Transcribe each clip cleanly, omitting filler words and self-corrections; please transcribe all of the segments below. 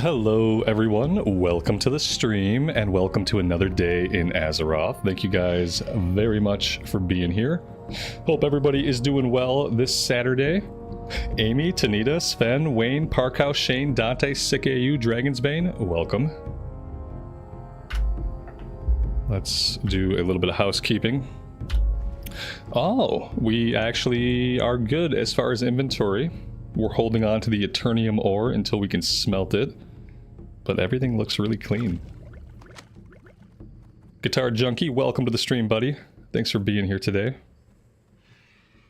Hello everyone, welcome to the stream and welcome to another day in Azeroth. Thank you guys very much for being here. Hope everybody is doing well this Saturday. Amy, Tanita, Sven, Wayne, Parkhouse, Shane, Dante, SickAU, Dragonsbane, welcome. Let's do a little bit of housekeeping. Oh, we actually are good as far as inventory. We're holding on to the Eternium ore until we can smelt it. But everything looks really clean. Guitar Junkie, welcome to the stream, buddy. Thanks for being here today.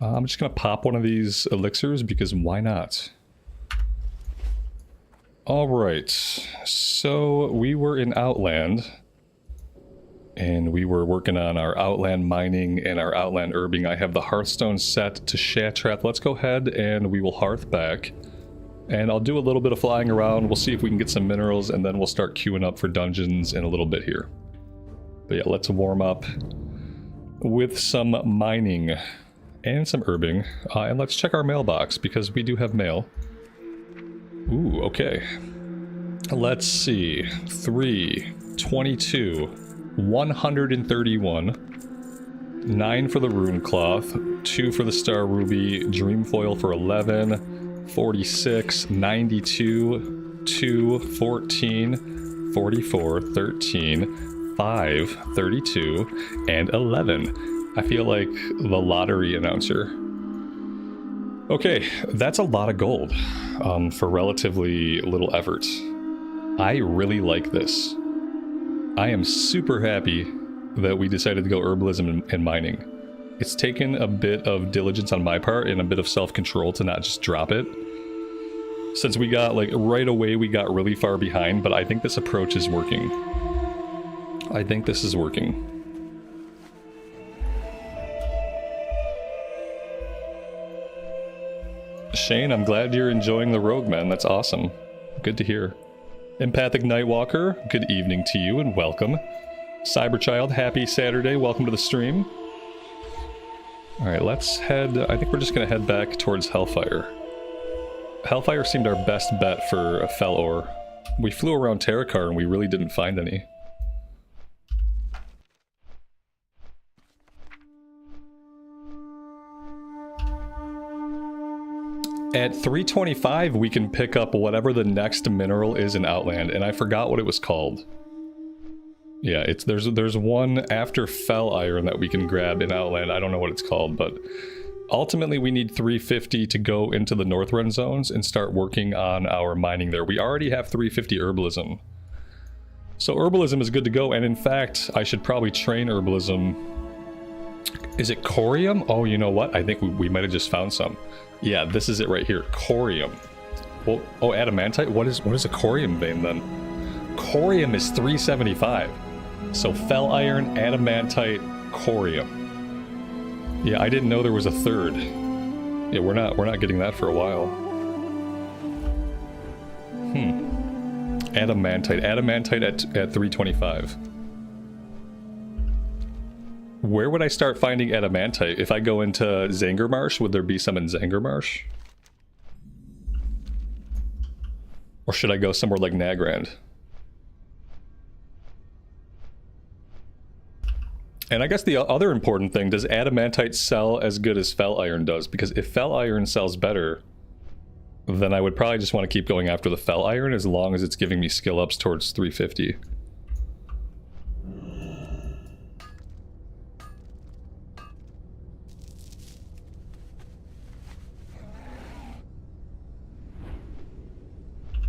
I'm just gonna pop one of these elixirs because why not? Alright, so we were in Outland. And we were working on our Outland mining and our Outland herbing. I have the Hearthstone set to Shattrath. Let's go ahead and we will hearth back. And I'll do a little bit of flying around. We'll see if we can get some minerals and then we'll start queuing up for dungeons in a little bit here. But yeah, let's warm up with some mining and some herbing. And let's check our mailbox because we do have mail. Ooh, okay. Let's see. 3, 22... 131, 9 for the rune cloth, 2 for the star ruby, dream foil for 11, 46, 92, 2, 14, 44, 13, 5, 32, and 11. I feel like the lottery announcer. Okay, that's a lot of gold for relatively little effort. I really like this. I am super happy that we decided to go herbalism and mining. It's taken a bit of diligence on my part and a bit of self-control to not just drop it. Since we got, like, right away we got really far behind, but I think this approach is working. I think this is working. Shane, I'm glad you're enjoying the rogue, man. That's awesome. Good to hear. Empathic Nightwalker, good evening to you and welcome. Cyberchild, happy Saturday, welcome to the stream. Alright, let's head, I think we're just gonna head back towards Hellfire. Hellfire seemed our best bet for a Fel ore. We flew around Terrakar and we really didn't find any. At 325, we can pick up whatever the next mineral is in Outland, and I forgot what it was called. Yeah, there's one after Fel Iron that we can grab in Outland. I don't know what it's called, but ultimately we need 350 to go into the Northrend zones and start working on our mining there. We already have 350 herbalism. So herbalism is good to go, and in fact, I should probably train herbalism. Is it corium? Oh, you know what? I think we might have just found some. Yeah, this is it right here. Corium. Well, oh, adamantite? What is a corium vein then? Corium is 375. So fel iron, adamantite, corium. Yeah, I didn't know there was a third. Yeah, we're not getting that for a while. Adamantite. Adamantite at 325. Where would I start finding adamantite? If I go into Zangarmarsh, would there be some in Zangarmarsh? Or should I go somewhere like Nagrand? And I guess the other important thing, does adamantite sell as good as fel iron does? Because if fel iron sells better, then I would probably just want to keep going after the fel iron as long as it's giving me skill ups towards 350.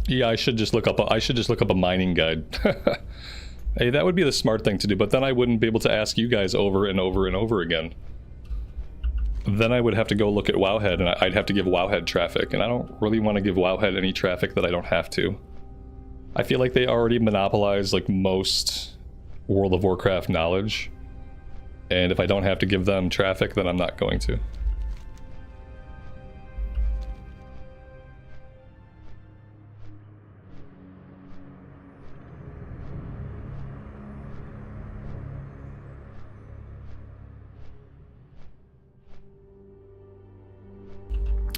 Yeah, I should just look up a mining guide. Hey, that would be the smart thing to do, but then I wouldn't be able to ask you guys over and over and over again. Then I would have to go look at Wowhead, and I'd have to give Wowhead traffic, and I don't really want to give Wowhead any traffic that I don't have to. I feel like they already monopolize, like, most World of Warcraft knowledge, and if I don't have to give them traffic, then I'm not going to.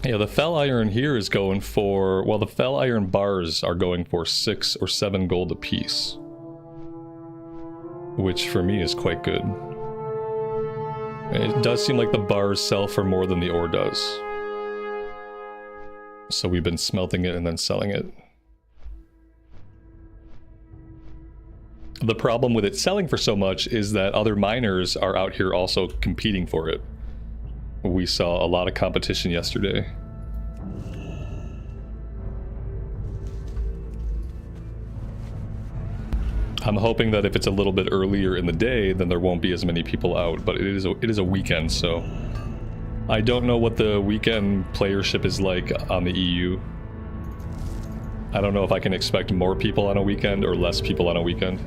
Yeah, the Fel Iron here is going for... Well, the Fel Iron bars are going for 6 or 7 gold apiece. Which for me is quite good. It does seem like the bars sell for more than the ore does. So we've been smelting it and then selling it. The problem with it selling for so much is that other miners are out here also competing for it. We saw a lot of competition yesterday. I'm hoping that if it's a little bit earlier in the day, then there won't be as many people out, but it is a weekend, so... I don't know what the weekend playership is like on the EU. I don't know if I can expect more people on a weekend or less people on a weekend.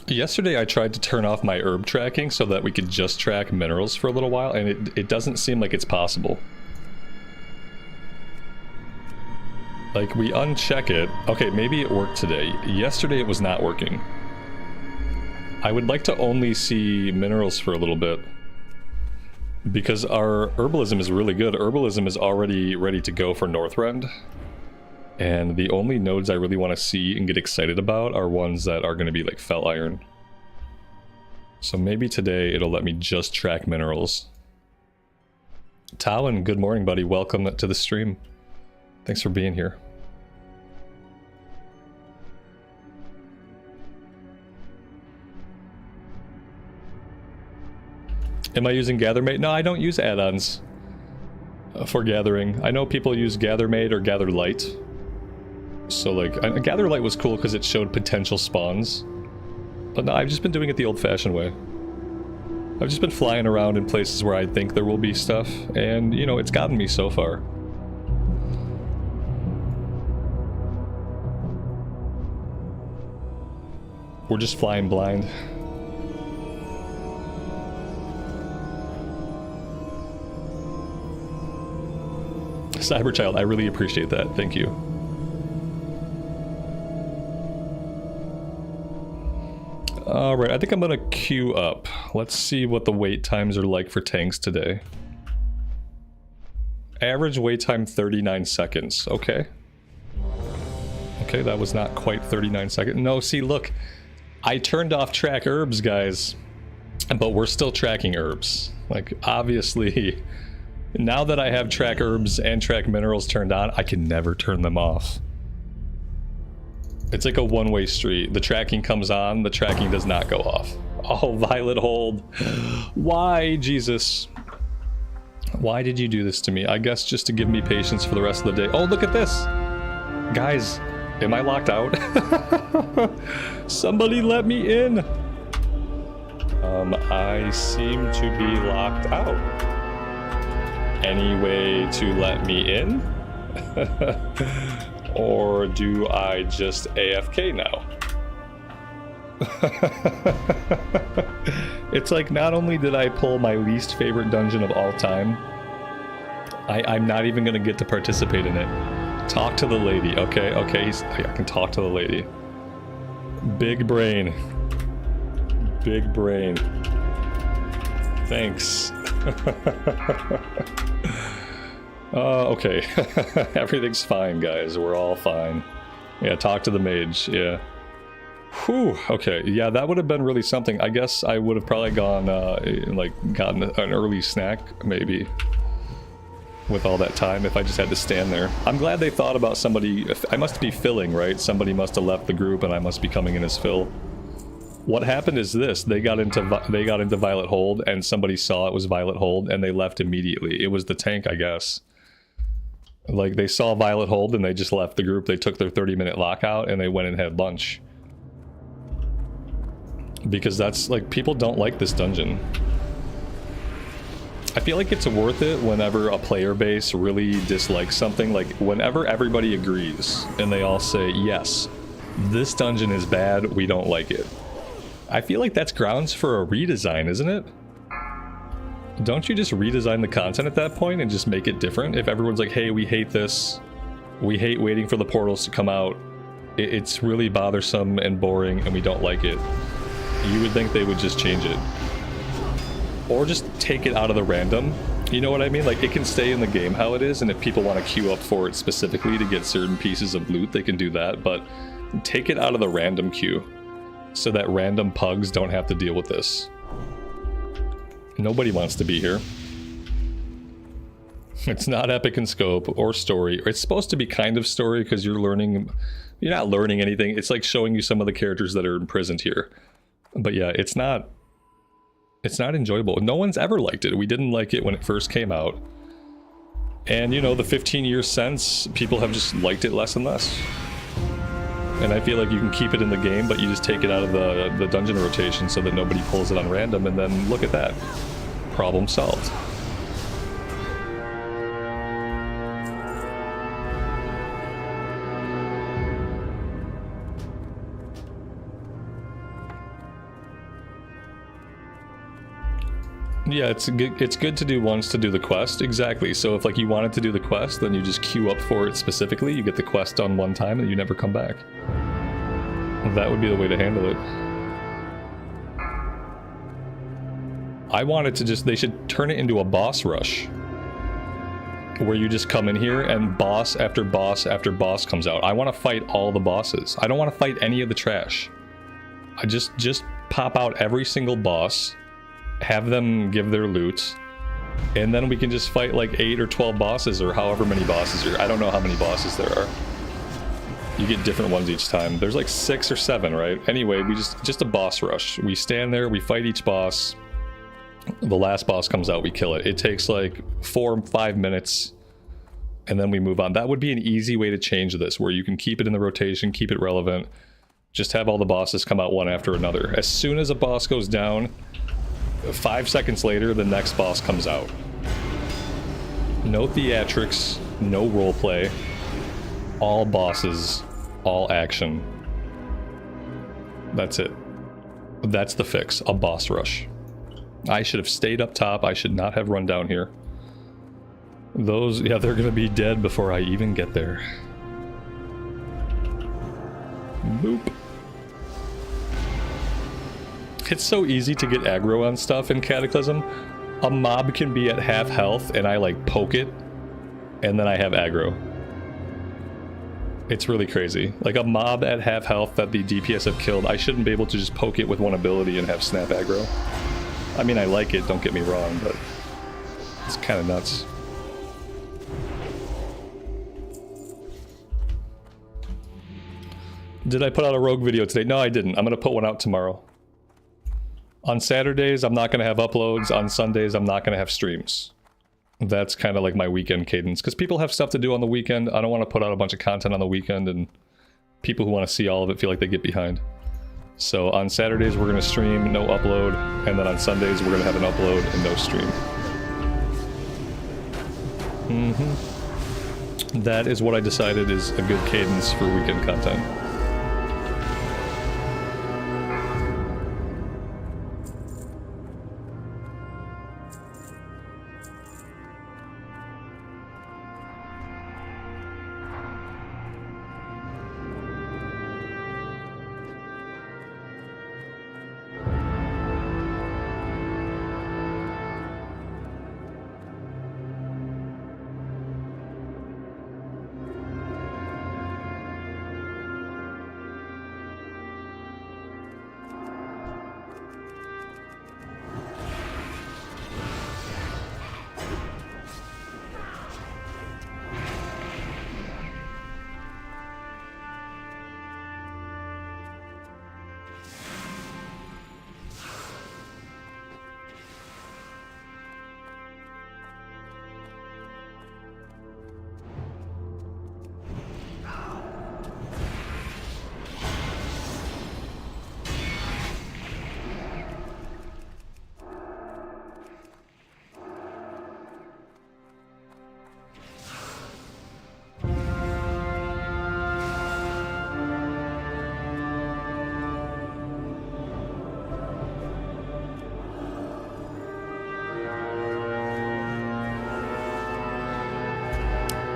Yesterday I tried to turn off my herb tracking so that we could just track minerals for a little while, and it doesn't seem like it's possible. Like, we uncheck it. Okay, maybe it worked today. Yesterday it was not working. I would like to only see minerals for a little bit. Because our herbalism is really good. Herbalism is already ready to go for Northrend. And the only nodes I really want to see and get excited about are ones that are going to be like Fel Iron. So maybe today it'll let me just track minerals. Talon, good morning, buddy. Welcome to the stream. Thanks for being here. Am I using GatherMate? No, I don't use add-ons for gathering. I know people use GatherMate or GatherLight. So like, GatherLight was cool because it showed potential spawns. But no, I've just been doing it the old-fashioned way. I've just been flying around in places where I think there will be stuff, and, you know, it's gotten me so far. We're just flying blind. Cyberchild, I really appreciate that. Thank you. Alright, I think I'm gonna queue up. Let's see what the wait times are like for tanks today. Average wait time 39 seconds. Okay. Okay, that was not quite 39 seconds. No, see, look. I turned off track herbs, guys. But we're still tracking herbs. Like, obviously, now that I have track herbs and track minerals turned on, I can never turn them off. It's like a one-way street. The tracking comes on, the tracking does not go off. Oh, Violet Hold. Why, Jesus? Why did you do this to me? I guess just to give me patience for the rest of the day. Oh, look at this! Guys, am I locked out? Somebody let me in! I seem to be locked out. Any way to let me in? Or do I just AFK now? It's like, not only did I pull my least favorite dungeon of all time, I'm not even gonna get to participate in it. Talk to the lady, okay? Okay, I can talk to the lady. Big brain. Big brain. Thanks. Okay. Everything's fine, guys. We're all fine. Yeah, talk to the mage. Yeah. Whew. Okay. Yeah, that would have been really something. I guess I would have probably gone, like, gotten an early snack, maybe, with all that time, if I just had to stand there. I'm glad they thought about somebody. I must be filling, right? Somebody must have left the group, and I must be coming in as fill. What happened is this: they got into Violet Hold, and somebody saw it was Violet Hold, and they left immediately. It was the tank, I guess. Like, they saw Violet Hold, and they just left the group. They took their 30-minute lockout, and they went and had lunch. Because that's, like, people don't like this dungeon. I feel like it's worth it whenever a player base really dislikes something. Like, whenever everybody agrees, and they all say, yes, this dungeon is bad, we don't like it. I feel like that's grounds for a redesign, isn't it? Don't you just redesign the content at that point and just make it different? If everyone's like, hey, we hate this, we hate waiting for the portals to come out, it's really bothersome and boring and we don't like it, you would think they would just change it. Or just take it out of the random. You know what I mean? Like, it can stay in the game how it is, and if people want to queue up for it specifically to get certain pieces of loot, they can do that, but take it out of the random queue so that random pugs don't have to deal with this. Nobody wants to be here. It's not epic in scope or story. It's supposed to be kind of story because you're not learning anything. It's like showing you some of the characters that are imprisoned here. But yeah, it's not enjoyable. No one's ever liked it. We didn't like it when it first came out. And you know, the 15 years since, people have just liked it less and less. And I feel like you can keep it in the game, but you just take it out of the dungeon rotation so that nobody pulls it on random, and then look at that. Problem solved. Yeah, it's good to do once to do the quest, exactly. So if like you wanted to do the quest, then you just queue up for it specifically, you get the quest done one time and you never come back. That would be the way to handle it. I wanted to they should turn it into a boss rush. Where you just come in here and boss after boss after boss comes out. I want to fight all the bosses. I don't want to fight any of the trash. I just pop out every single boss, have them give their loot, and then we can just fight like 8 or 12 bosses or however many bosses are. I don't know how many bosses there are. You get different ones each time. There's like 6 or 7, right? Anyway, we just a boss rush. We stand there, we fight each boss. The last boss comes out, we kill it. It takes like 4 or 5 minutes, and then we move on. That would be an easy way to change this, where you can keep it in the rotation, keep it relevant. Just have all the bosses come out one after another. As soon as a boss goes down, 5 seconds later, the next boss comes out. No theatrics, no roleplay. All bosses, all action. That's it. That's the fix, a boss rush. I should have stayed up top, I should not have run down here. Those, yeah, they're gonna be dead before I even get there. Boop. It's so easy to get aggro on stuff in Cataclysm. A mob can be at half health and I like poke it, and then I have aggro. It's really crazy. Like a mob at half health that the DPS have killed, I shouldn't be able to just poke it with one ability and have snap aggro. I mean, I like it, don't get me wrong, but it's kind of nuts. Did I put out a rogue video today? No, I didn't. I'm going to put one out tomorrow. On Saturdays, I'm not going to have uploads. On Sundays, I'm not going to have streams. That's kind of like my weekend cadence, because people have stuff to do on the weekend. I don't want to put out a bunch of content on the weekend, and people who want to see all of it feel like they get behind. So on Saturdays, we're going to stream, no upload, and then on Sundays, we're going to have an upload and no stream. That is what I decided is a good cadence for weekend content.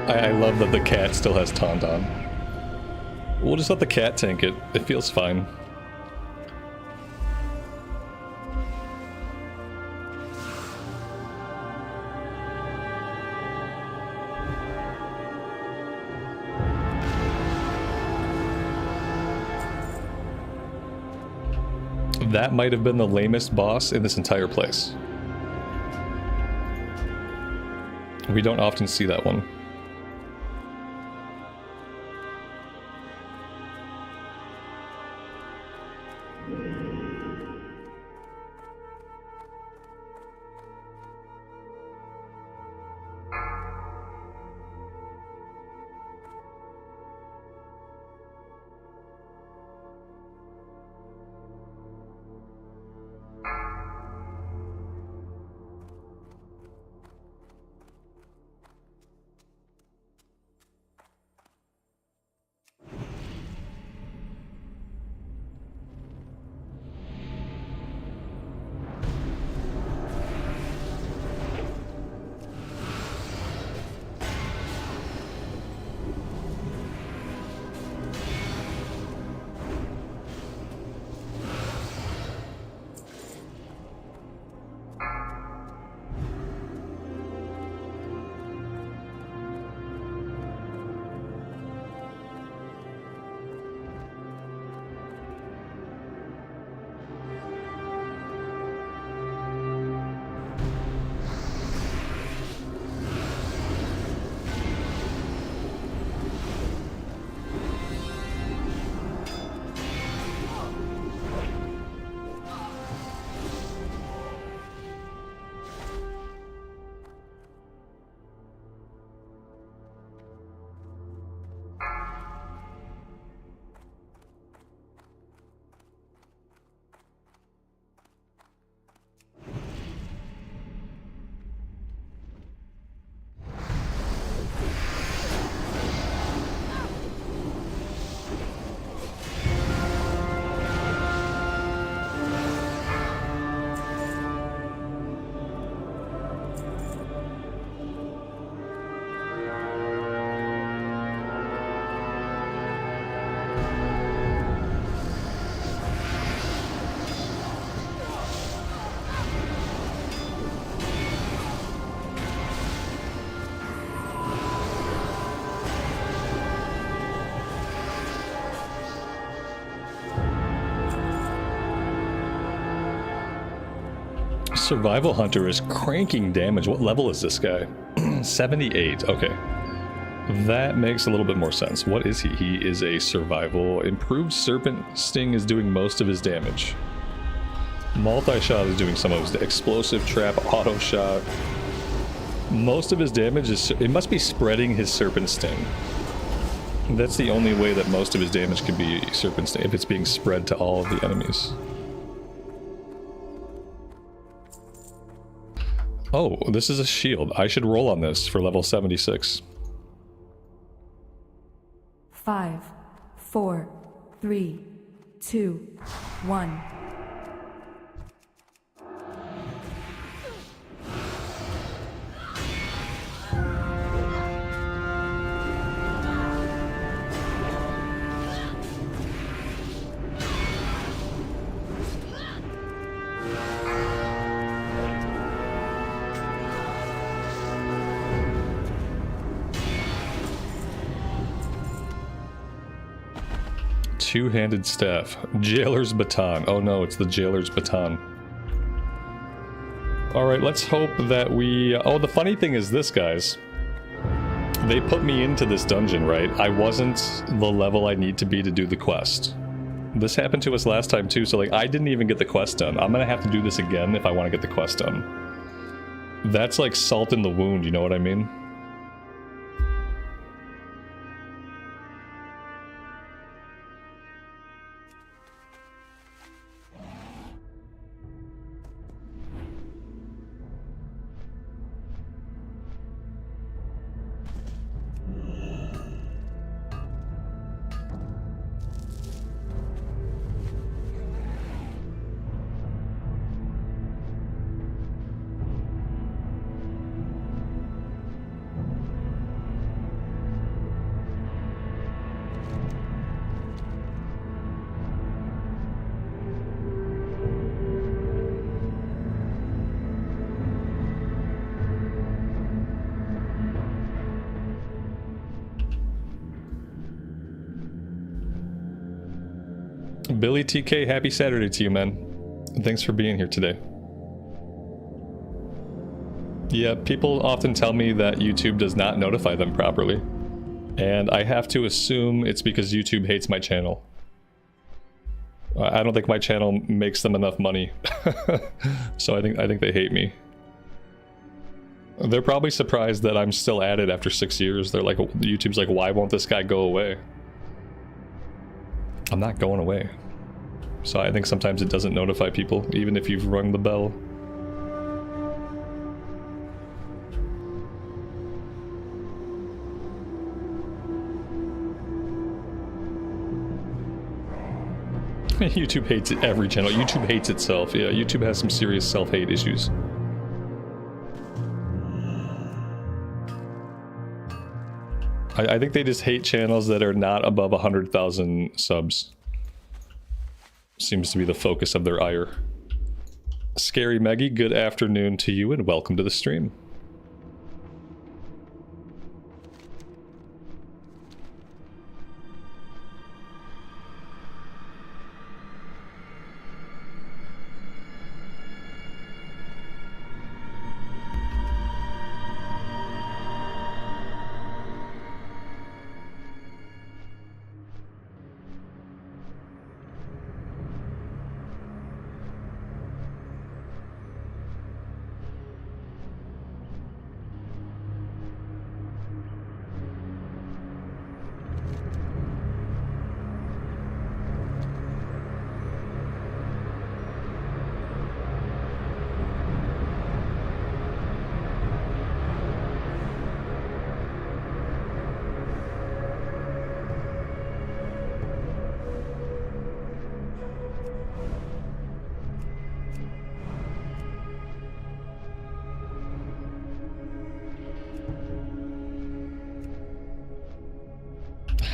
I love that the cat still has taunt on. We'll just let the cat tank it. It feels fine. That might have been the lamest boss in this entire place. We don't often see that one. Survival Hunter is cranking damage. What level is this guy? 78. Okay. That makes a little bit more sense. What is he? He is a survival. Improved Serpent Sting is doing most of his damage. Multi-shot is doing some of his explosive trap, auto shot. Most of his damage is... It must be spreading his Serpent Sting. That's the only way that most of his damage can be Serpent Sting, if it's being spread to all of the enemies. Oh, this is a shield. I should roll on this for level 76. 5, 4, 3, 2, 1. Two-handed staff. Jailer's baton. Oh no, it's the Jailer's baton. Alright, let's hope that we... Oh, the funny thing is this, guys. They put me into this dungeon, right? I wasn't the level I need to be to do the quest. This happened to us last time too, so like, I didn't even get the quest done. I'm gonna have to do this again if I want to get the quest done. That's like salt in the wound, you know what I mean? Billy TK, happy Saturday to you, man. Thanks for being here today. Yeah, people often tell me that YouTube does not notify them properly. And I have to assume it's because YouTube hates my channel. I don't think my channel makes them enough money. So I think they hate me. They're probably surprised that I'm still at it after 6 years. They're like, YouTube's like, why won't this guy go away? I'm not going away. So I think sometimes it doesn't notify people, even if you've rung the bell. YouTube hates every channel. YouTube hates itself. Yeah, YouTube has some serious self-hate issues. I think they just hate channels that are not above 100,000 subs. Seems to be the focus of their ire. Scary Meggie, good afternoon to you and welcome to the stream.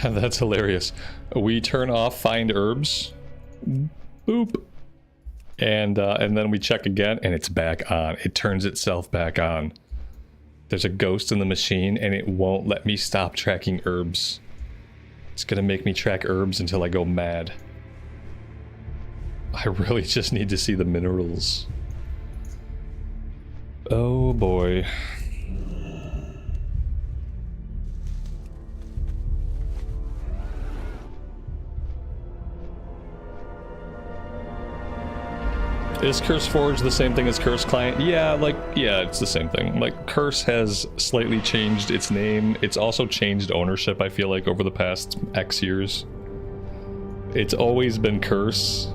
That's hilarious. We turn off find herbs. Boop. And then we check again and it's back on. It turns itself back on. There's a ghost in the machine and it won't let me stop tracking herbs. It's gonna make me track herbs until I go mad. I really just need to see the minerals. Oh boy. Is Curse Forge the same thing as Curse Client? Yeah, yeah, it's the same thing. Like, Curse has slightly changed its name. It's also changed ownership, I feel like, over the past X years. It's always been Curse,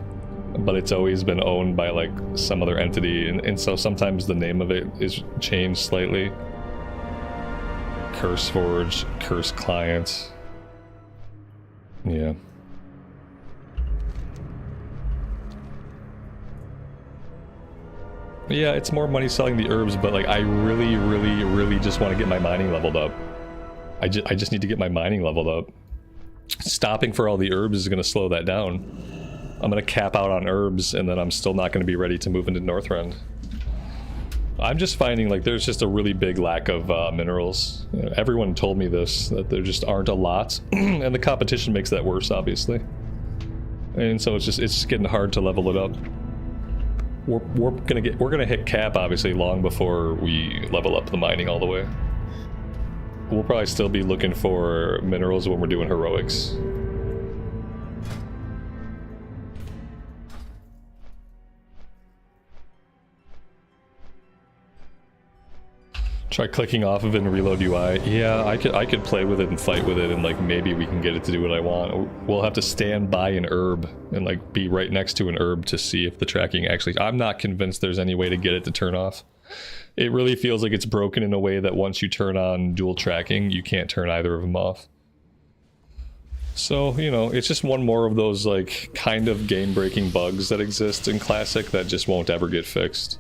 but it's always been owned by, like, some other entity, and so sometimes the name of it is changed slightly. Curse Forge, Curse Client. Yeah. Yeah, it's more money selling the herbs, but like I really just want to get my mining leveled up. I just need to get my mining leveled up. Stopping for all the herbs is going to slow that down. I'm going to cap out on herbs and then I'm still not going to be ready to move into Northrend. I'm just finding like there's just a really big lack of minerals. You know, everyone told me this, that there just aren't a lot, and the competition makes that worse, obviously. And so it's just getting hard to level it up. We're gonna hit cap obviously long before we level up the mining all the way. We'll probably still be looking for minerals when we're doing heroics. Try clicking off of it and reload UI. Yeah, I could play with it and fight with it and like maybe we can get it to do what I want. We'll have to stand by an herb and like be right next to an herb to see if the tracking actually... I'm not convinced there's any way to get it to turn off. It really feels like it's broken in a way that once you turn on dual tracking, you can't turn either of them off. So, you know, it's just one more of those like kind of game-breaking bugs that exist in Classic that just won't ever get fixed.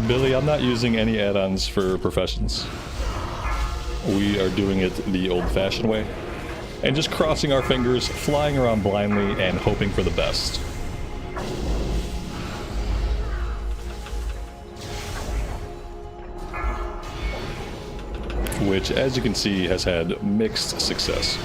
Billy, I'm not using any add-ons for professions. We are doing it the old-fashioned way. And just crossing our fingers, flying around blindly, and hoping for the best. Which, as you can see, has had mixed success.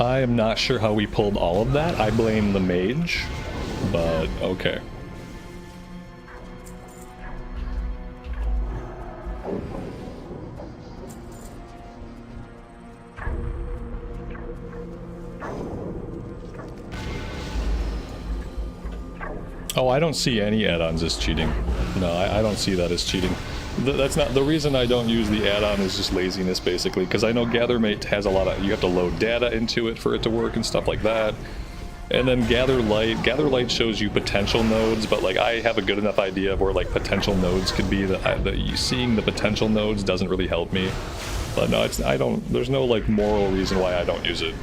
I am not sure how we pulled all of that. I blame the mage, but okay. Oh, I don't see any add-ons as cheating. No, I don't see that as cheating. That's not the reason I don't use the add-on, is just laziness, basically, because I know GatherMate has a lot of, you have to load data into it for it to work and stuff like that. And then Gather Light shows you potential nodes, but like I have a good enough idea of where like potential nodes could be that seeing the potential nodes doesn't really help me. But no, there's no like moral reason why I don't use it.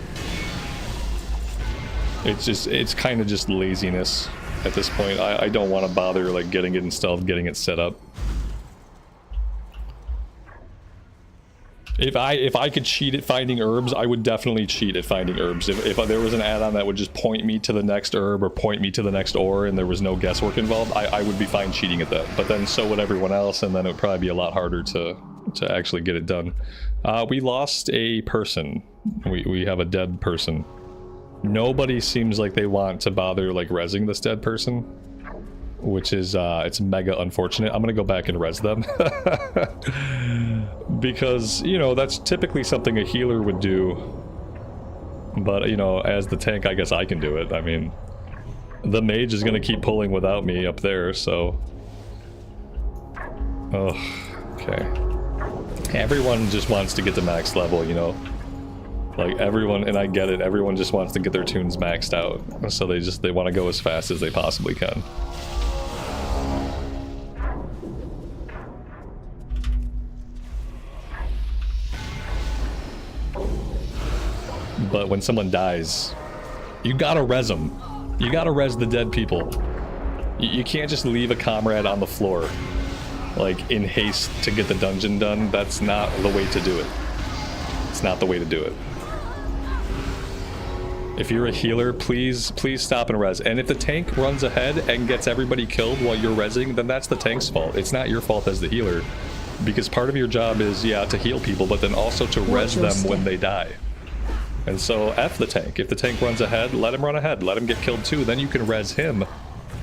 It's kind of just laziness at this point. I don't want to bother like getting it installed, getting it set up. If I could cheat at finding herbs, I would definitely cheat at finding herbs. If there was an add-on that would just point me to the next herb or point me to the next ore and there was no guesswork involved, I would be fine cheating at that. But then so would everyone else, and then it would probably be a lot harder to actually get it done. We lost a person. We have a dead person. Nobody seems like they want to bother like rezzing this dead person, which is it's mega unfortunate. I'm gonna go back and res them. Because, you know, that's typically something a healer would do. But, you know, as the tank, I guess I can do it. I mean, the mage is going to keep pulling without me up there, so... Oh, okay. Everyone just wants to get to max level, you know? Like, everyone, and I get it, everyone just wants to get their tunes maxed out. So they want to go as fast as they possibly can. But when someone dies, you gotta res them. You gotta res the dead people. You can't just leave a comrade on the floor, like, in haste to get the dungeon done. That's not the way to do it. It's not the way to do it. If you're a healer, please stop and res. And if the tank runs ahead and gets everybody killed while you're resing, then that's the tank's fault. It's not your fault as the healer. Because part of your job is, yeah, to heal people, but then also to res them when they die. And so, F the tank. If the tank runs ahead, let him run ahead. Let him get killed too. Then you can res him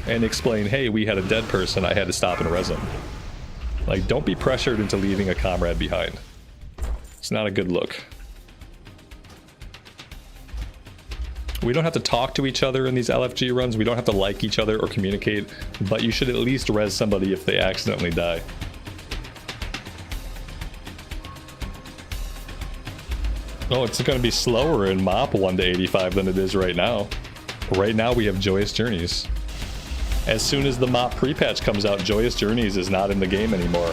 and explain, hey, we had a dead person, I had to stop and res him. Like, don't be pressured into leaving a comrade behind. It's not a good look. We don't have to talk to each other in these LFG runs. We don't have to like each other or communicate. But you should at least res somebody if they accidentally die. Oh, it's going to be slower in MoP 1 to 85 than it is right now. Right now we have Joyous Journeys. As soon as the MoP pre-patch comes out, Joyous Journeys is not in the game anymore.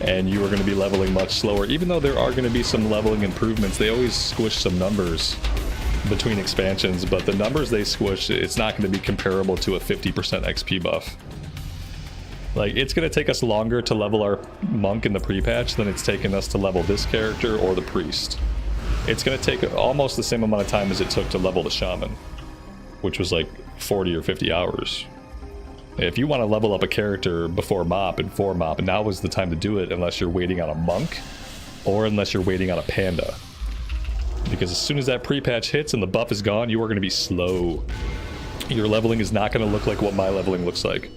And you are going to be leveling much slower. Even though there are going to be some leveling improvements, they always squish some numbers between expansions, but the numbers they squish, it's not going to be comparable to a 50% XP buff. Like, it's going to take us longer to level our monk in the pre-patch than it's taken us to level this character or the priest. It's going to take almost the same amount of time as it took to level the shaman, which was like 40 or 50 hours. If you want to level up a character before MoP and for MoP, now is the time to do it unless you're waiting on a monk or unless you're waiting on a panda. Because as soon as that pre-patch hits and the buff is gone, you are going to be slow. Your leveling is not going to look like what my leveling looks like.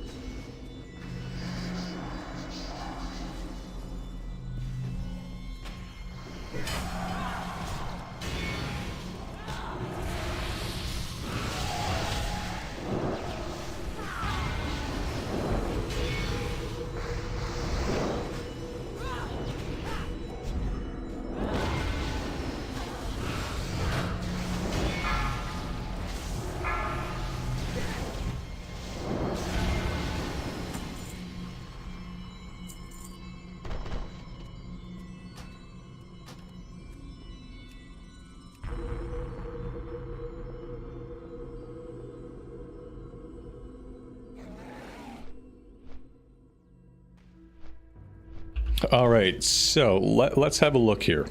Alright, so let's have a look here.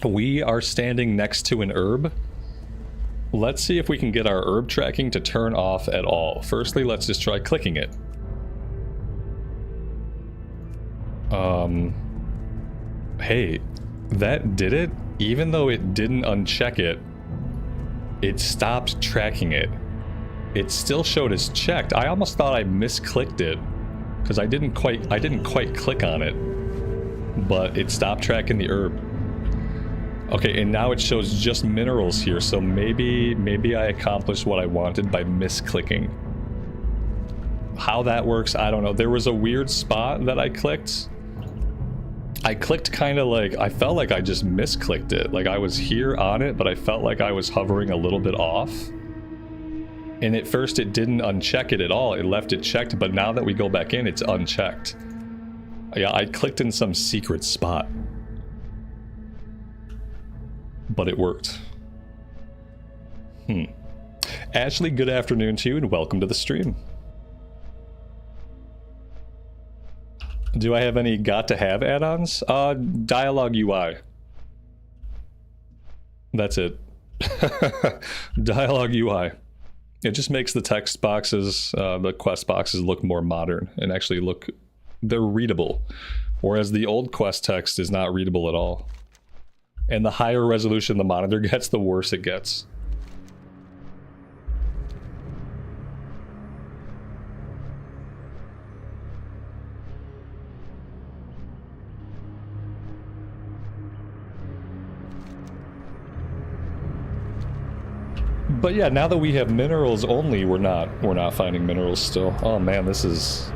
We are standing next to an herb. Let's see if we can get our herb tracking to turn off at all. Firstly, let's just try clicking it. Hey, that did it? Even though it didn't uncheck it, it stopped tracking it. It still showed as checked. I almost thought I misclicked it because I didn't quite click on it, but it stopped tracking the herb. Okay, and now it shows just minerals here, so maybe I accomplished what I wanted by misclicking. How that works, I don't know. There was a weird spot that I clicked. I clicked kind of like, I felt like I just misclicked it. Like I was here on it, but I felt like I was hovering a little bit off. And at first it didn't uncheck it at all. It left it checked, but now that we go back in, it's unchecked. Yeah, I clicked in some secret spot. But it worked. Ashley, good afternoon to you and welcome to the stream. Do I have any got to have add-ons? Dialogue UI. That's it. Dialogue UI. It just makes the text boxes, the quest boxes look more modern and actually look, they're readable. Whereas the old quest text is not readable at all. And the higher resolution the monitor gets, the worse it gets. But yeah, now that we have minerals only, we're not finding minerals still. Oh man, it's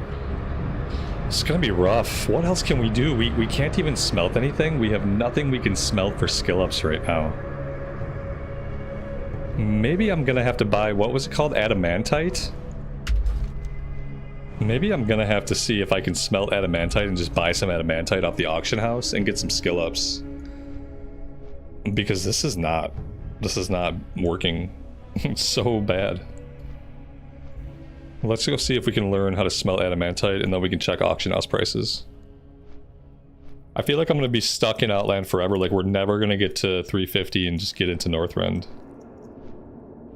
gonna be rough. What else can we do? We can't even smelt anything. We have nothing we can smelt for skill ups right now. Maybe I'm gonna have to buy, what was it called? Adamantite? Maybe I'm gonna have to see if I can smelt adamantite and just buy some adamantite off the auction house and get some skill ups. Because this is not working. It's so bad. Let's go see if we can learn how to smelt adamantite and then we can check auction house prices. I feel like I'm going to be stuck in Outland forever, like we're never going to get to 350 and just get into Northrend.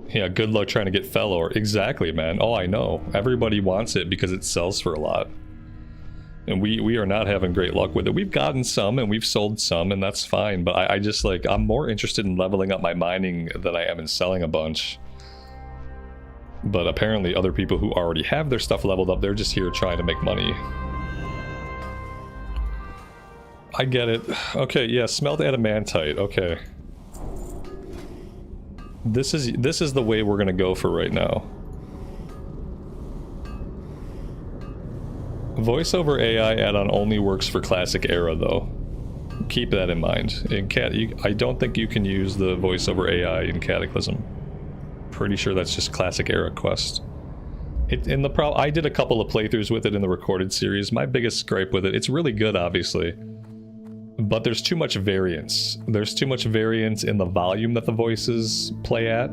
Yeah, good luck trying to get Fellow. Exactly, man. Oh, I know. Everybody wants it because it sells for a lot. And we are not having great luck with it. We've gotten some and we've sold some and that's fine, but I just like, I'm more interested in leveling up my mining than I am in selling a bunch. But apparently other people who already have their stuff leveled up, they're just here trying to make money. I get it. Okay, yeah, smelt adamantite, okay. This is the way we're gonna go for right now. Voiceover AI add-on only works for classic era though. keep that in mind. In I don't think you can use the voiceover AI in Cataclysm. Pretty sure that's just classic era Quest. I did a couple of playthroughs with it in the recorded series. My biggest gripe with it, it's really good, obviously, but there's too much variance. There's too much variance in the volume that the voices play at.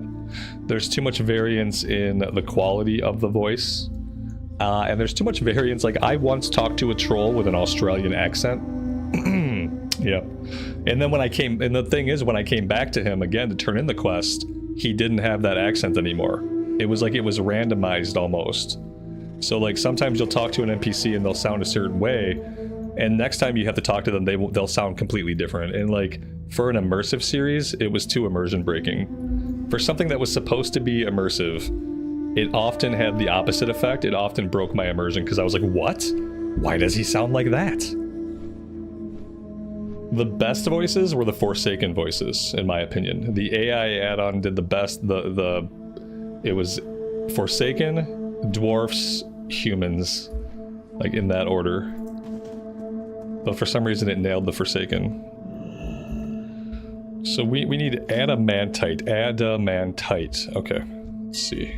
There's too much variance in the quality of the voice. And there's too much variance. Like, I once talked to a troll with an Australian accent. Yeah. And then when I came back to him again to turn in the quest, he didn't have that accent anymore. It was like it was randomized almost. So like sometimes you'll talk to an NPC and they'll sound a certain way, and next time you have to talk to them, they'll sound completely different. And like for an immersive series, it was too immersion breaking. For something that was supposed to be immersive, it often had the opposite effect. It often broke my immersion because I was like, what? Why does he sound like that? The best voices were the Forsaken voices, in my opinion. The AI add-on did the best. It was Forsaken, Dwarfs, Humans, like in that order. But for some reason it nailed the Forsaken. So we need Adamantite. Adamantite. Okay, let's see.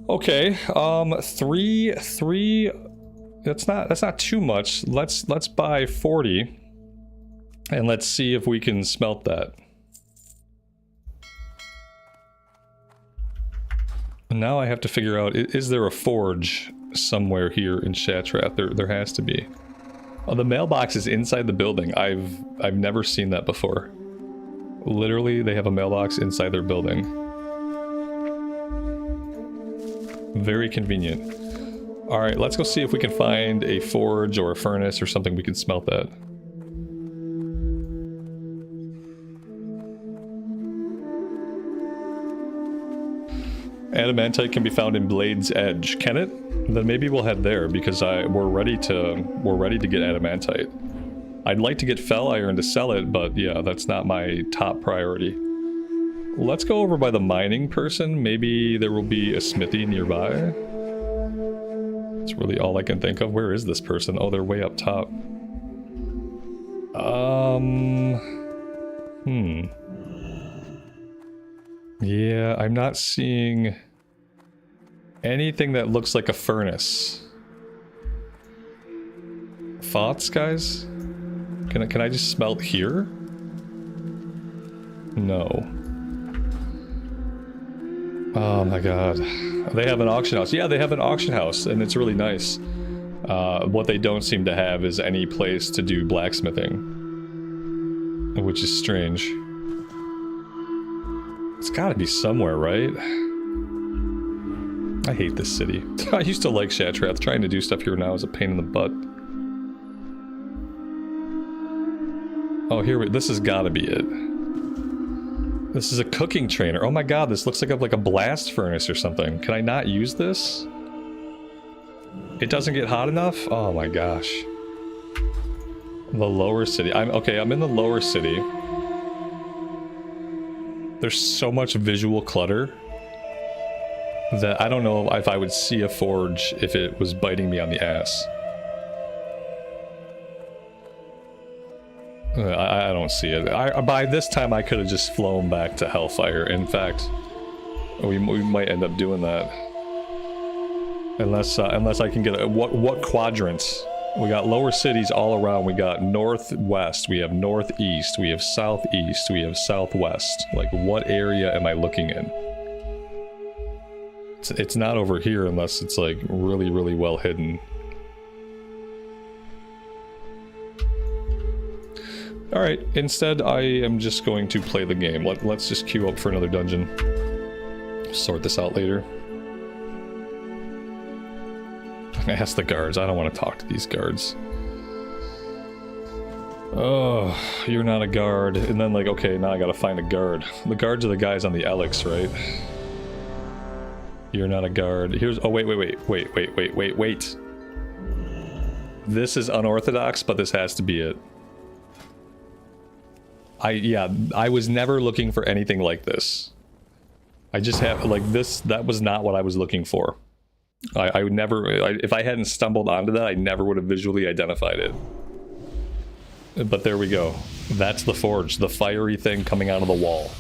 Okay, three. That's not too much. Let's buy 40, and let's see if we can smelt that. Now I have to figure out, is there a forge somewhere here in Shattrath? There has to be. Oh, the mailbox is inside the building. I've never seen that before. Literally, they have a mailbox inside their building. Very convenient. Alright, let's go see if we can find a forge or a furnace or something we can smelt that. Adamantite can be found in Blade's Edge. Can it? Then maybe we'll head there because we're ready to get adamantite. I'd like to get fell iron to sell it, but yeah, that's not my top priority. Let's go over by the mining person. Maybe there will be a smithy nearby. That's really all I can think of. Where is this person? Oh, they're way up top. Yeah, I'm not seeing anything that looks like a furnace. Thoughts, guys? Can I just smelt here? No. Oh my god. They have an auction house. Yeah, they have an auction house, and it's really nice. What they don't seem to have is any place to do blacksmithing, which is strange. It's gotta be somewhere, right? I hate this city. I used to like Shattrath. Trying to do stuff here now is a pain in the butt. Oh, this has gotta be it. This is a cooking trainer. Oh my god, this looks like a blast furnace or something. Can I not use this? It doesn't get hot enough? Oh my gosh. The lower city. I'm in the lower city. There's so much visual clutter that I don't know if I would see a forge if it was biting me on the ass. I don't see it. By this time I could have just flown back to Hellfire. In fact, we might end up doing that. Unless I can get what quadrants? We got lower cities all around. We got northwest, we have northeast, we have southeast, we have southwest. Like, what area am I looking in? It's not over here unless it's like really, really well hidden. Alright, instead I am just going to play the game. Let's just queue up for another dungeon. Sort this out later. Ask the guards. I don't want to talk to these guards. Oh, you're not a guard. And then like, okay, now I gotta find a guard. The guards are the guys on the Elix, right? You're not a guard. Here's, oh wait. This is unorthodox, but this has to be it. I was never looking for anything like this. I just have, like, that was not what I was looking for. I would never, if I hadn't stumbled onto that, I never would have visually identified it. But there we go. That's the forge, the fiery thing coming out of the wall.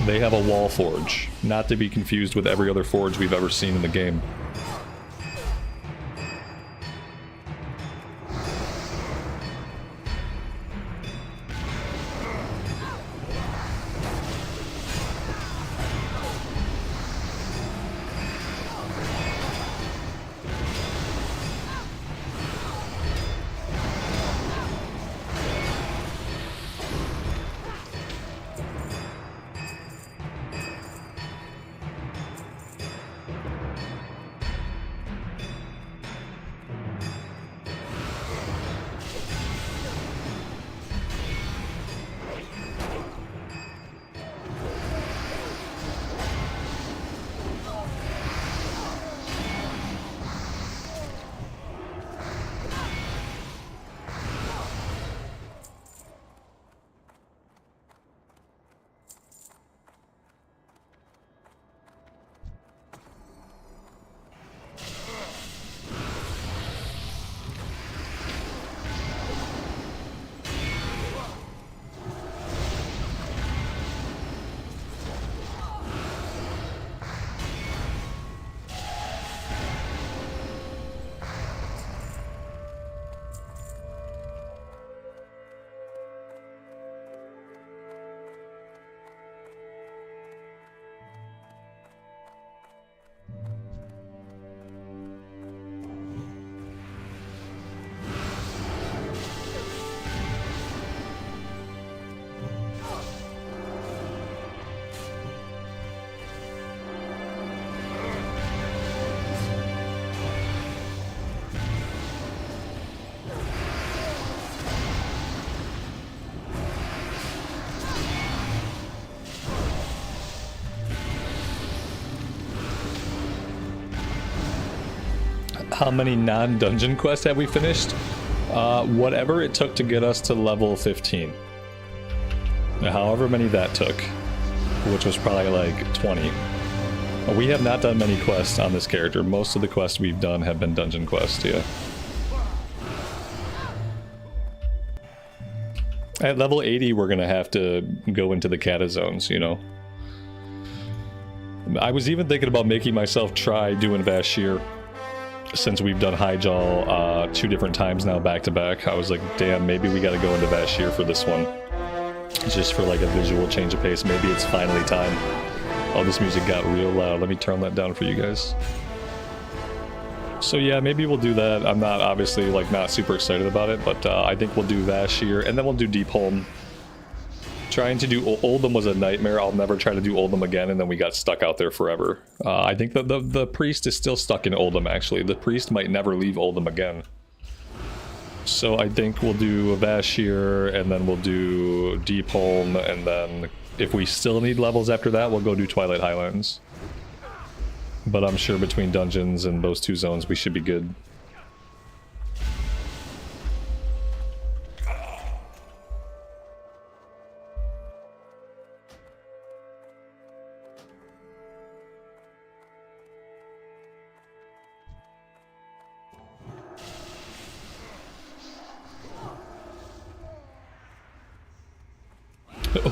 They have a wall forge, not to be confused with every other forge we've ever seen in the game. How many non-dungeon quests have we finished? Whatever it took to get us to level 15. However many that took, which was probably like 20. We have not done many quests on this character. Most of the quests we've done have been dungeon quests, yeah. At level 80, we're gonna have to go into the Cata zones, you know. I was even thinking about making myself try doing Vashir. Since we've done Highjaw 2 different times now back to back, I was like, damn, maybe we gotta go into Vashir for this one. Just for like a visual change of pace. Maybe it's finally time. Oh, this music got real loud. Let me turn that down for you guys. So yeah, maybe we'll do that. I'm not obviously like not super excited about it, but I think we'll do Vashir and then we'll do Deepholm. Trying to do Oldham was a nightmare. I'll never try to do Oldham again, and then we got stuck out there forever. I think that the priest is still stuck in Oldham, actually. The priest might never leave Oldham again. So I think we'll do Vashir, and then we'll do Deepholm, and then if we still need levels after that, we'll go do Twilight Highlands. But I'm sure between dungeons and those 2 zones, we should be good.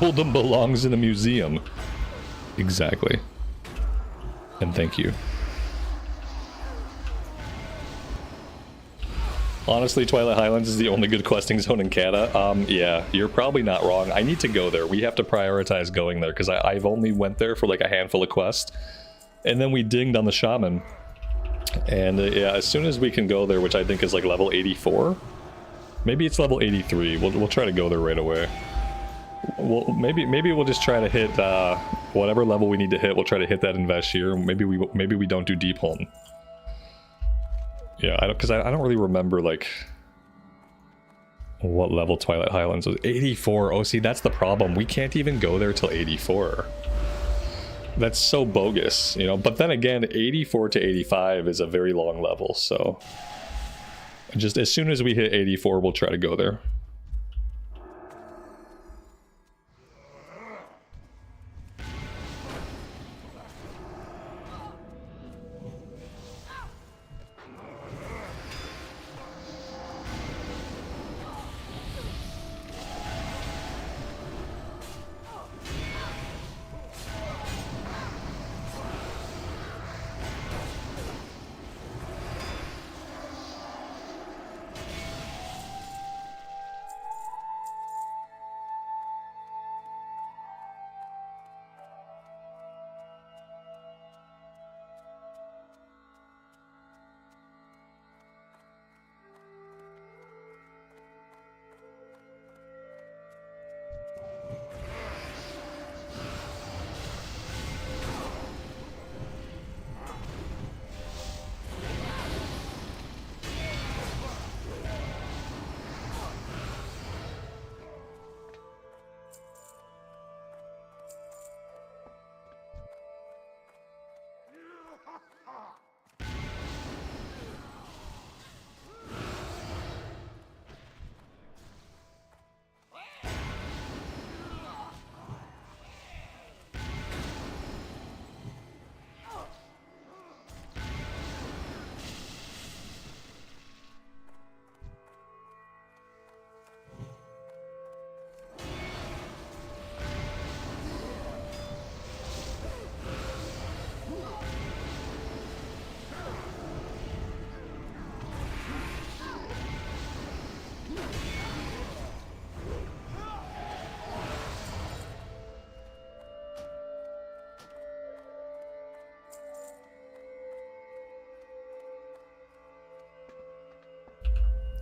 Oldham belongs in a museum. Exactly. And thank you. Honestly, Twilight Highlands is the only good questing zone in Cata. Yeah, you're probably not wrong. I need to go there. We have to prioritize going there, because I've only went there for like a handful of quests. And then we dinged on the Shaman. And yeah, as soon as we can go there, which I think is like level 84. Maybe it's level 83. We'll try to go there right away. Well, maybe we'll just try to hit whatever level we need to hit. We'll try to hit that in Vashir. Maybe we don't do Deepholm. Yeah, because I don't really remember like what level Twilight Highlands was. 84. Oh, see, that's the problem. We can't even go there till 84. That's so bogus, you know. But then again, 84 to 85 is a very long level. So just as soon as we hit 84, we'll try to go there.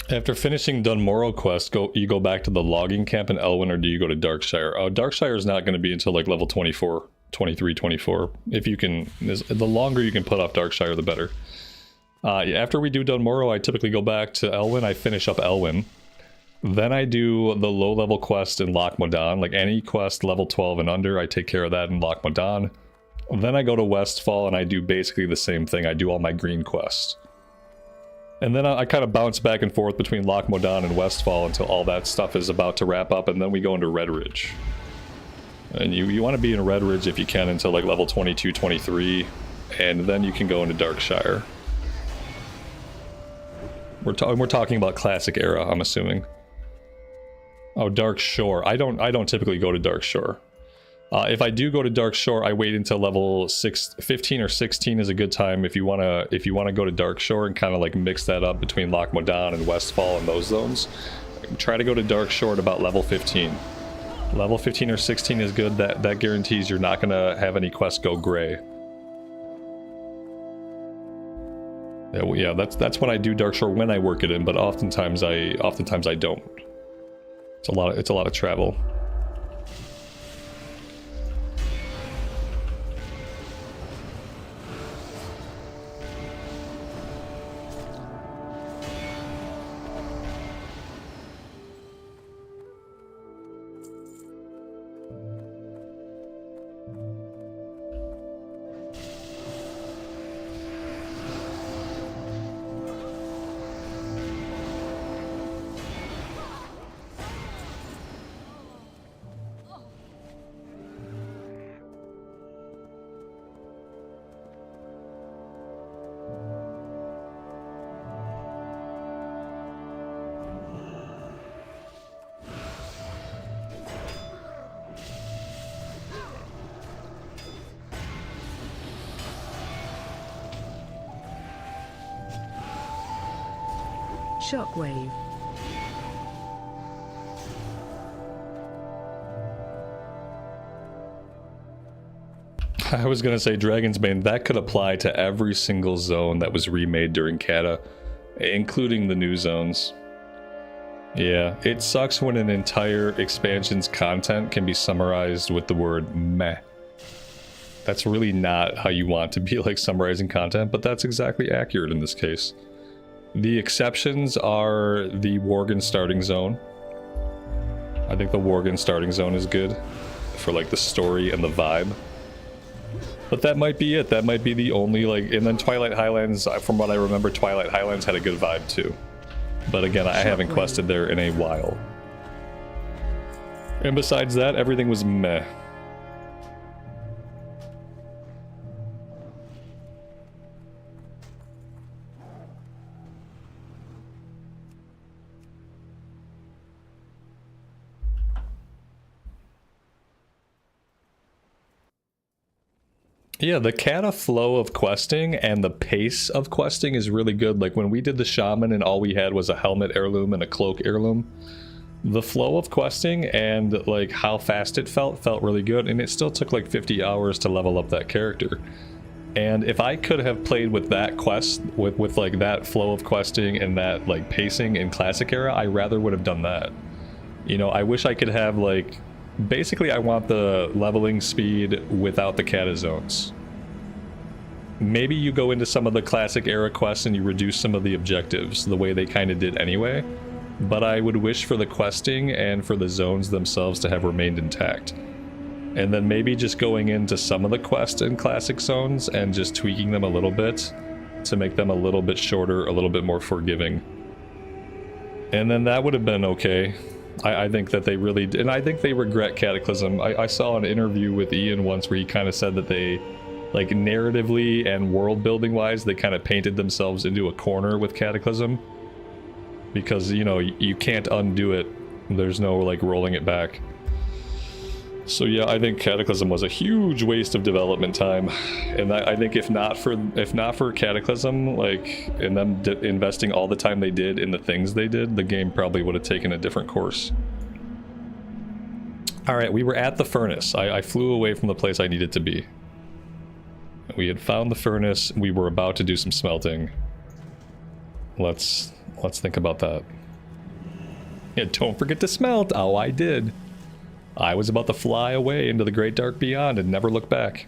After finishing Dunmorrow quest, you go back to the logging camp in Elwyn, or do you go to Darkshire? Oh, Darkshire is not going to be until like level 24, 23, 24. If you can, the longer you can put off Darkshire, the better. After we do Dunmorrow, I typically go back to Elwyn. I finish up Elwyn. Then I do the low-level quest in Loch Modan. Like any quest level 12 and under, I take care of that in Loch Modan. Then I go to Westfall and I do basically the same thing. I do all my green quests. And then I kind of bounce back and forth between Loch Modan and Westfall until all that stuff is about to wrap up, and then we go into Red Ridge. And you want to be in Red Ridge if you can until like level 22, 23, and then you can go into Darkshire. We're talking about classic era, I'm assuming. Oh, Dark Shore. I don't typically go to Dark Shore. If I do go to Dark Shore, I wait until level 15 or 16 is a good time if you wanna go to Dark Shore and kind of like mix that up between Loch Modan and Westfall and those zones. Try to go to Dark Shore at about level 15. Level 15 or 16 is good. That guarantees you're not gonna have any quests go gray. Yeah, that's when I do Dark Shore when I work it in, but oftentimes I don't. It's a lot of travel. Shockwave. I was gonna say Dragon's Bane, that could apply to every single zone that was remade during Cata, including the new zones. Yeah, it sucks when an entire expansion's content can be summarized with the word meh. That's really not how you want to be like summarizing content, but that's exactly accurate in this case. The exceptions are the Worgen starting zone. I think the Worgen starting zone is good for like the story and the vibe. But that might be it. That might be the only like, and then Twilight Highlands, from what I remember, Twilight Highlands had a good vibe too. But again, I haven't quested there in a while. And besides that, everything was meh. Yeah, the Cata flow of questing and the pace of questing is really good. Like when we did the Shaman and all we had was a helmet heirloom and a cloak heirloom, the flow of questing and like how fast it felt really good, and it still took like 50 hours to level up that character. And if I could have played with that quest, with like that flow of questing and that like pacing in Classic Era, I rather would have done that. You know, I wish I could have like, basically I want the leveling speed without the Cata zones. Maybe you go into some of the Classic Era quests and you reduce some of the objectives the way they kind of did anyway, but I would wish for the questing and for the zones themselves to have remained intact. And then maybe just going into some of the quest and classic zones and just tweaking them a little bit to make them a little bit shorter, a little bit more forgiving. And then that would have been okay. I think that they really did, and I think they regret Cataclysm. I saw an interview with Ian once where he kind of said that they, like, narratively and world building wise, they kind of painted themselves into a corner with Cataclysm. Because, you know, you can't undo it. There's no, like, rolling it back. So yeah, I think Cataclysm was a huge waste of development time, and I think if not for Cataclysm, like, and them investing all the time they did in the things they did, the game probably would have taken a different course. All right, we were at the furnace. I flew away from the place I needed to be. We had found the furnace. We were about to do some smelting. Let's think about that. Yeah, don't forget to smelt. Oh, I did. I was about to fly away into the great dark beyond and never look back.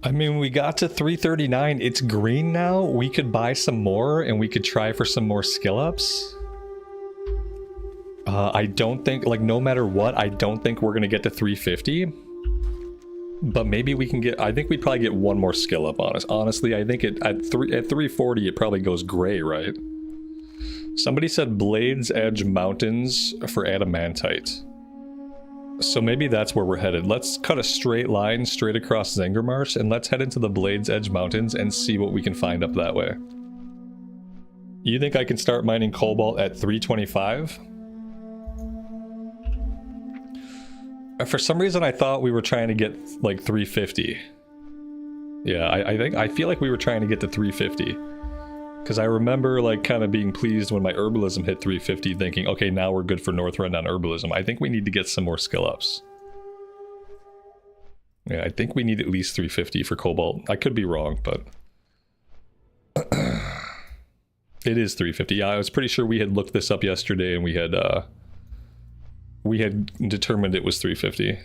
I mean, we got to 339. It's green now. We could buy some more and we could try for some more skill ups. I don't think, like, no matter what, I don't think we're going to get to 350. But maybe we can get, I think we'd probably get one more skill up on us. Honestly, I think at 340, it probably goes gray, right? Somebody said Blades Edge Mountains for Adamantite. So maybe that's where we're headed. Let's cut a straight line straight across Zangarmarsh and let's head into the Blades Edge Mountains and see what we can find up that way. You think I can start mining cobalt at 325? For some reason I thought we were trying to get like 350. Yeah, I feel like we were trying to get to 350. Because I remember, like, kind of being pleased when my herbalism hit 350, thinking, okay, now we're good for Northrend on herbalism. I think we need to get some more skill ups. Yeah, I think we need at least 350 for cobalt. I could be wrong, but it is 350. Yeah, I was pretty sure we had looked this up yesterday and we had determined it was 350.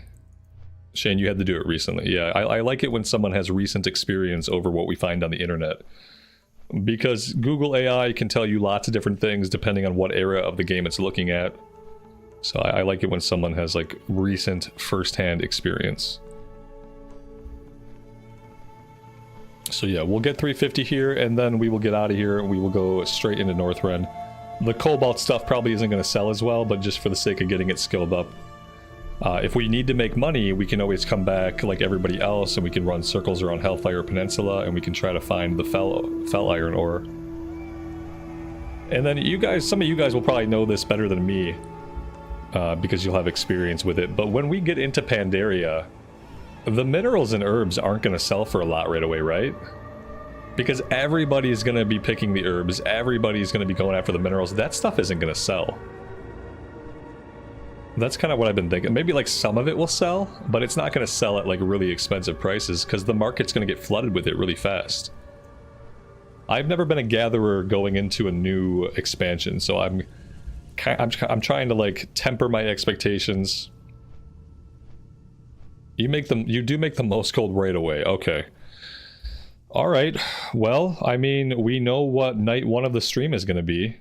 Shane, you had to do it recently. Yeah, I like it when someone has recent experience over what we find on the internet. Because Google AI can tell you lots of different things depending on what era of the game it's looking at. So I like it when someone has, like, recent first-hand experience. So yeah, we'll get 350 here, and then we will get out of here, and we will go straight into Northrend. The cobalt stuff probably isn't going to sell as well, but just for the sake of getting it skilled up. If we need to make money, we can always come back like everybody else, and we can run circles around Hellfire Peninsula, and we can try to find the Fel Iron ore. And then you guys, some of you guys will probably know this better than me, because you'll have experience with it. But when we get into Pandaria, the minerals and herbs aren't going to sell for a lot right away, right? Because everybody's going to be picking the herbs, everybody's going to be going after the minerals. That stuff isn't going to sell. That's kind of what I've been thinking. Maybe, like, some of it will sell, but it's not going to sell at, like, really expensive prices because the market's going to get flooded with it really fast. I've never been a gatherer going into a new expansion, so I'm trying to, like, temper my expectations. You do make the most gold right away. Okay. All right. Well, I mean, we know what night one of the stream is going to be.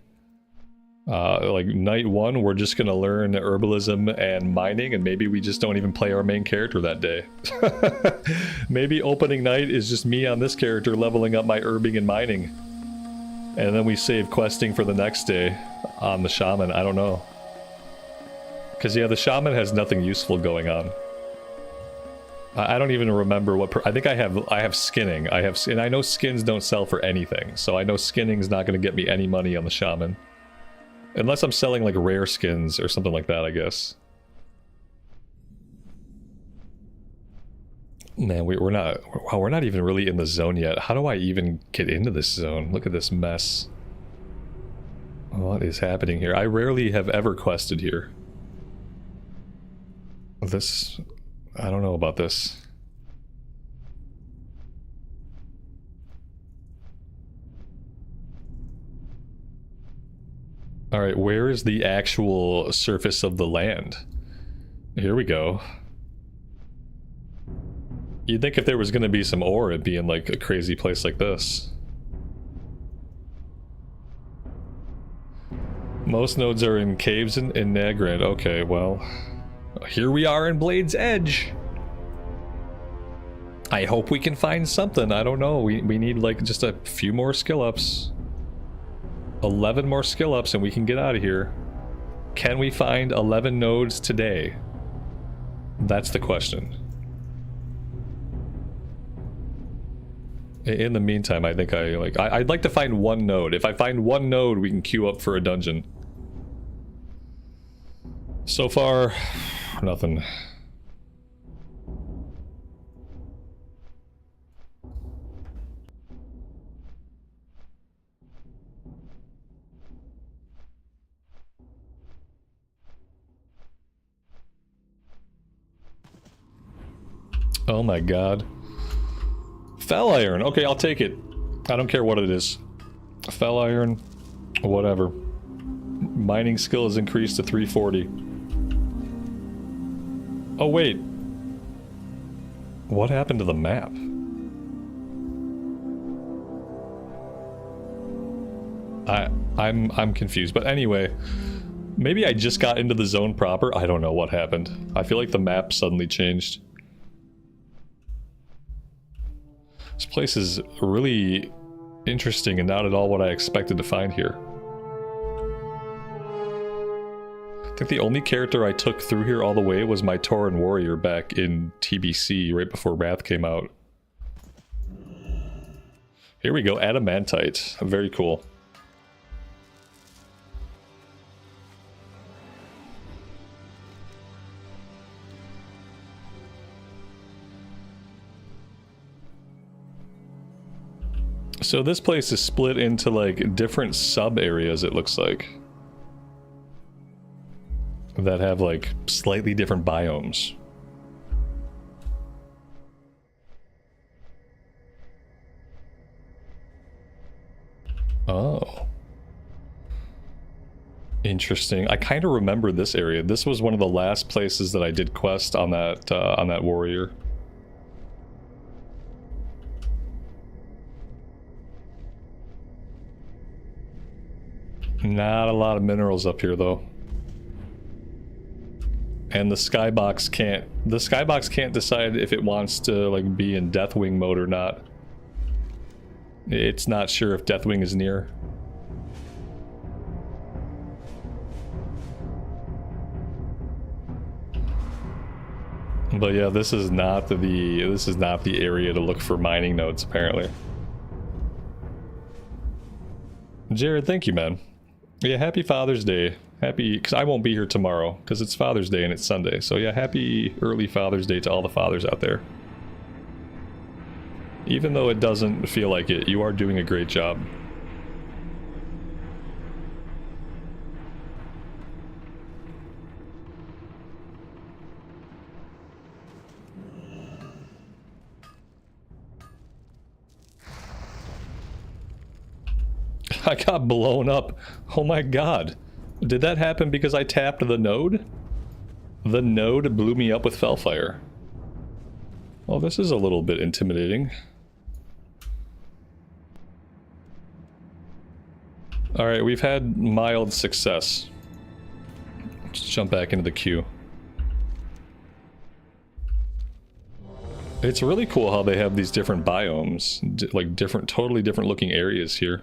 Like, night one, we're just gonna learn herbalism and mining, and maybe we just don't even play our main character that day. Maybe opening night is just me on this character leveling up my herbing and mining. And then we save questing for the next day on the shaman. I don't know. Because, yeah, the shaman has nothing useful going on. I don't even remember what... I think I have skinning. And I know skins don't sell for anything, so I know skinning's not going to get me any money on the shaman. Unless I'm selling, like, rare skins or something like that, I guess. Man, we're not even really in the zone yet. How do I even get into this zone? Look at this mess. What is happening here? I rarely have ever quested here. This... I don't know about this. Alright, where is the actual surface of the land? Here we go. You'd think if there was gonna be some ore, it'd be in like a crazy place like this. Most nodes are in caves in Nagrand. Okay, well, here we are in Blade's Edge. I hope we can find something. I don't know. We need like just a few more skill ups. 11 more skill ups and we can get out of here. Can we find 11 nodes today? That's the question. In the meantime, I think I'd like to find one node. If I find one node, we can queue up for a dungeon. So far, nothing. Oh my god. Fel iron. Okay, I'll take it. I don't care what it is. Fel iron, whatever. Mining skill is increased to 340. Oh wait. What happened to the map? I'm confused, but anyway, maybe I just got into the zone proper. I don't know what happened. I feel like the map suddenly changed. This place is really interesting and not at all what I expected to find here. I think the only character I took through here all the way was my Tauren warrior back in TBC right before Wrath came out. Here we go, adamantite. Very cool. So this place is split into like different sub areas, it looks like, that have like slightly different biomes. Oh. Interesting. I kind of remember this area. This was one of the last places that I did quest on that warrior. Not a lot of minerals up here though. And the skybox can't decide if it wants to like be in Deathwing mode or not. It's not sure if Deathwing is near. But yeah, this is not the area to look for mining nodes apparently. Jared, thank you, man. Yeah, happy Father's Day. Happy, because I won't be here tomorrow, because it's Father's Day and it's Sunday. So yeah, happy early Father's Day to all the fathers out there. Even though it doesn't feel like it, you are doing a great job. I got blown up. Oh my god. Did that happen because I tapped the node? The node blew me up with Felfire. Well, this is a little bit intimidating. Alright, we've had mild success. Let's jump back into the queue. It's really cool how they have these different biomes. Like totally different looking areas here.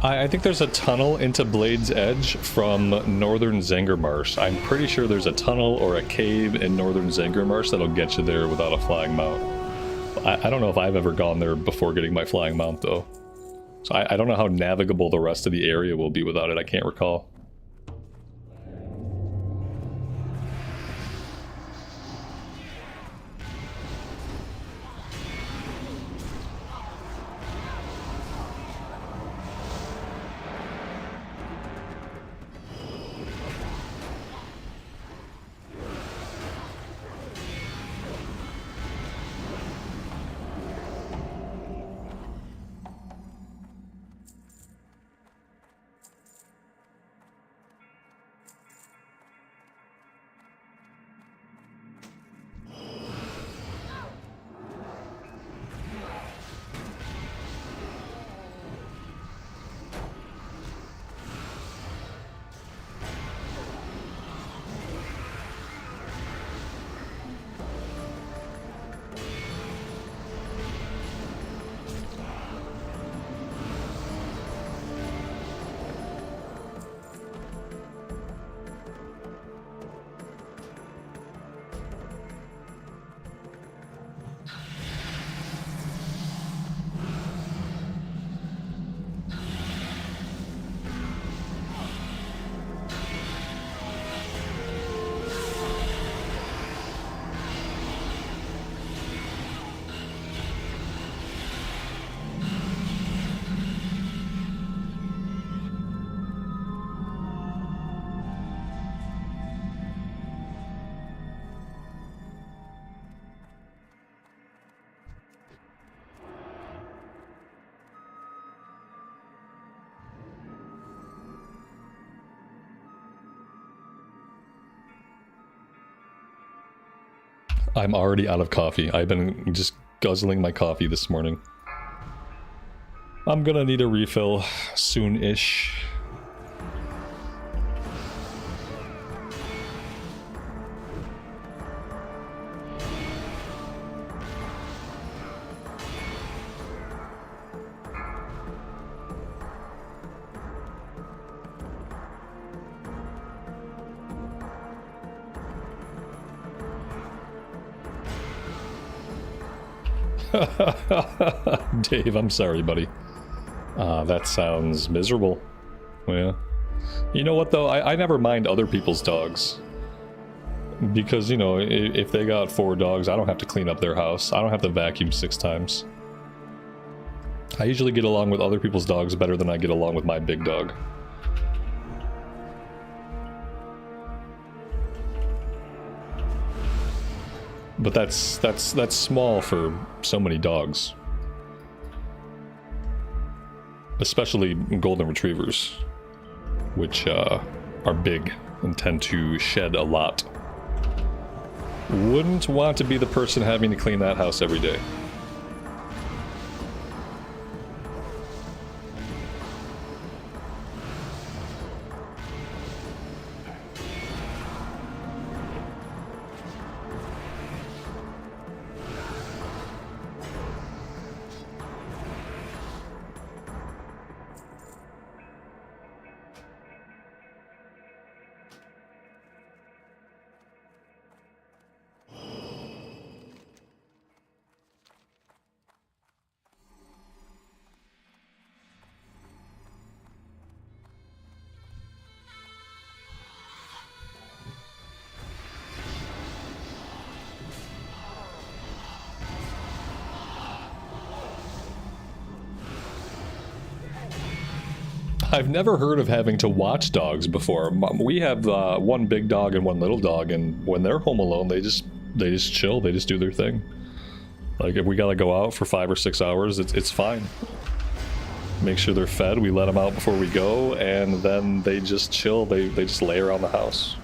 I think there's a tunnel into Blade's Edge from northern Zangarmarsh. I'm pretty sure there's a tunnel or a cave in northern Zangarmarsh that'll get you there without a flying mount. I don't know if I've ever gone there before getting my flying mount, though. So I don't know how navigable the rest of the area will be without it. I can't recall. I'm already out of coffee. I've been just guzzling my coffee this morning. I'm gonna need a refill soon-ish. Dave, I'm sorry, buddy. That sounds miserable. Yeah. You know what, though? I never mind other people's dogs. Because, you know, if they got 4 dogs, I don't have to clean up their house. I don't have to vacuum 6 times. I usually get along with other people's dogs better than I get along with my big dog. But that's small for so many dogs. Especially golden retrievers, which are big and tend to shed a lot. Wouldn't want to be the person having to clean that house every day. I've never heard of having to watch dogs before. We have one big dog and one little dog, and when they're home alone, they just chill. They just do their thing. Like if we gotta go out for 5 or 6 hours, it's fine. Make sure they're fed. We let them out before we go, and then they just chill. They just lay around the house.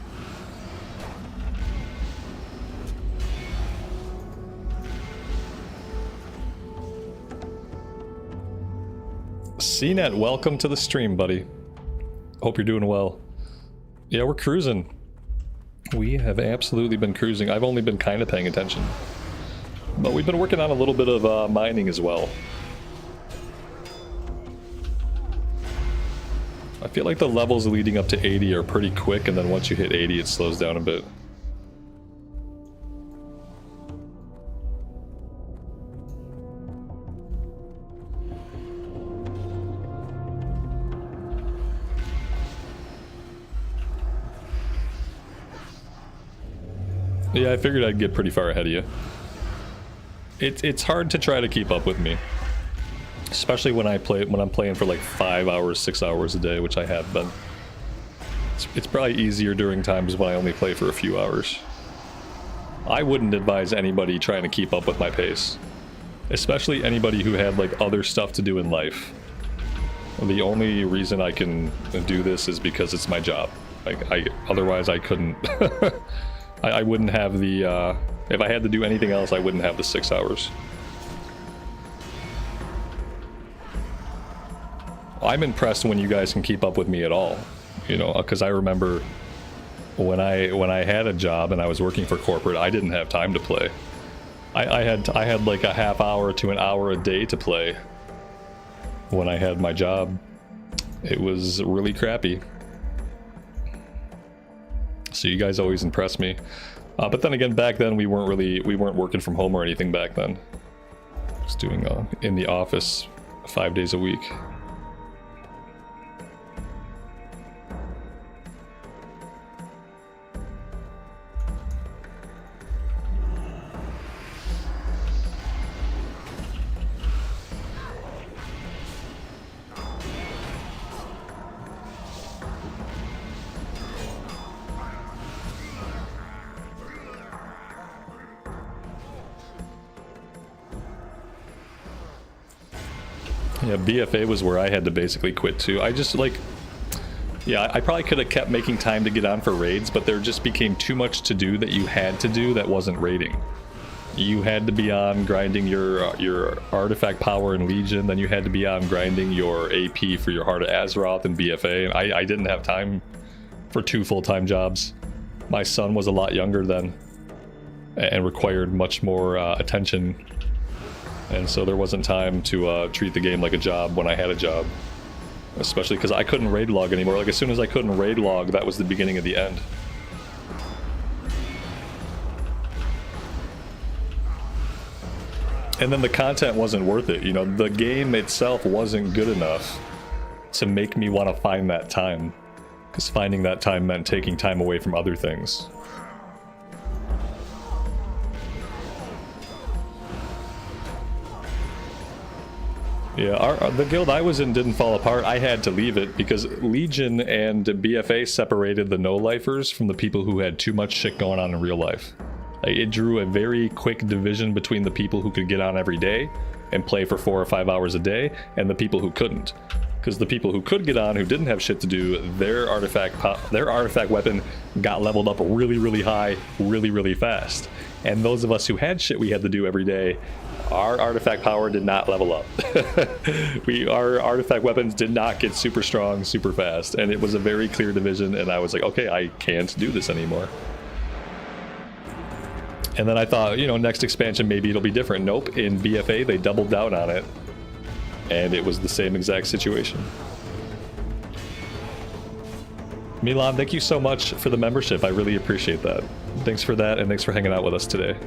CNET, welcome to the stream, buddy. Hope you're doing well. Yeah, we're cruising. We have absolutely been cruising. I've only been kind of paying attention. But we've been working on a little bit of mining as well. I feel like the levels leading up to 80 are pretty quick, and then once you hit 80 it slows down a bit. Yeah, I figured I'd get pretty far ahead of you. It's hard to try to keep up with me. Especially when I'm playing for like 5 hours, 6 hours a day, which I have been. It's probably easier during times when I only play for a few hours. I wouldn't advise anybody trying to keep up with my pace. Especially anybody who had like other stuff to do in life. The only reason I can do this is because it's my job. Otherwise I couldn't. I wouldn't have the, if I had to do anything else, I wouldn't have the 6 hours. I'm impressed when you guys can keep up with me at all, you know, because I remember when I had a job and I was working for corporate, I didn't have time to play. I had like a half hour to an hour a day to play when I had my job. It was really crappy. So you guys always impress me. But then again, back then we weren't working from home or anything back then. Just doing in the office 5 days a week. Yeah, BFA was where I had to basically quit too. I just like, yeah, I probably could have kept making time to get on for raids, but there just became too much to do that you had to do that wasn't raiding. You had to be on grinding your artifact power in Legion, then you had to be on grinding your AP for your Heart of Azeroth and BFA, and I didn't have time for 2 full-time jobs. My son was a lot younger then and required much more attention. And so there wasn't time to treat the game like a job when I had a job. Especially because I couldn't raid log anymore. Like as soon as I couldn't raid log, that was the beginning of the end. And then the content wasn't worth it. You know, the game itself wasn't good enough to make me want to find that time. Because finding that time meant taking time away from other things. Yeah, the guild I was in didn't fall apart. I had to leave it because Legion and BFA separated the no-lifers from the people who had too much shit going on in real life. It drew a very quick division between the people who could get on every day and play for 4 or 5 hours a day and the people who couldn't. Because the people who could get on, who didn't have shit to do, their artifact weapon got leveled up really, really high, really, really fast. And those of us who had shit we had to do every day, our artifact power did not level up. Our artifact weapons did not get super strong, super fast. And it was a very clear division, and I was like, okay, I can't do this anymore. And then I thought, you know, next expansion, maybe it'll be different. Nope, in BFA, they doubled down on it. And it was the same exact situation. Milan, thank you so much for the membership. I really appreciate that. Thanks for that, and thanks for hanging out with us today.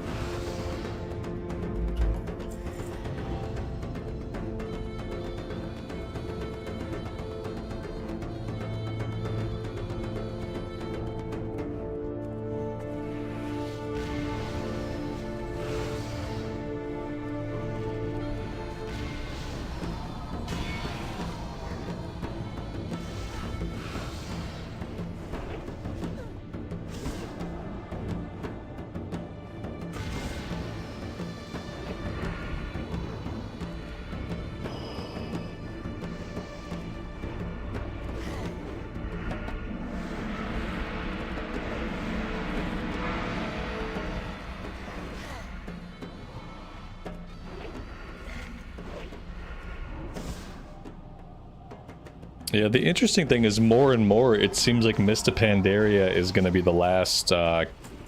Yeah, the interesting thing is more and more it seems like Mist of Pandaria is going to be the last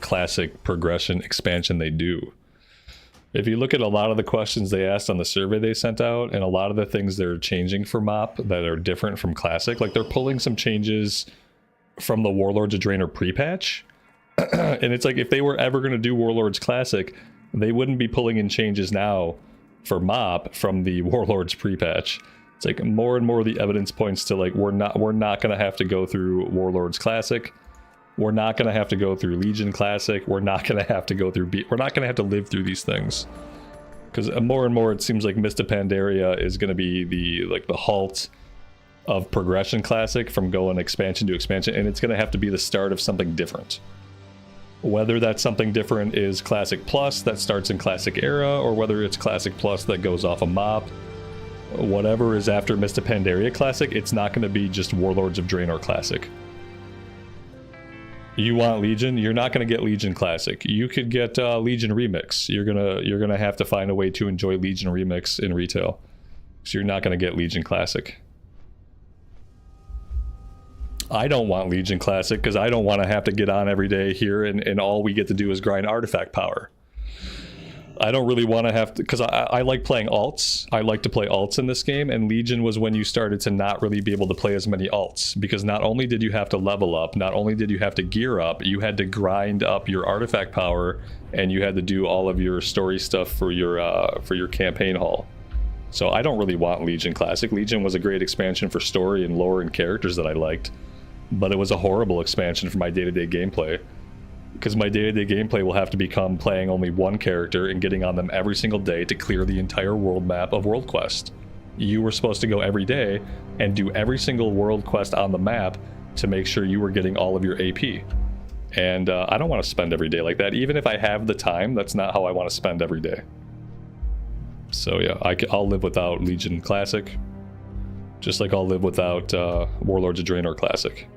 classic progression expansion they do. If you look at a lot of the questions they asked on the survey they sent out, and a lot of the things they're changing for MoP that are different from Classic, like they're pulling some changes from the Warlords of Draenor pre-patch. And it's like, if they were ever going to do Warlords Classic, they wouldn't be pulling in changes now for MoP from the Warlords pre-patch. It's like more and more of the evidence points to like, we're not going to have to go through Warlords Classic. We're not going to have to go through Legion Classic. We're not going to have to go through we're not going to have to live through these things. Because more and more it seems like Mists of Pandaria is going to be the halt of Progression Classic from going expansion to expansion, and it's going to have to be the start of something different. Whether that something different is Classic Plus that starts in Classic Era, or whether it's Classic Plus that goes off of MoP, whatever is after Mists of Pandaria Classic, it's not going to be just Warlords of Draenor Classic. You want Legion? You're not going to get Legion Classic. You could get Legion Remix. You're gonna have to find a way to enjoy Legion Remix in retail. So you're not going to get Legion Classic. I don't want Legion Classic because I don't want to have to get on every day here and all we get to do is grind artifact power. I don't really want to have to, because I like playing alts. I like to play alts in this game, and Legion was when you started to not really be able to play as many alts, because not only did you have to level up, not only did you have to gear up, you had to grind up your artifact power, and you had to do all of your story stuff for your campaign haul. So I don't really want Legion Classic. Legion was a great expansion for story and lore and characters that I liked, but it was a horrible expansion for my day-to-day gameplay. Because my day-to-day gameplay will have to become playing only one character and getting on them every single day to clear the entire world map of World Quest. You were supposed to go every day and do every single world quest on the map to make sure you were getting all of your AP. And I don't want to spend every day like that. Even if I have the time, that's not how I want to spend every day. So yeah, I'll live without Legion Classic. Just like I'll live without Warlords of Draenor Classic.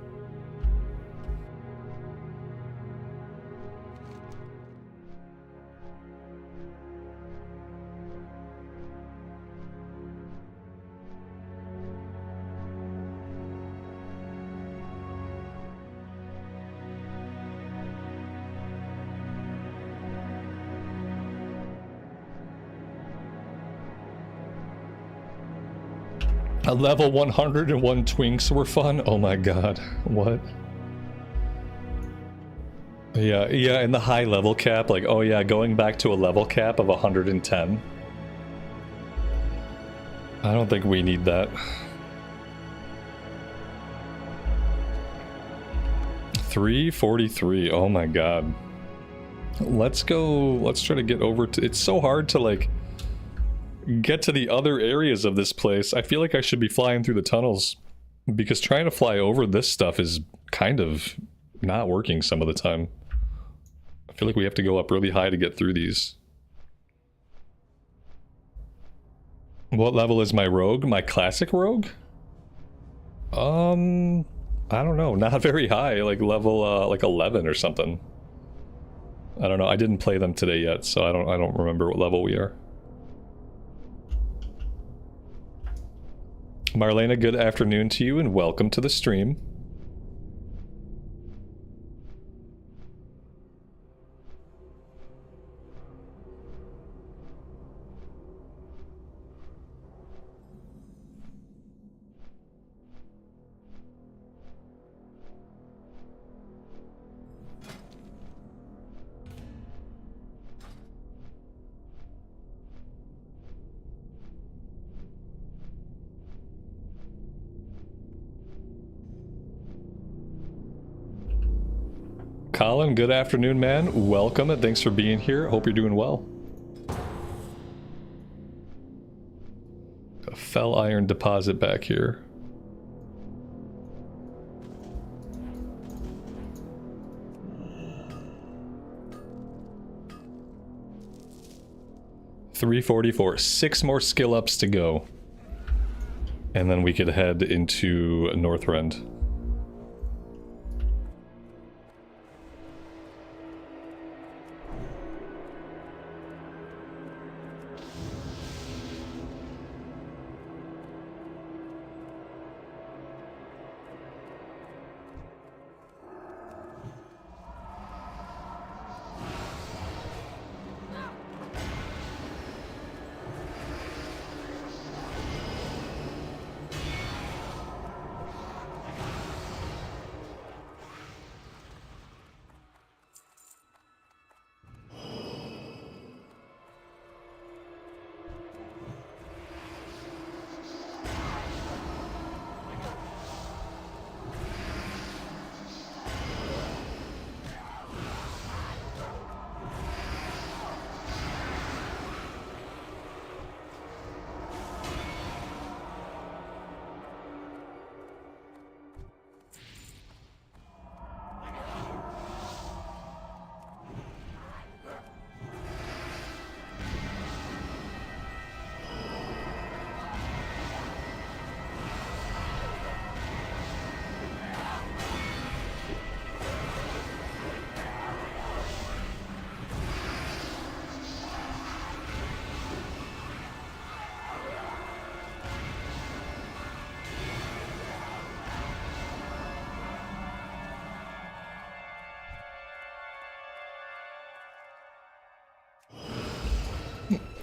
A level 101 Twinks were fun? Oh my god, what? Yeah, and the high level cap, like, oh yeah, going back to a level cap of 110. I don't think we need that. 343, oh my god. Let's try to get over to, it's so hard to like, get to the other areas of this place. I feel like I should be flying through the tunnels, because trying to fly over this stuff is kind of not working some of the time. I feel like we have to go up really high to get through these. What level is my rogue? My classic rogue? I don't know, not very high, like level like 11 or something. I don't know, I didn't play them today yet, so I don't remember what level we are. Marlena, good afternoon to you and welcome to the stream. Colin, good afternoon, man. Welcome and thanks for being here. Hope you're doing well. A fell iron deposit back here. $344. 6 more skill ups to go. And then we could head into Northrend.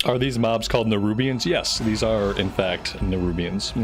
Are these mobs called Nerubians? Yes, these are, in fact, Nerubians.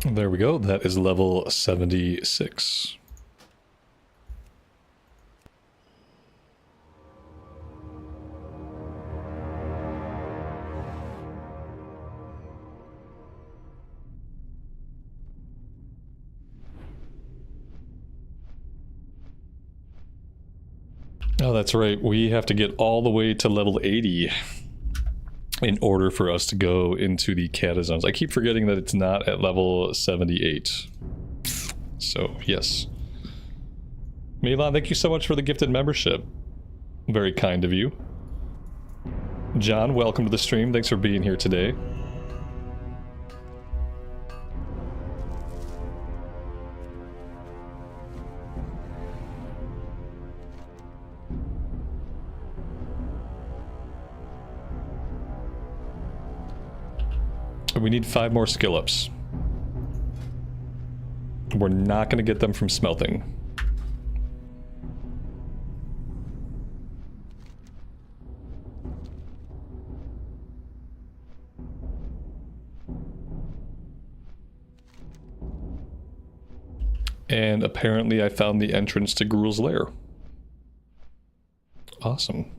There we go. That is level 76. Oh, that's right. We have to get all the way to level 80 in order for us to go into the Cataclysms. I keep forgetting that it's not at level 78. So, yes. Milan, thank you so much for the gifted membership. Very kind of you. John, welcome to the stream. Thanks for being here today. We need 5 more skill ups. We're not going to get them from smelting. And apparently I found the entrance to Gruul's lair. Awesome.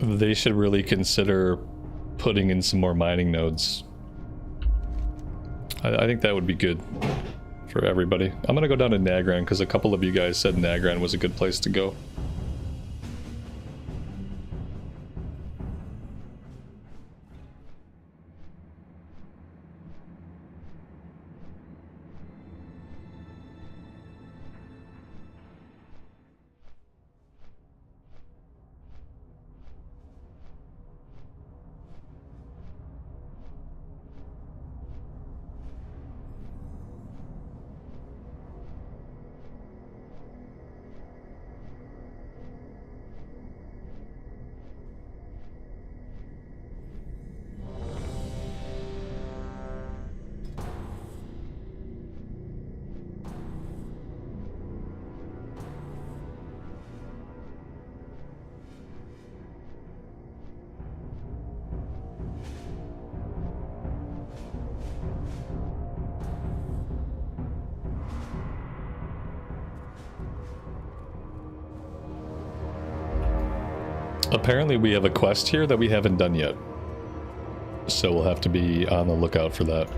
They should really consider putting in some more mining nodes. I think that would be good for everybody. I'm gonna go down to Nagran because a couple of you guys said Nagran was a good place to go. Apparently we have a quest here that we haven't done yet. So we'll have to be on the lookout for that.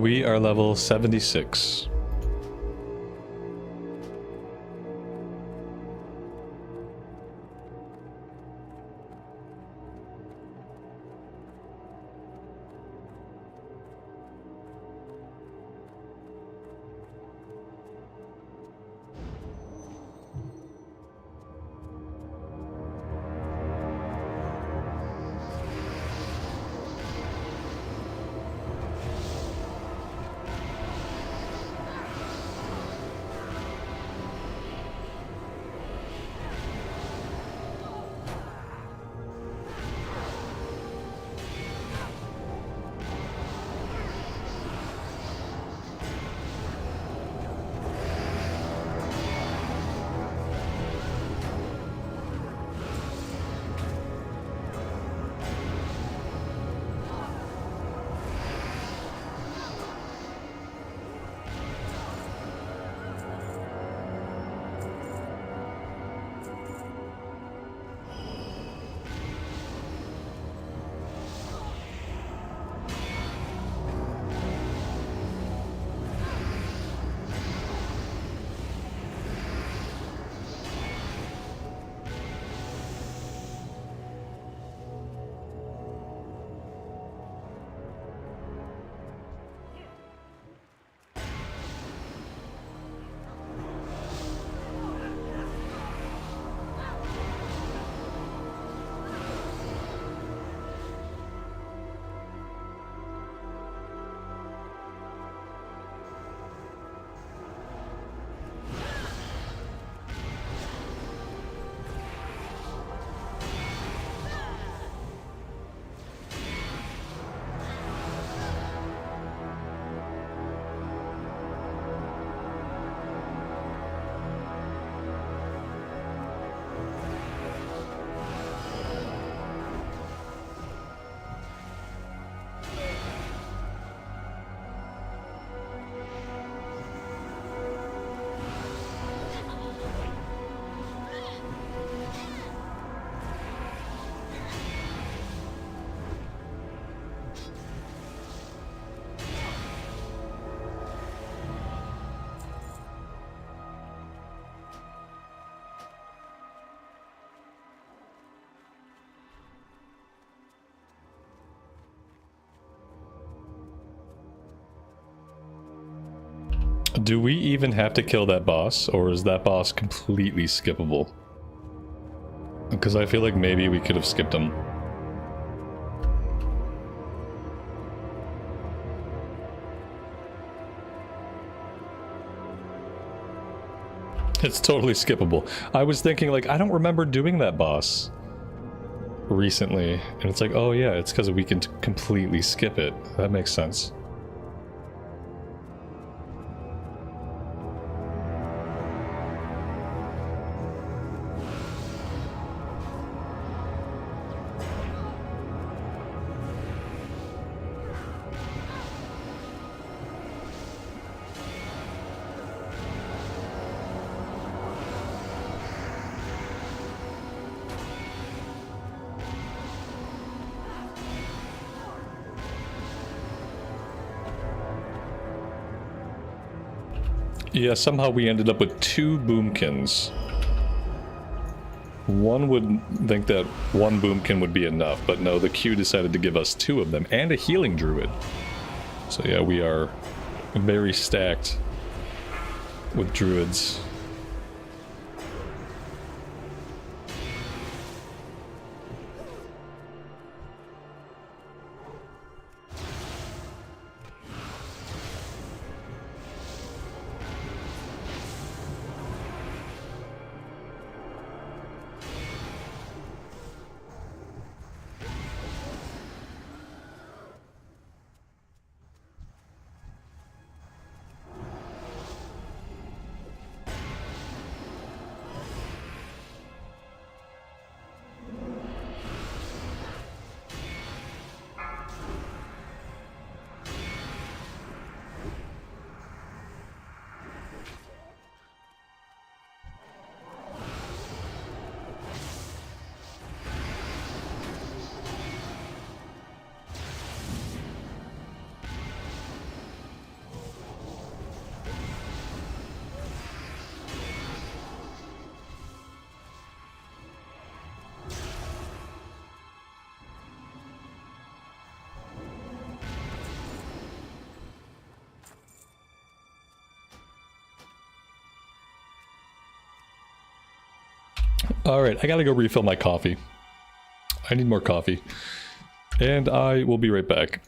We are level 76. Do we even have to kill that boss, or is that boss completely skippable? Because I feel like maybe we could have skipped him. It's totally skippable. I was thinking, like, I don't remember doing that boss recently. And it's like, oh yeah, it's because we can completely skip it. That makes sense. Yeah, somehow we ended up with 2 boomkins. One would think that 1 boomkin would be enough, but no, the queue decided to give us 2 of them, and a healing druid. So yeah, we are very stacked with druids. Alright, I gotta go refill my coffee. I need more coffee. And I will be right back.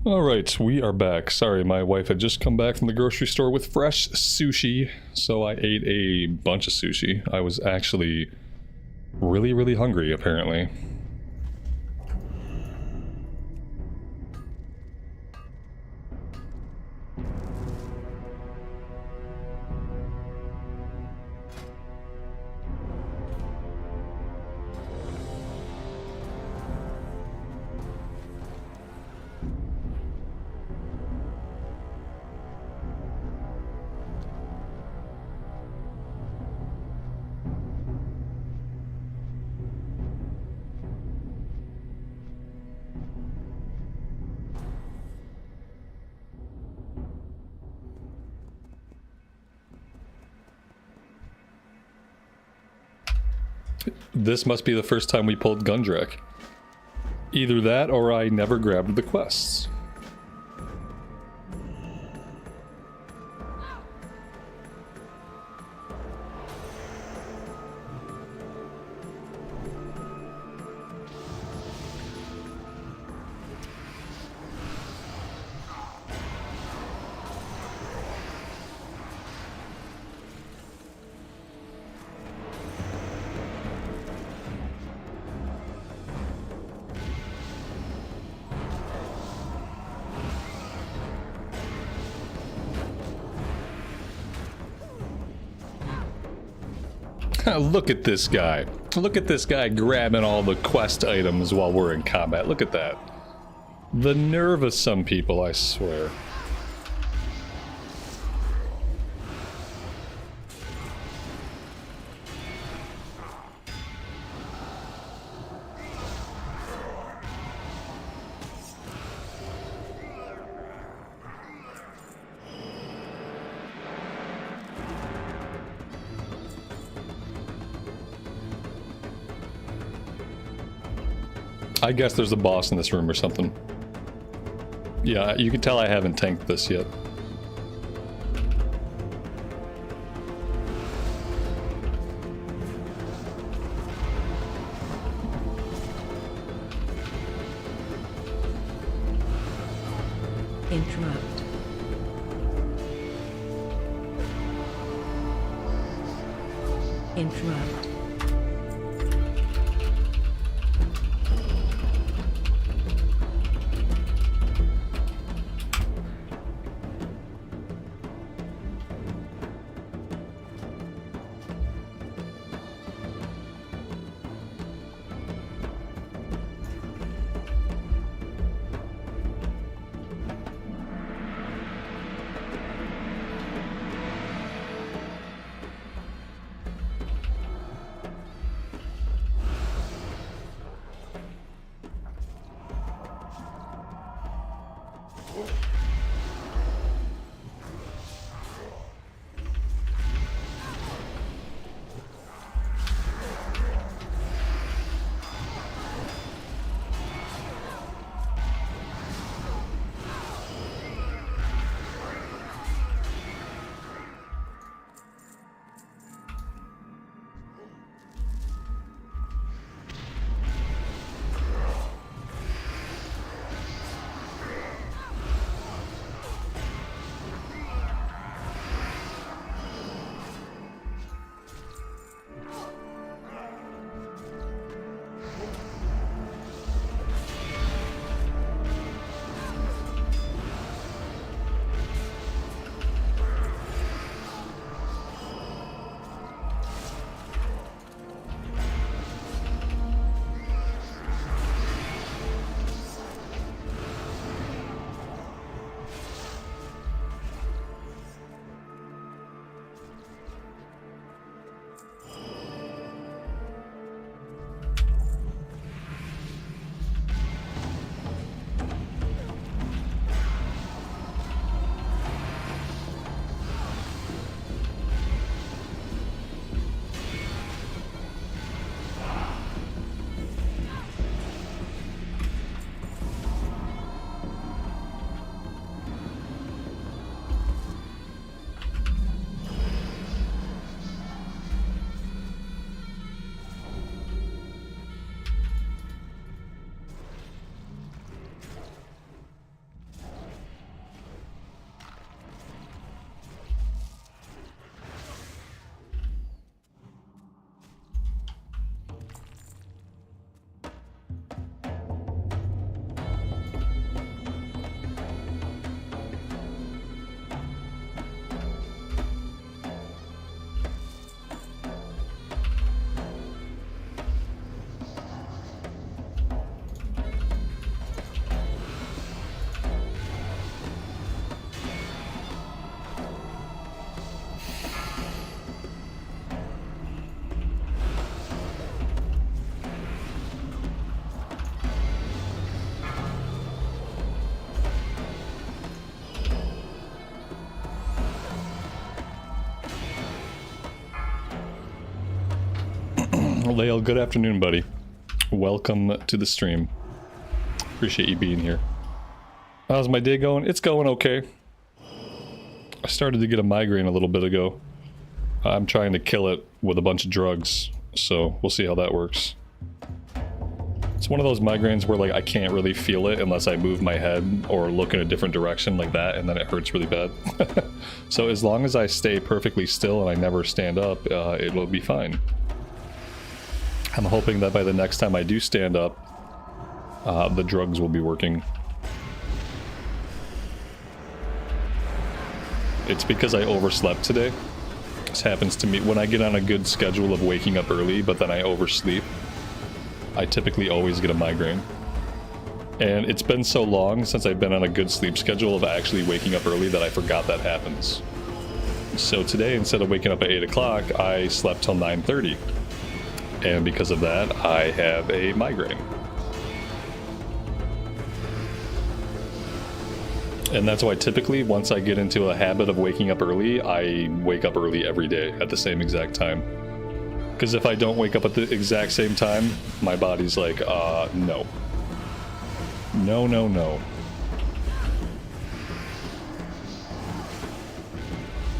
Alright, we are back. Sorry, my wife had just come back from the grocery store with fresh sushi, so I ate a bunch of sushi. I was actually really, really hungry, apparently. This must be the first time we pulled Gundrak. Either that or I never grabbed the quests. Look at this guy. Look at this guy grabbing all the quest items while we're in combat. Look at that. The nerve of some people, I swear. I guess there's a boss in this room or something. Yeah, you can tell I haven't tanked this yet. Interrupt. Interrupt. Lael, good afternoon, buddy. Welcome to the stream. Appreciate you being here. How's my day going? It's going okay. I started to get a migraine a little bit ago. I'm trying to kill it with a bunch of drugs, so we'll see how that works. It's one of those migraines where like I can't really feel it unless I move my head or look in a different direction like that, and then it hurts really bad. So as long as I stay perfectly still and I never stand up, it will be fine. I'm hoping that by the next time I do stand up, the drugs will be working. It's because I overslept today. This happens to me when I get on a good schedule of waking up early, but then I oversleep. I typically always get a migraine. And it's been so long since I've been on a good sleep schedule of actually waking up early that I forgot that happens. So today, instead of waking up at 8 o'clock, I slept till 9:30. And because of that, I have a migraine. And that's why typically, once I get into a habit of waking up early, I wake up early every day at the same exact time. Because if I don't wake up at the exact same time, my body's like, no. No, no, no.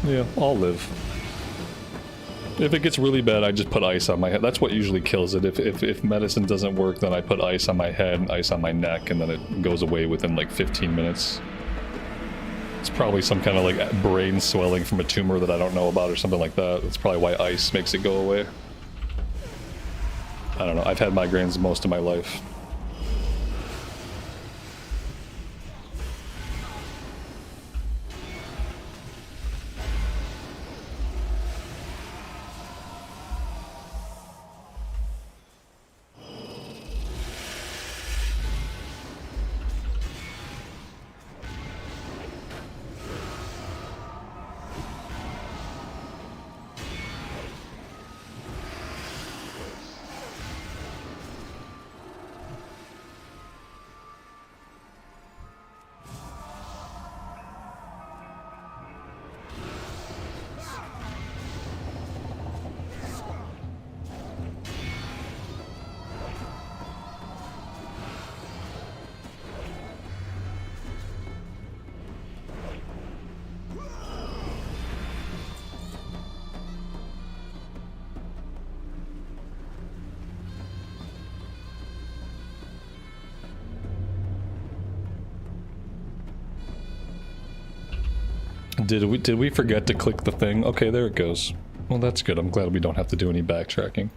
Yeah, I'll live. If it gets really bad, I just put ice on my head. That's what usually kills it. If medicine doesn't work, then I put ice on my head, ice on my neck, and then it goes away within like 15 minutes. It's probably some kind of like brain swelling from a tumor that I don't know about or something like that. That's probably why ice makes it go away. I don't know. I've had migraines most of my life. Did we forget to click the thing? Okay, there it goes. Well, that's good. I'm glad we don't have to do any backtracking.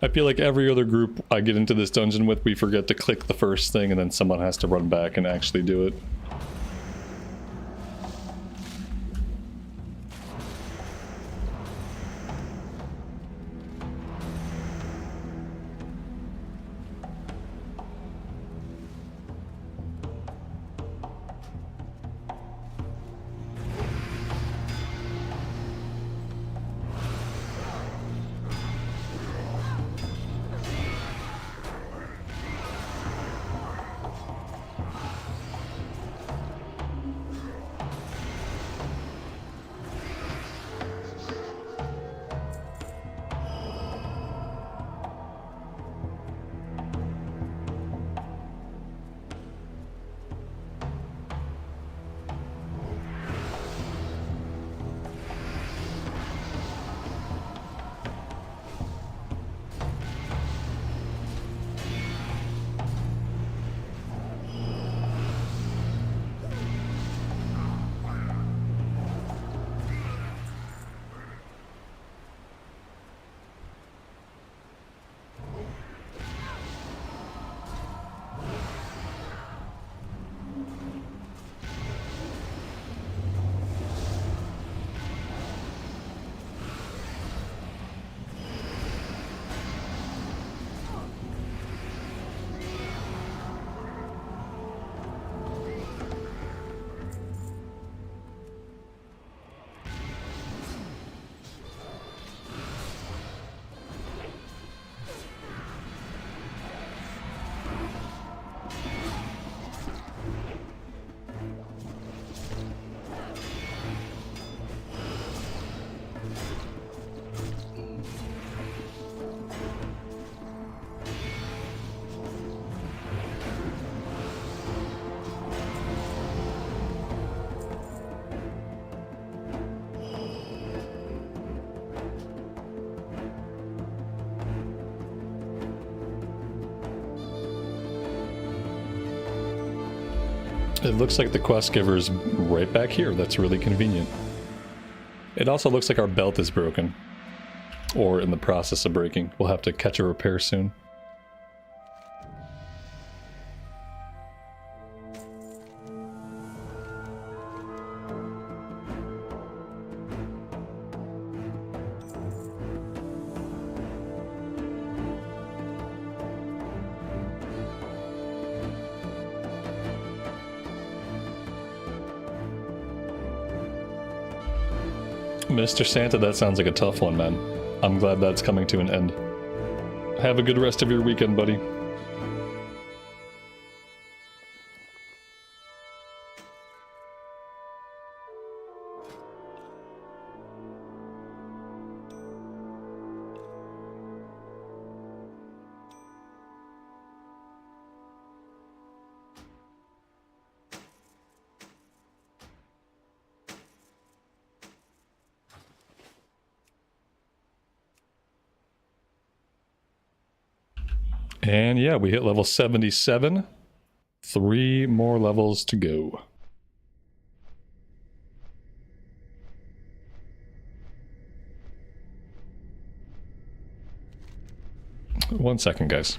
I feel like every other group I get into this dungeon with, we forget to click the first thing and then someone has to run back and actually do it. It looks like the quest giver's right back here. That's really convenient. It also looks like our belt is broken. Or in the process of breaking. We'll have to catch a repair soon. Mr. Santa, that sounds like a tough one, man. I'm glad that's coming to an end. Have a good rest of your weekend, buddy. And yeah, we hit level 77. 3 more levels to go. One second, guys.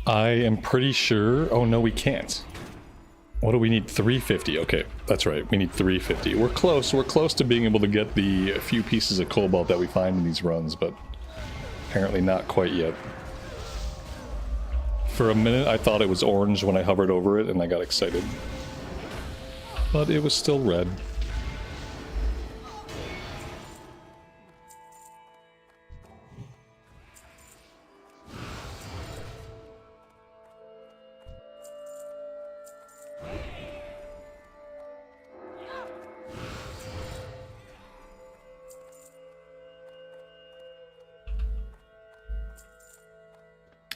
I am pretty sure... Oh, no, we can't. What do we need? 350. Okay, that's right. We need 350. We're close. We're close to being able to get the few pieces of cobalt that we find in these runs, but apparently not quite yet. For a minute, I thought it was orange when I hovered over it, and I got excited. But it was still red.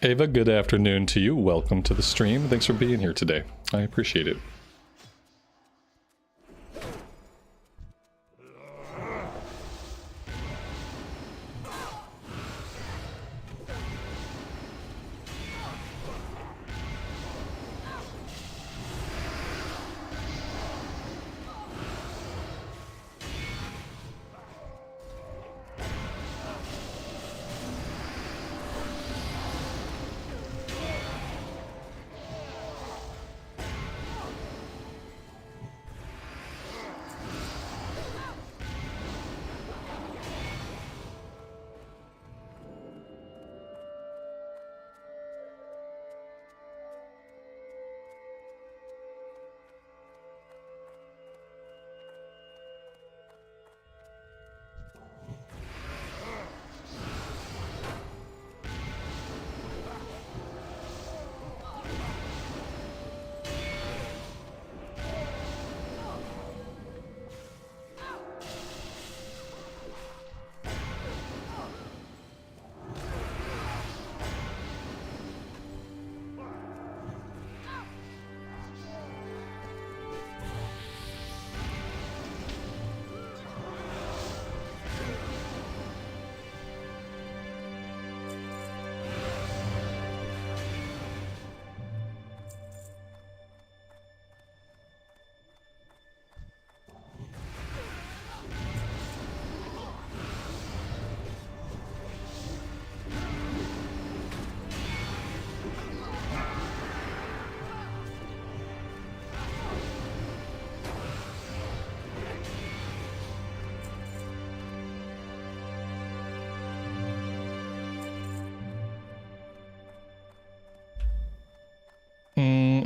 Ava, good afternoon to you. Welcome to the stream. Thanks for being here today. I appreciate it.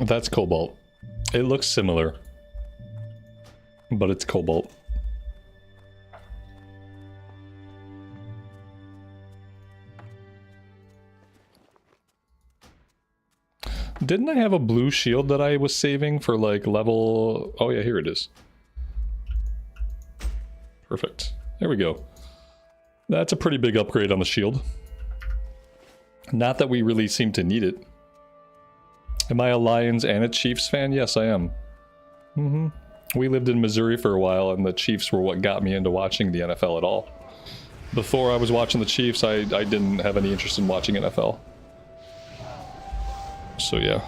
That's cobalt. It looks similar, but it's cobalt. Didn't I have a blue shield that I was saving for like level... Oh yeah, here it is. Perfect. There we go. That's a pretty big upgrade on the shield. Not that we really seem to need it. Am I a Lions and a Chiefs fan? Yes, I am. We lived in Missouri for a while, and the Chiefs were what got me into watching the NFL at all. Before I was watching the Chiefs, I didn't have any interest in watching NFL. So yeah.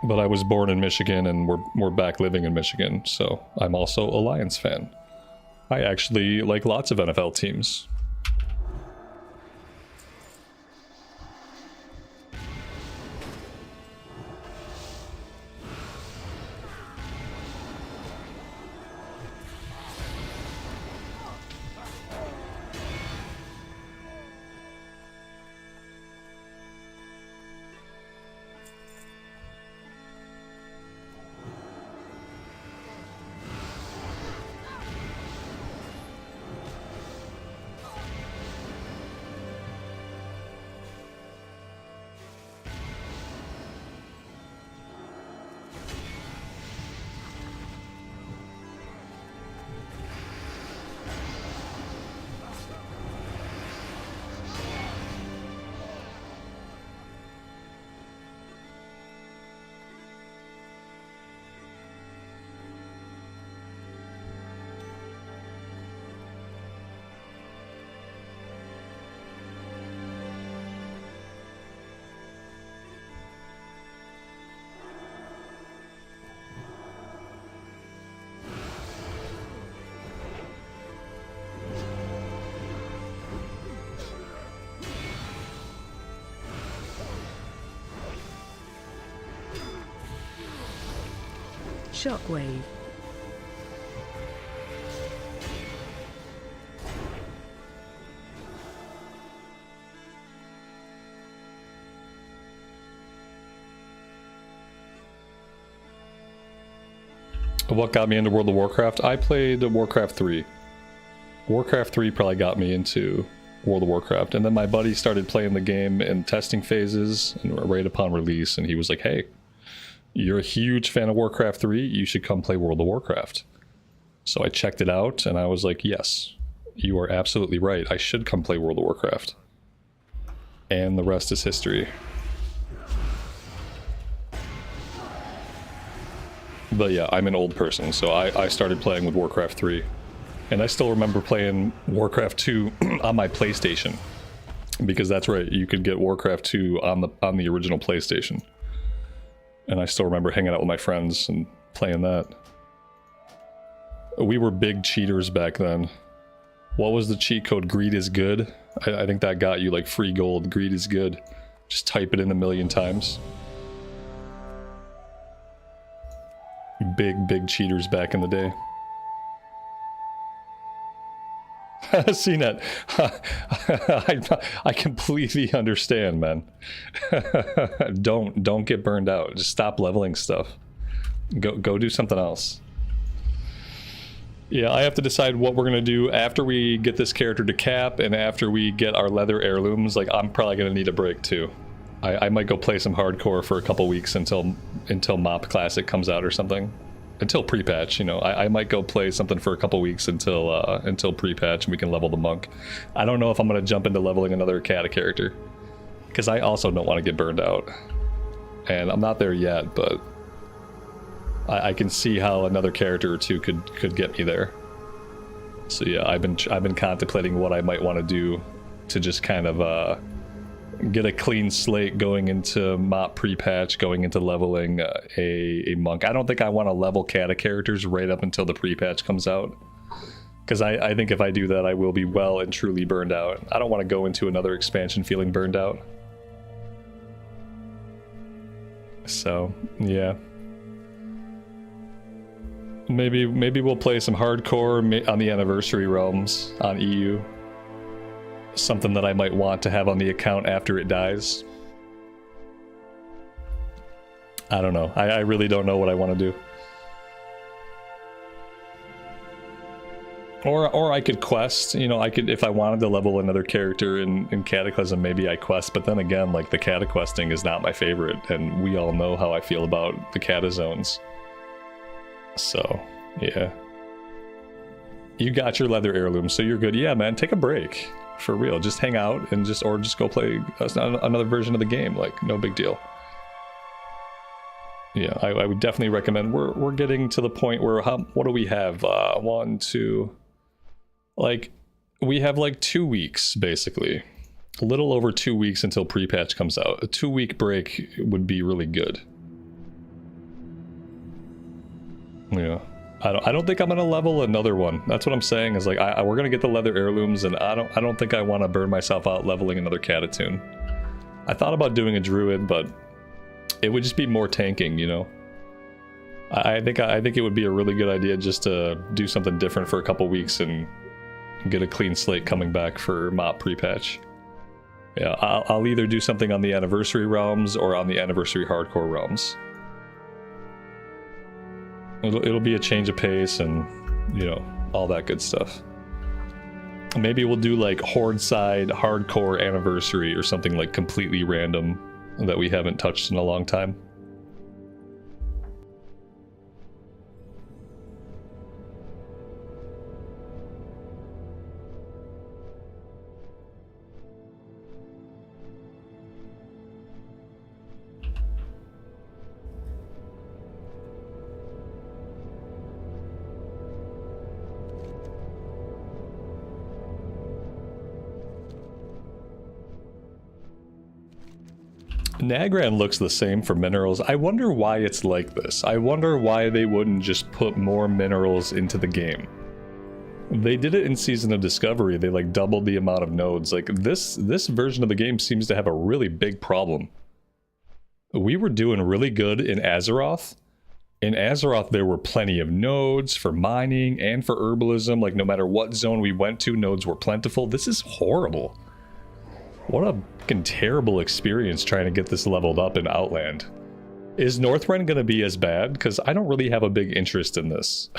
But I was born in Michigan, and we're back living in Michigan, so I'm also a Lions fan. I actually like lots of NFL teams. Shockwave. What got me into World of Warcraft? I played Warcraft 3. Warcraft 3 probably got me into World of Warcraft, and then my buddy started playing the game in testing phases and right upon release, and he was like, hey, you're a huge fan of Warcraft 3, you should come play World of Warcraft. So I checked it out, and I was like, yes, you are absolutely right, I should come play World of Warcraft. And the rest is history. But yeah, I'm an old person, so I started playing with Warcraft 3. And I still remember playing Warcraft 2 on my PlayStation. Because that's right, you could get Warcraft 2 on the original PlayStation. And I still remember hanging out with my friends and playing that. We were big cheaters back then. What was the cheat code? Greed is good? I think that got you like free gold. Greed is good. Just type it in a million times. Big cheaters back in the day. CNET, I completely understand, man. Don't get burned out. Just stop leveling stuff. Go do something else. Yeah, I have to decide what we're gonna do after we get this character to cap and after we get our leather heirlooms. Like, I'm probably gonna need a break too. I might go play some hardcore for a couple weeks until MoP Classic comes out or something. Until pre-patch, you know. I might go play something for a couple weeks until pre-patch and we can level the monk. I don't know if I'm gonna jump into leveling another Cata character, because I also don't want to get burned out. And I'm not there yet, but I can see how another character or two could get me there. So yeah, I've been contemplating what I might want to do to just kind of get a clean slate going into MoP pre-patch, going into leveling a monk. I don't think I want to level Cata characters right up until the pre-patch comes out, because I think if I do that, I will be well and truly burned out. I don't want to go into another expansion feeling burned out. So yeah, maybe we'll play some hardcore on the anniversary realms on EU. Something that I might want to have on the account after it dies. I don't know. I really don't know what I want to do. Or I could quest, you know, I could, if I wanted to level another character in Cataclysm, maybe I quest, but then again, like, the Cata questing is not my favorite, and we all know how I feel about the Cata zones. So, yeah. You got your leather heirloom, so you're good. Yeah, man, take a break. For real, just hang out and just go play another version of the game. Like, no big deal. Yeah, I would definitely recommend. We're getting to the point where what do we have? 1, 2, like, we have like 2 weeks basically, a little over 2 weeks until pre-patch comes out. A 2-week break would be really good. Yeah. I don't think I'm gonna level another one. That's what I'm saying, is like, we're gonna get the leather heirlooms, and I don't think I want to burn myself out leveling another Catatoon. I thought about doing a druid, but it would just be more tanking, you know. I think it would be a really good idea just to do something different for a couple weeks and get a clean slate coming back for MoP pre-patch. Yeah, I'll either do something on the anniversary realms or on the anniversary hardcore realms. It'll be a change of pace and, you know, all that good stuff. Maybe we'll do like Horde side hardcore anniversary or something like completely random that we haven't touched in a long time. Nagran looks the same for minerals. I wonder why it's like this. I wonder why they wouldn't just put more minerals into the game. They did it in Season of Discovery. They like doubled the amount of nodes. Like, this version of the game seems to have a really big problem. We were doing really good in Azeroth, In Azeroth, there were plenty of nodes for mining and for herbalism. Like, no matter what zone we went to, nodes were plentiful. This is horrible. What a fucking terrible experience trying to get this leveled up in Outland. Is Northrend going to be as bad? Because I don't really have a big interest in this.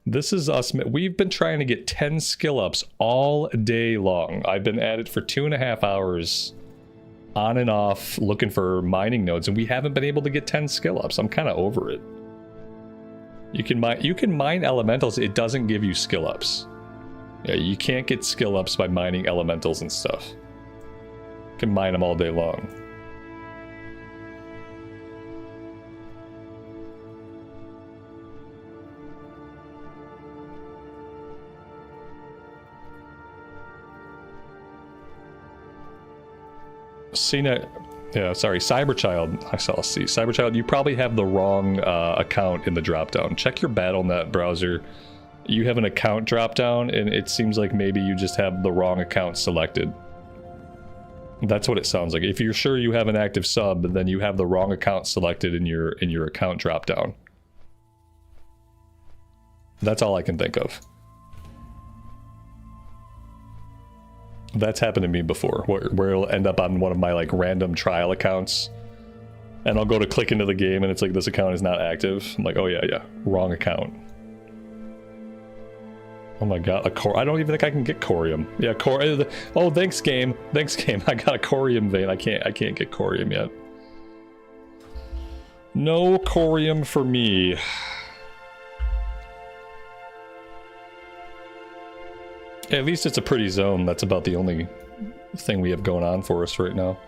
This is us. We've been trying to get 10 skill ups all day long. I've been at it for 2.5 hours on and off looking for mining nodes, and we haven't been able to get 10 skill ups. I'm kind of over it. You can mine elementals. It doesn't give you skill ups. Yeah, you can't get skill ups by mining elementals and stuff. You can mine them all day long. Cyberchild. I saw see. Cyberchild, you probably have the wrong account in the dropdown. Check your Battle.net browser. You have an account dropdown, and it seems like maybe you just have the wrong account selected. That's what it sounds like. If you're sure you have an active sub, then you have the wrong account selected in your account dropdown. That's all I can think of. That's happened to me before, where it'll end up on one of my like random trial accounts, and I'll go to click into the game and it's like, this account is not active. I'm like, oh yeah, wrong account. Oh my god, I don't even think I can get Corium. Yeah, oh, thanks game. I got a Corium vein. I can't get Corium yet. No Corium for me. At least it's a pretty zone. That's about the only thing we have going on for us right now.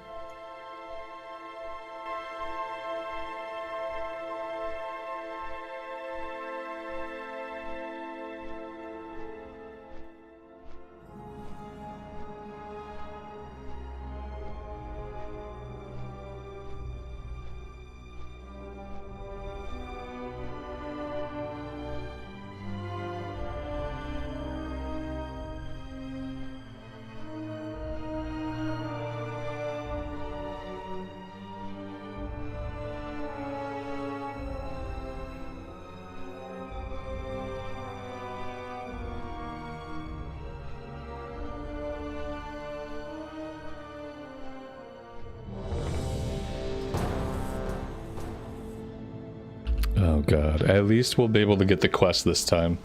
Oh god, at least we'll be able to get the quest this time.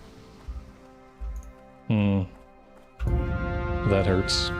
That hurts.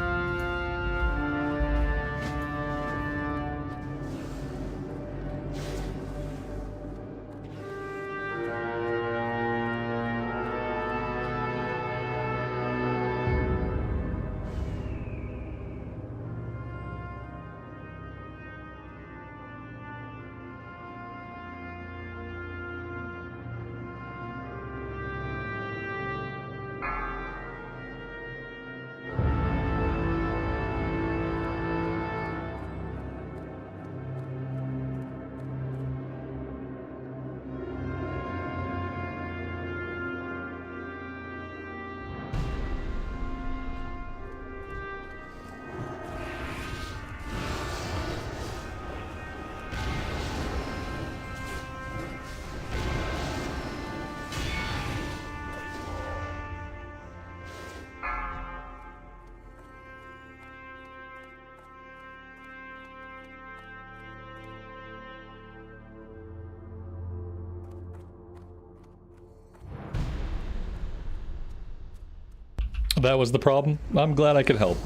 That was the problem. I'm glad I could help.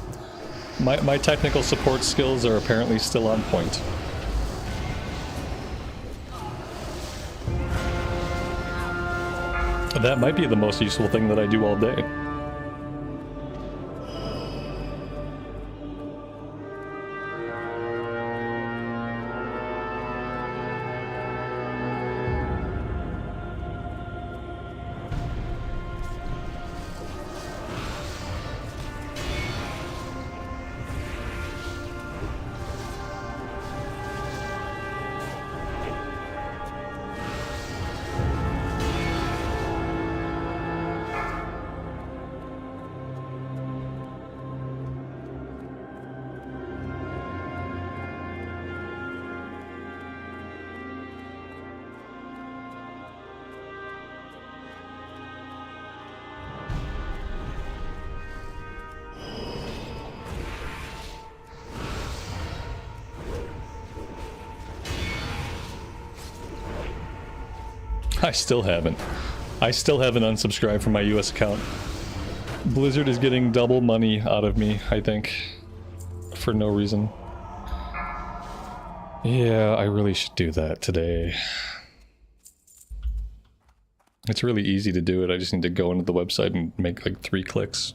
My technical support skills are apparently still on point. That might be the most useful thing that I do all day. I still haven't. I still haven't unsubscribed from my US account. Blizzard is getting double money out of me, I think. For no reason. Yeah, I really should do that today. It's really easy to do it, I just need to go into the website and make like 3 clicks.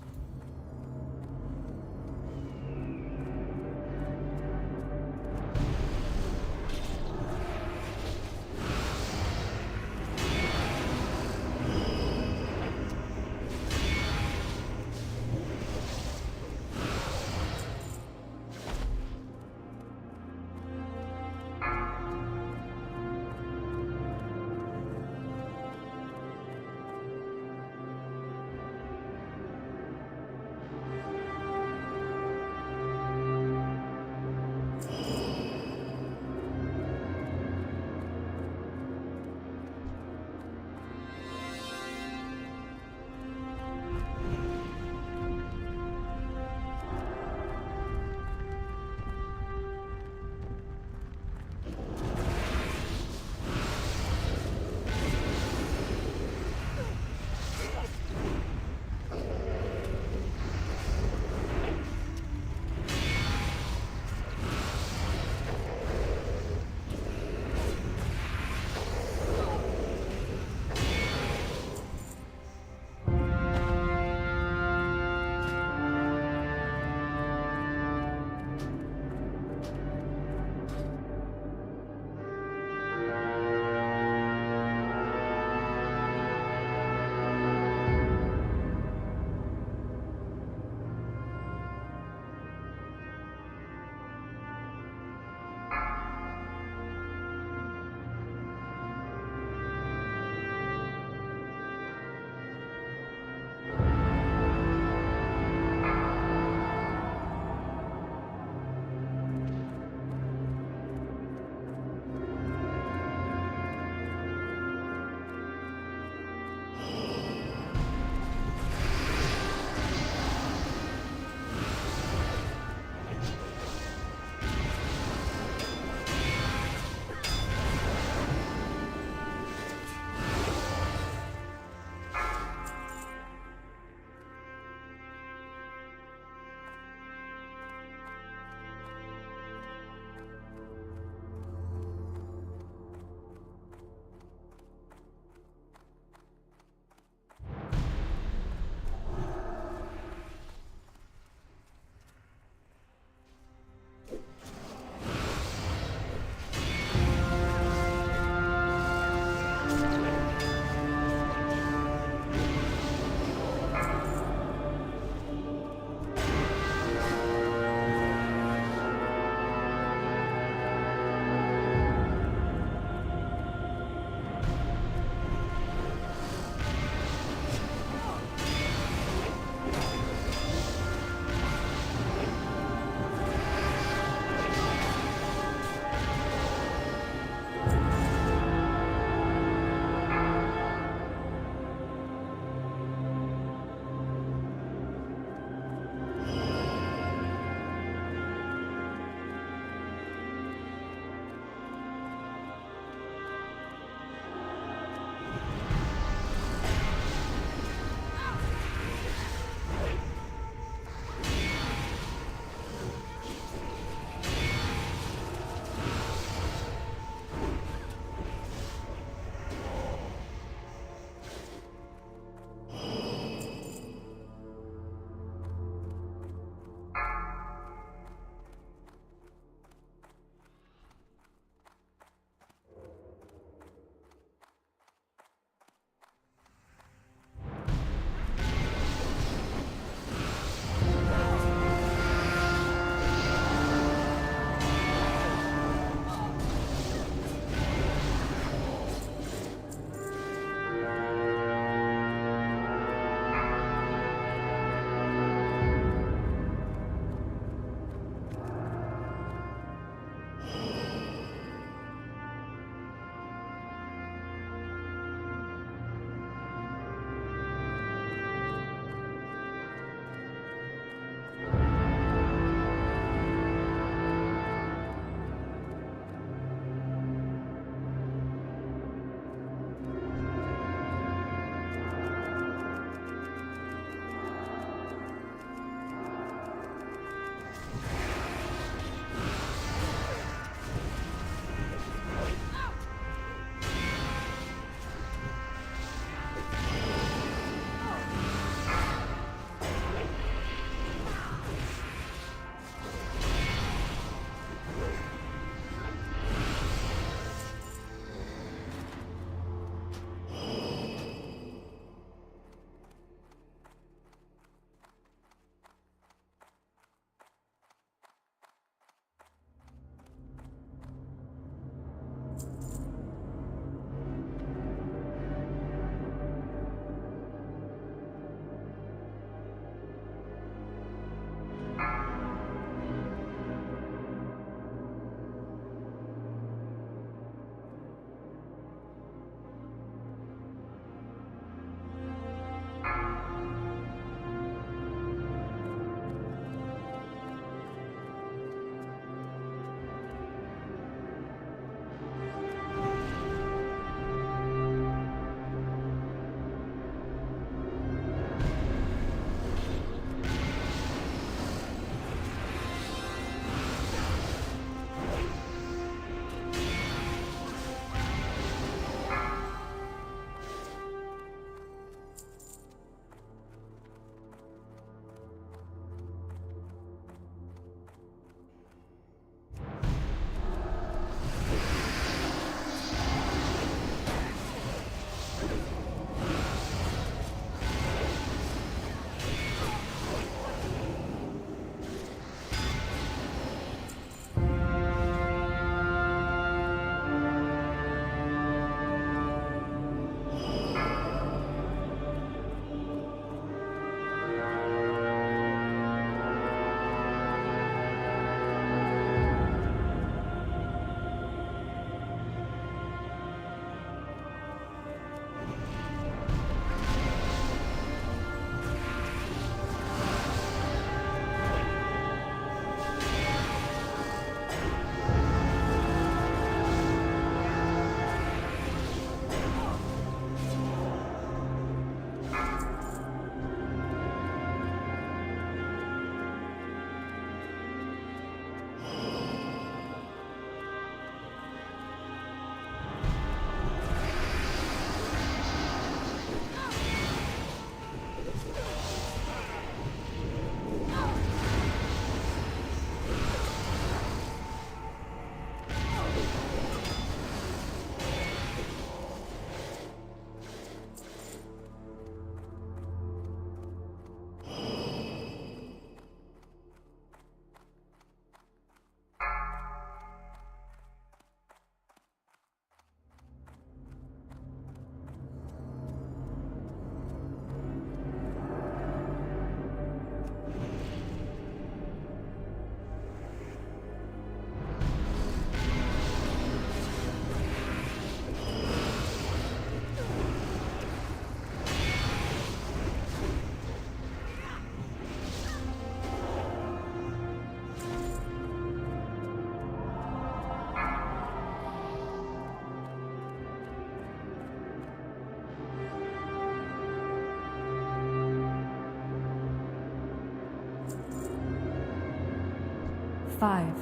5,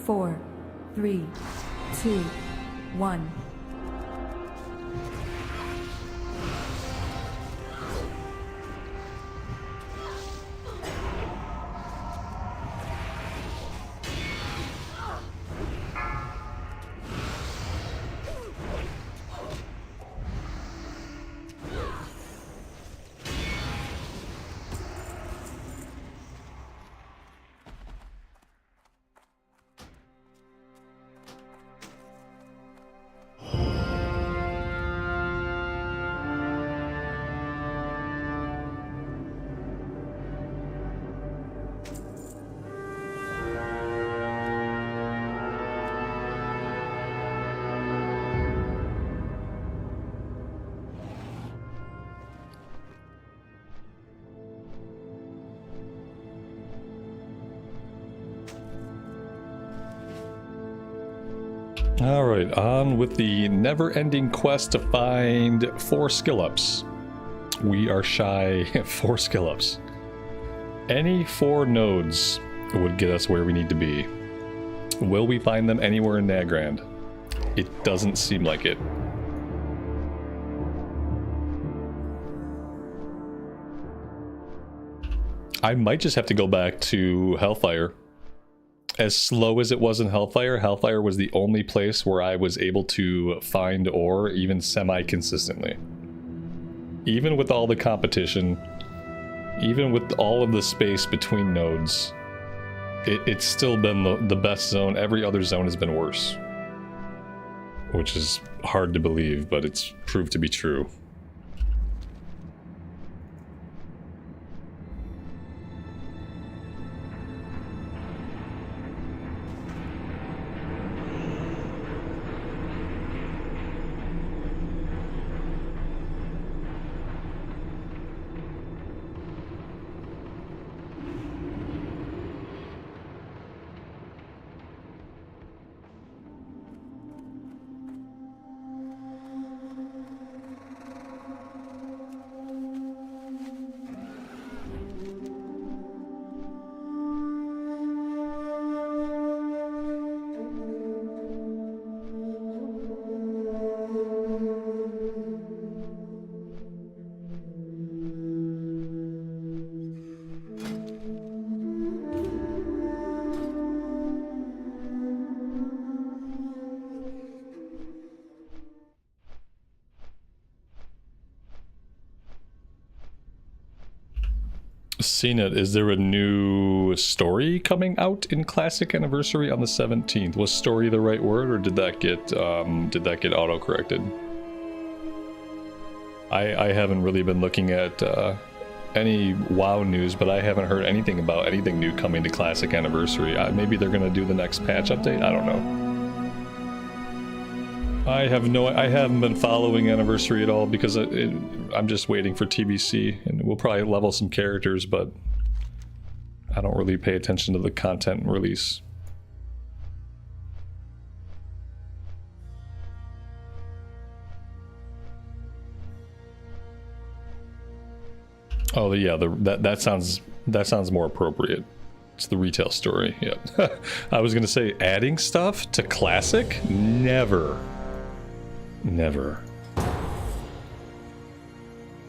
4, 3, 2, 1. Alright, on with the never-ending quest to find 4 skill-ups. We are shy 4 skill-ups. Any 4 nodes would get us where we need to be. Will we find them anywhere in Nagrand? It doesn't seem like it. I might just have to go back to Hellfire. As slow as it was in Hellfire, Hellfire was the only place where I was able to find ore even semi-consistently. Even with all the competition, even with all of the space between nodes, it's still been the best zone. Every other zone has been worse. Which is hard to believe, but it's proved to be true. CNET, is there a new story coming out in Classic Anniversary on the 17th? Was story the right word, or did that get auto-corrected? I haven't really been looking at any WoW news, but I haven't heard anything about anything new coming to Classic Anniversary. Maybe they're gonna do the next patch update? I don't know. I haven't been following Anniversary at all because I'm just waiting for TBC, and we'll probably level some characters, but I don't really pay attention to the content release. Oh yeah, that sounds more appropriate. It's the retail story. Yeah. I was gonna say adding stuff to Classic? Never. Never.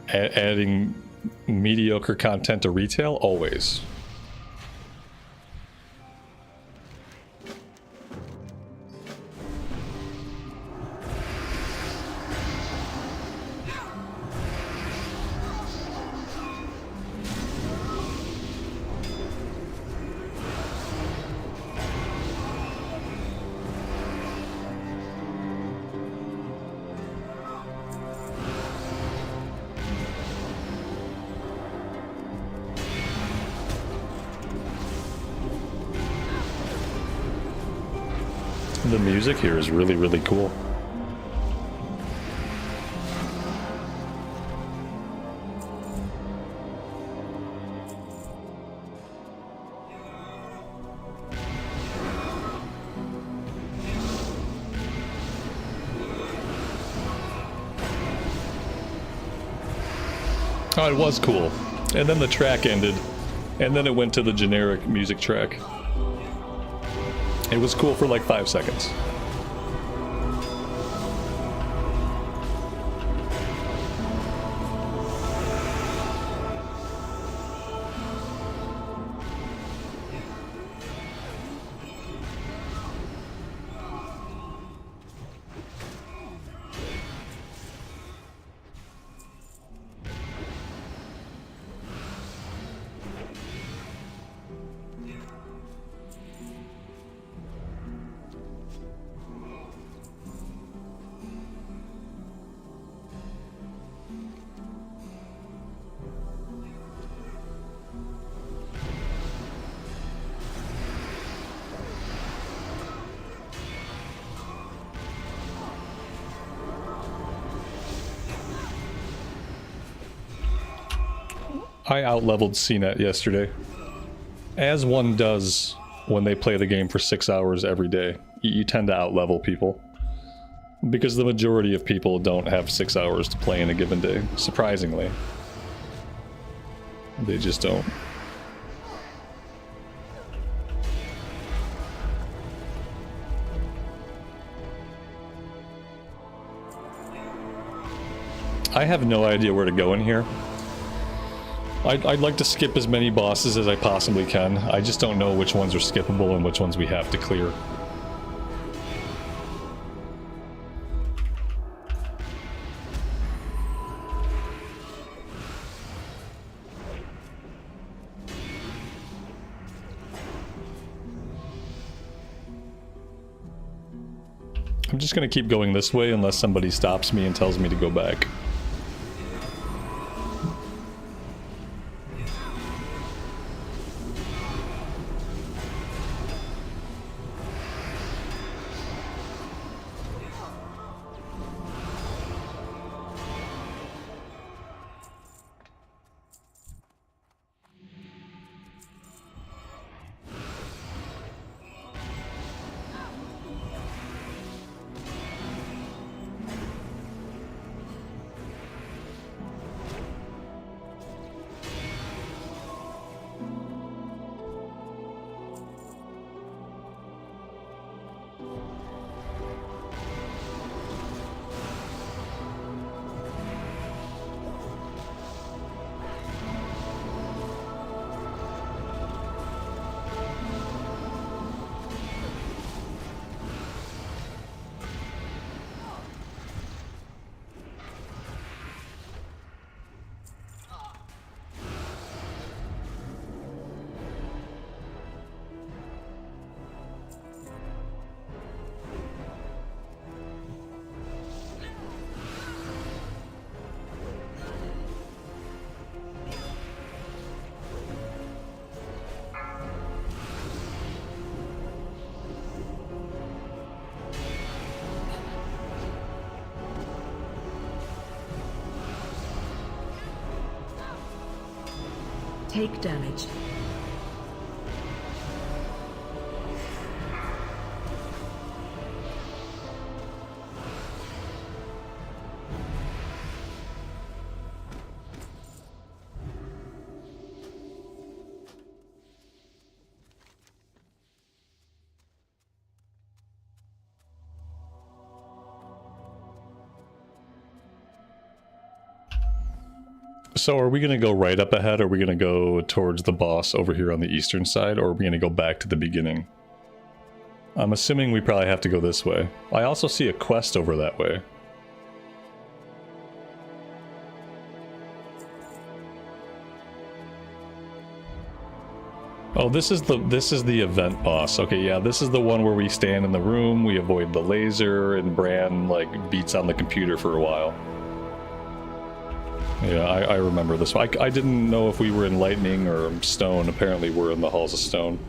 Adding mediocre content to retail? Always. The music here is really, really cool. Oh, it was cool. And then the track ended, and then it went to the generic music track. It was cool for like 5 seconds. I outleveled CNET yesterday. As one does when they play the game for 6 hours every day. You tend to outlevel people. Because the majority of people don't have 6 hours to play in a given day, surprisingly. They just don't. I have no idea where to go in here. I'd like to skip as many bosses as I possibly can. I just don't know which ones are skippable and which ones we have to clear. I'm just gonna keep going this way unless somebody stops me and tells me to go back. Take damage. So are we going to go right up ahead, or are we going to go towards the boss over here on the eastern side, or are we going to go back to the beginning? I'm assuming we probably have to go this way. I also see a quest over that way. Oh, this is the event boss. Okay, yeah, this is the one where we stand in the room, we avoid the laser, and Bran, like, beats on the computer for a while. Yeah, I remember this one. I didn't know if we were in Lightning or Stone. Apparently we're in the Halls of Stone.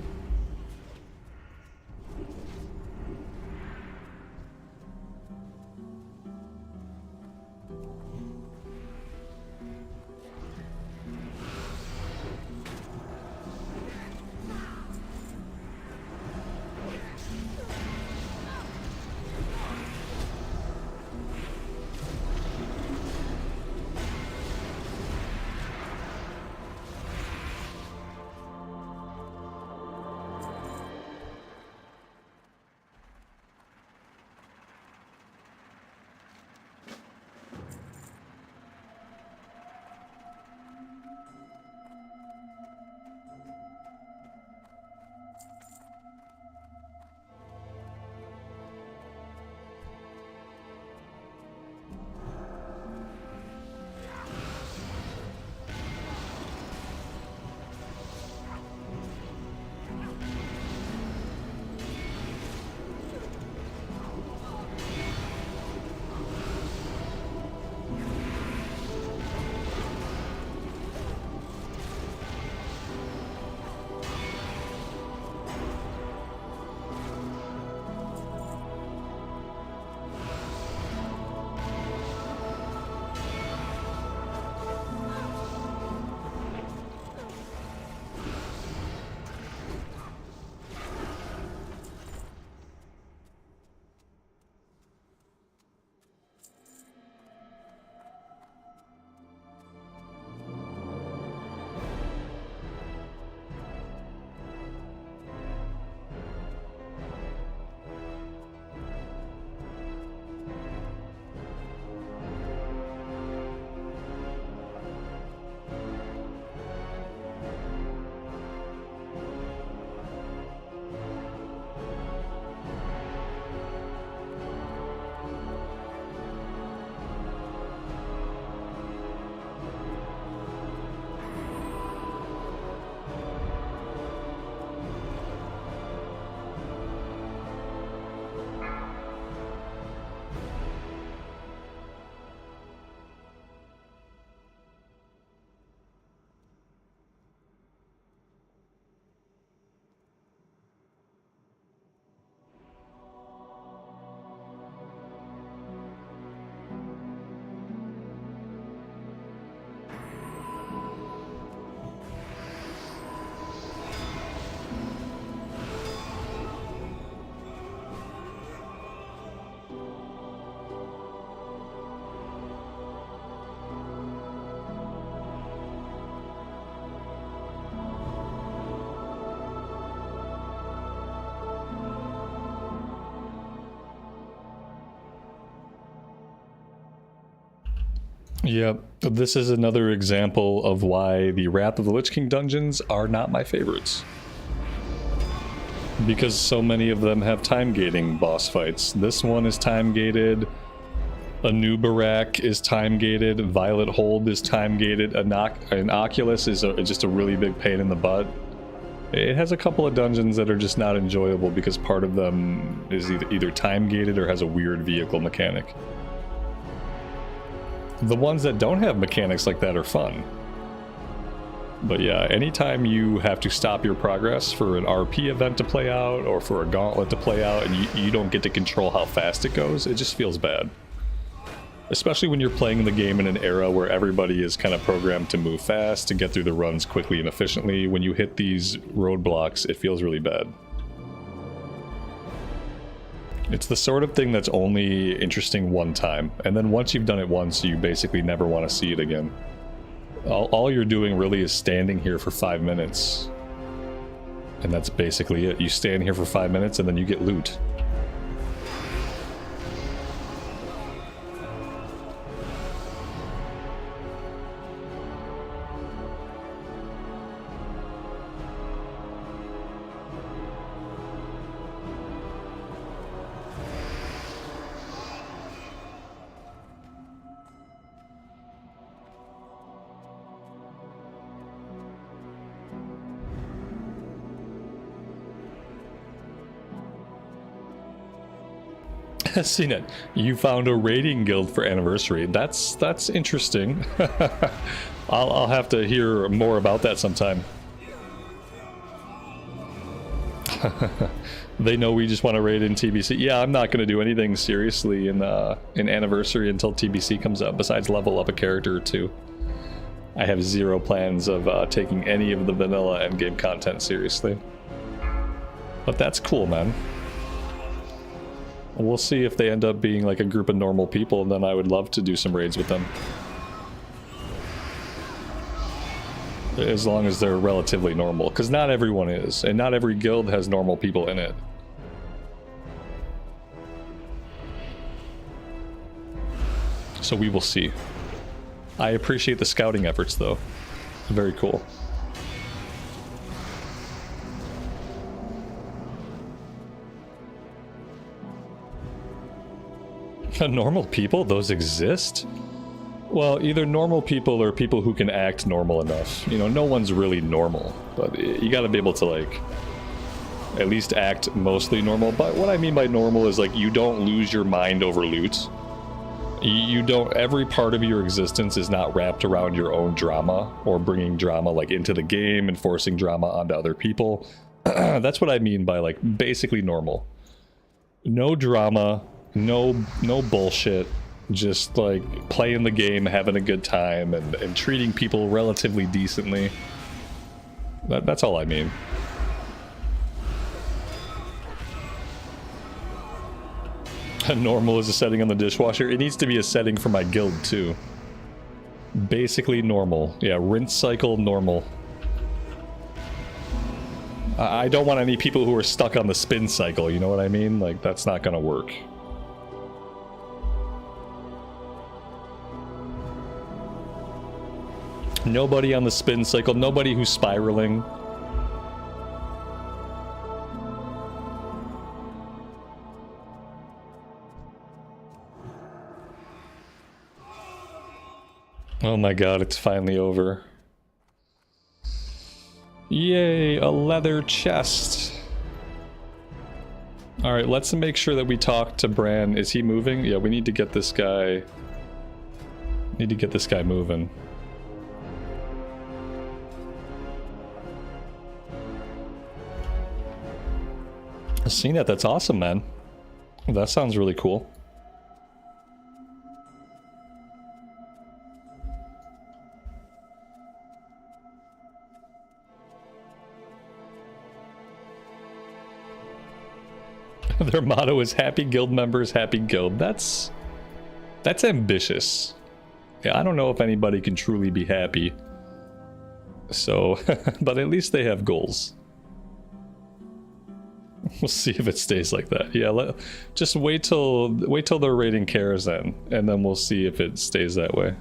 Yep, this is another example of why the Wrath of the Lich King dungeons are not my favorites. Because so many of them have time gating boss fights. This one is time gated. Anubarak is time gated. Violet Hold is time gated. An Oculus is just a really big pain in the butt. It has a couple of dungeons that are just not enjoyable because part of them is either time gated or has a weird vehicle mechanic. The ones that don't have mechanics like that are fun. But yeah, anytime you have to stop your progress for an RP event to play out or for a gauntlet to play out and you don't get to control how fast it goes, it just feels bad. Especially when you're playing the game in an era where everybody is kind of programmed to move fast, to get through the runs quickly and efficiently. When you hit these roadblocks, it feels really bad. It's the sort of thing that's only interesting one time, and then once you've done it once, you basically never want to see it again. All you're doing really is standing here for 5 minutes. And that's basically it. You stand here for 5 minutes and then you get loot. Seen it. You found a raiding guild for anniversary. That's interesting. I'll have to hear more about that sometime. They know we just want to raid in TBC. Yeah, I'm not going to do anything seriously in anniversary until TBC comes up. Besides level up a character or two, I have zero plans of taking any of the vanilla endgame content seriously. But that's cool, man. We'll see if they end up being like a group of normal people, and then I would love to do some raids with them. As long as they're relatively normal, because not everyone is, and not every guild has normal people in it. So we will see. I appreciate the scouting efforts, though. Very cool. Normal people? Those exist? Well, either normal people or people who can act normal enough. You know, no one's really normal, but you gotta be able to, like, at least act mostly normal. But what I mean by normal is, like, you don't lose your mind over loot. You don't, every part of your existence is not wrapped around your own drama or bringing drama, like, into the game and forcing drama onto other people. That's what I mean by, like, basically normal. No drama. No bullshit, just like playing the game, having a good time, and treating people relatively decently. That's all I mean. Normal is a setting on the dishwasher. It needs to be a setting for my guild too. Basically normal. Yeah, rinse cycle normal. I don't want any people who are stuck on the spin cycle, you know what I mean? Like, that's not gonna work. Nobody on the spin cycle, nobody who's spiraling. Oh my god, it's finally over. Yay, a leather chest. Alright, let's make sure that we talk to Bran. Is he moving? Yeah, we need to get this guy... moving. Seen that? That's awesome, man. That sounds really cool. Their motto is happy guild members, happy guild. That's ambitious. Yeah, I don't know if anybody can truly be happy. So, but at least they have goals. We'll see if it stays like that. Yeah, just wait till they're raiding Karazhan, and then we'll see if it stays that way.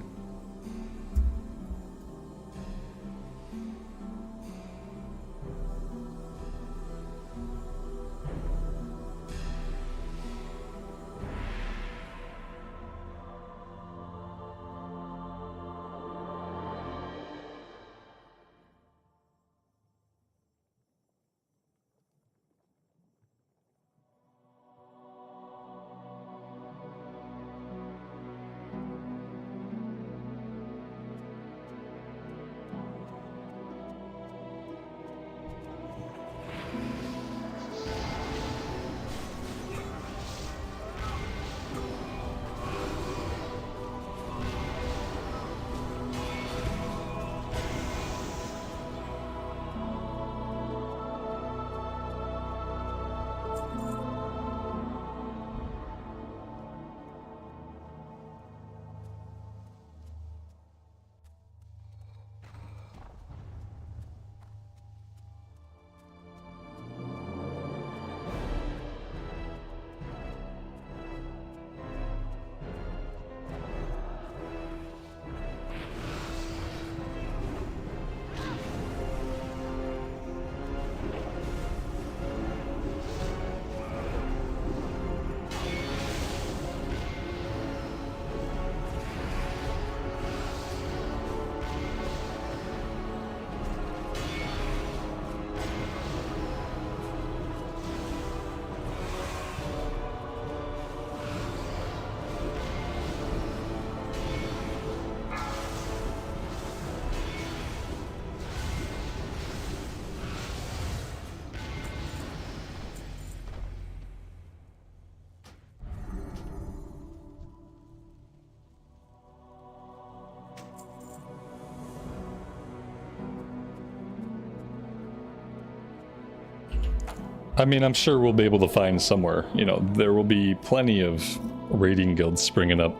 I mean, I'm sure we'll be able to find somewhere. You know, there will be plenty of raiding guilds springing up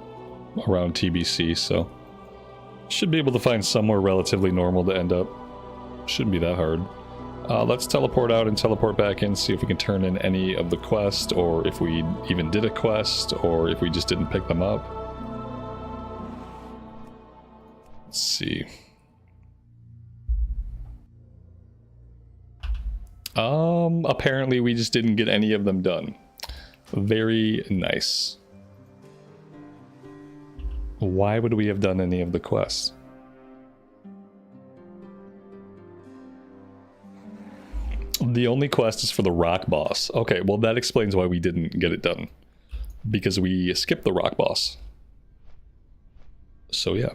around TBC, so should be able to find somewhere relatively normal to end up. Shouldn't be that hard. Let's teleport out and teleport back in, see if we can turn in any of the quest, or if we even did a quest, or if we just didn't pick them up. Let's see. Apparently we just didn't get any of them done. Very nice. Why would we have done any of the quests? The only quest is for the rock boss. Okay, well that explains why we didn't get it done. Because we skipped the rock boss. So yeah.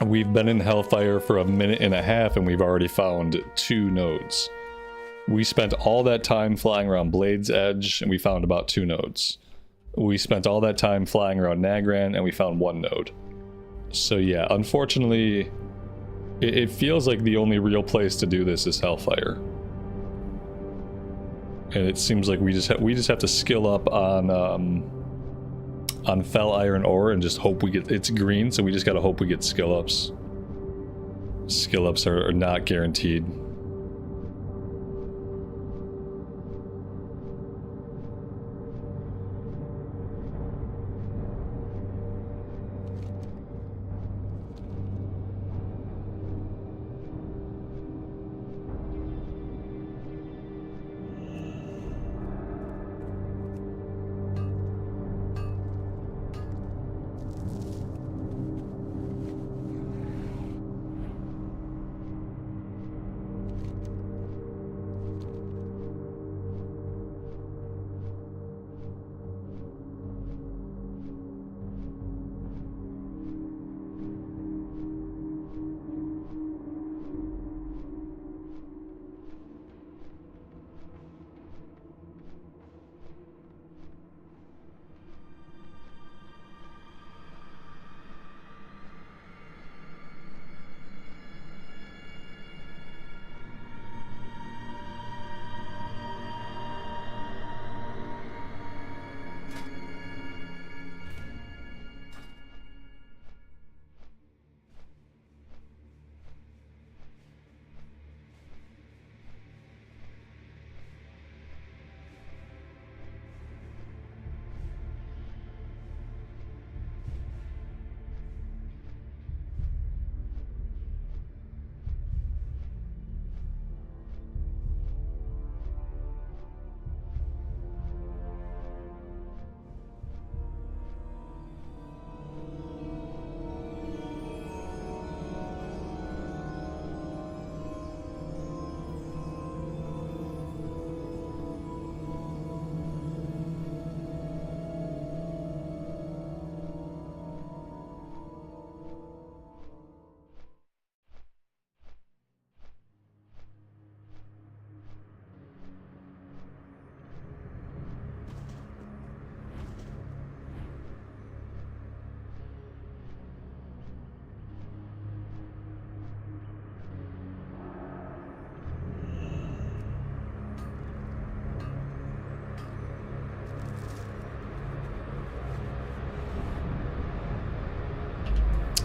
We've been in Hellfire for a minute and a half and we've already found 2 nodes. We spent all that time flying around Blade's Edge and we found about 2 nodes. We spent all that time flying around Nagran and we found 1 node. So yeah, unfortunately, it feels like the only real place to do this is Hellfire. And it seems like we just have to skill up on Fel Iron Ore and just hope we get... It's green, so we just gotta hope we get skill ups. Skill ups are not guaranteed.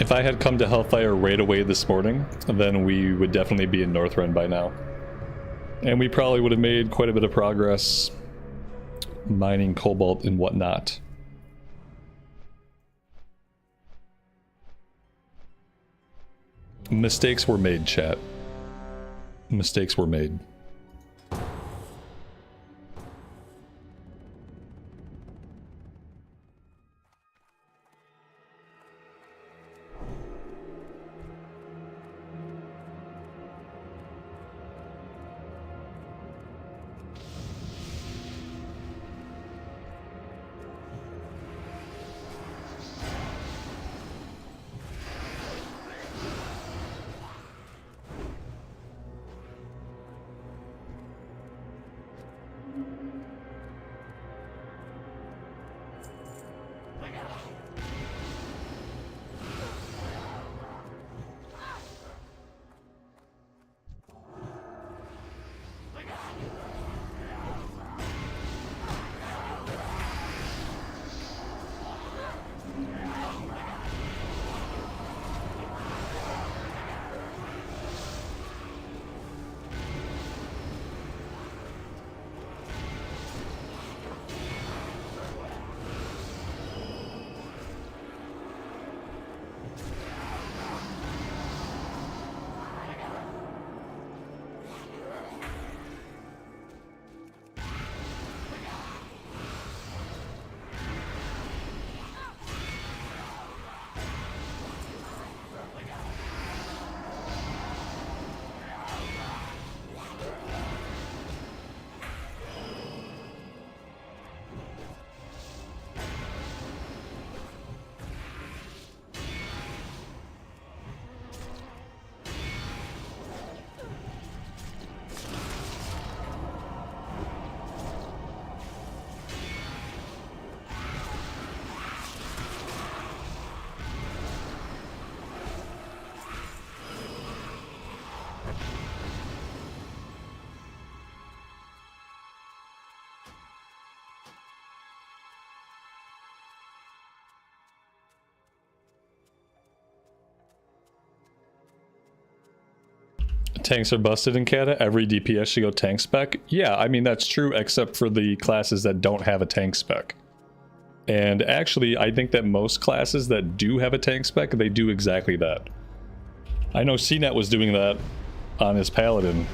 If I had come to Hellfire right away this morning, then we would definitely be in Northrend by now. And we probably would have made quite a bit of progress mining cobalt and whatnot. Mistakes were made, chat. Mistakes were made. Tanks are busted in Cata. Every DPS should go tank spec. Yeah, I mean, that's true, except for the classes that don't have a tank spec. And actually, I think that most classes that do have a tank spec, they do exactly that. I know CNET was doing that on his Paladin,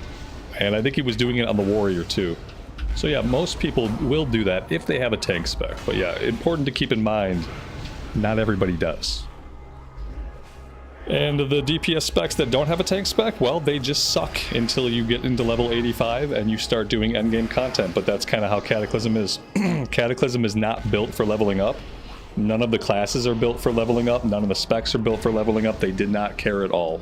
and I think he was doing it on the Warrior too. So yeah, most people will do that if they have a tank spec. But yeah, important to keep in mind, not everybody does. And the DPS specs that don't have a tank spec, well, they just suck until you get into level 85 and you start doing endgame content, but that's kind of how Cataclysm is. Cataclysm is not built for leveling up. None of the classes are built for leveling up, none of the specs are built for leveling up. They did not care at all.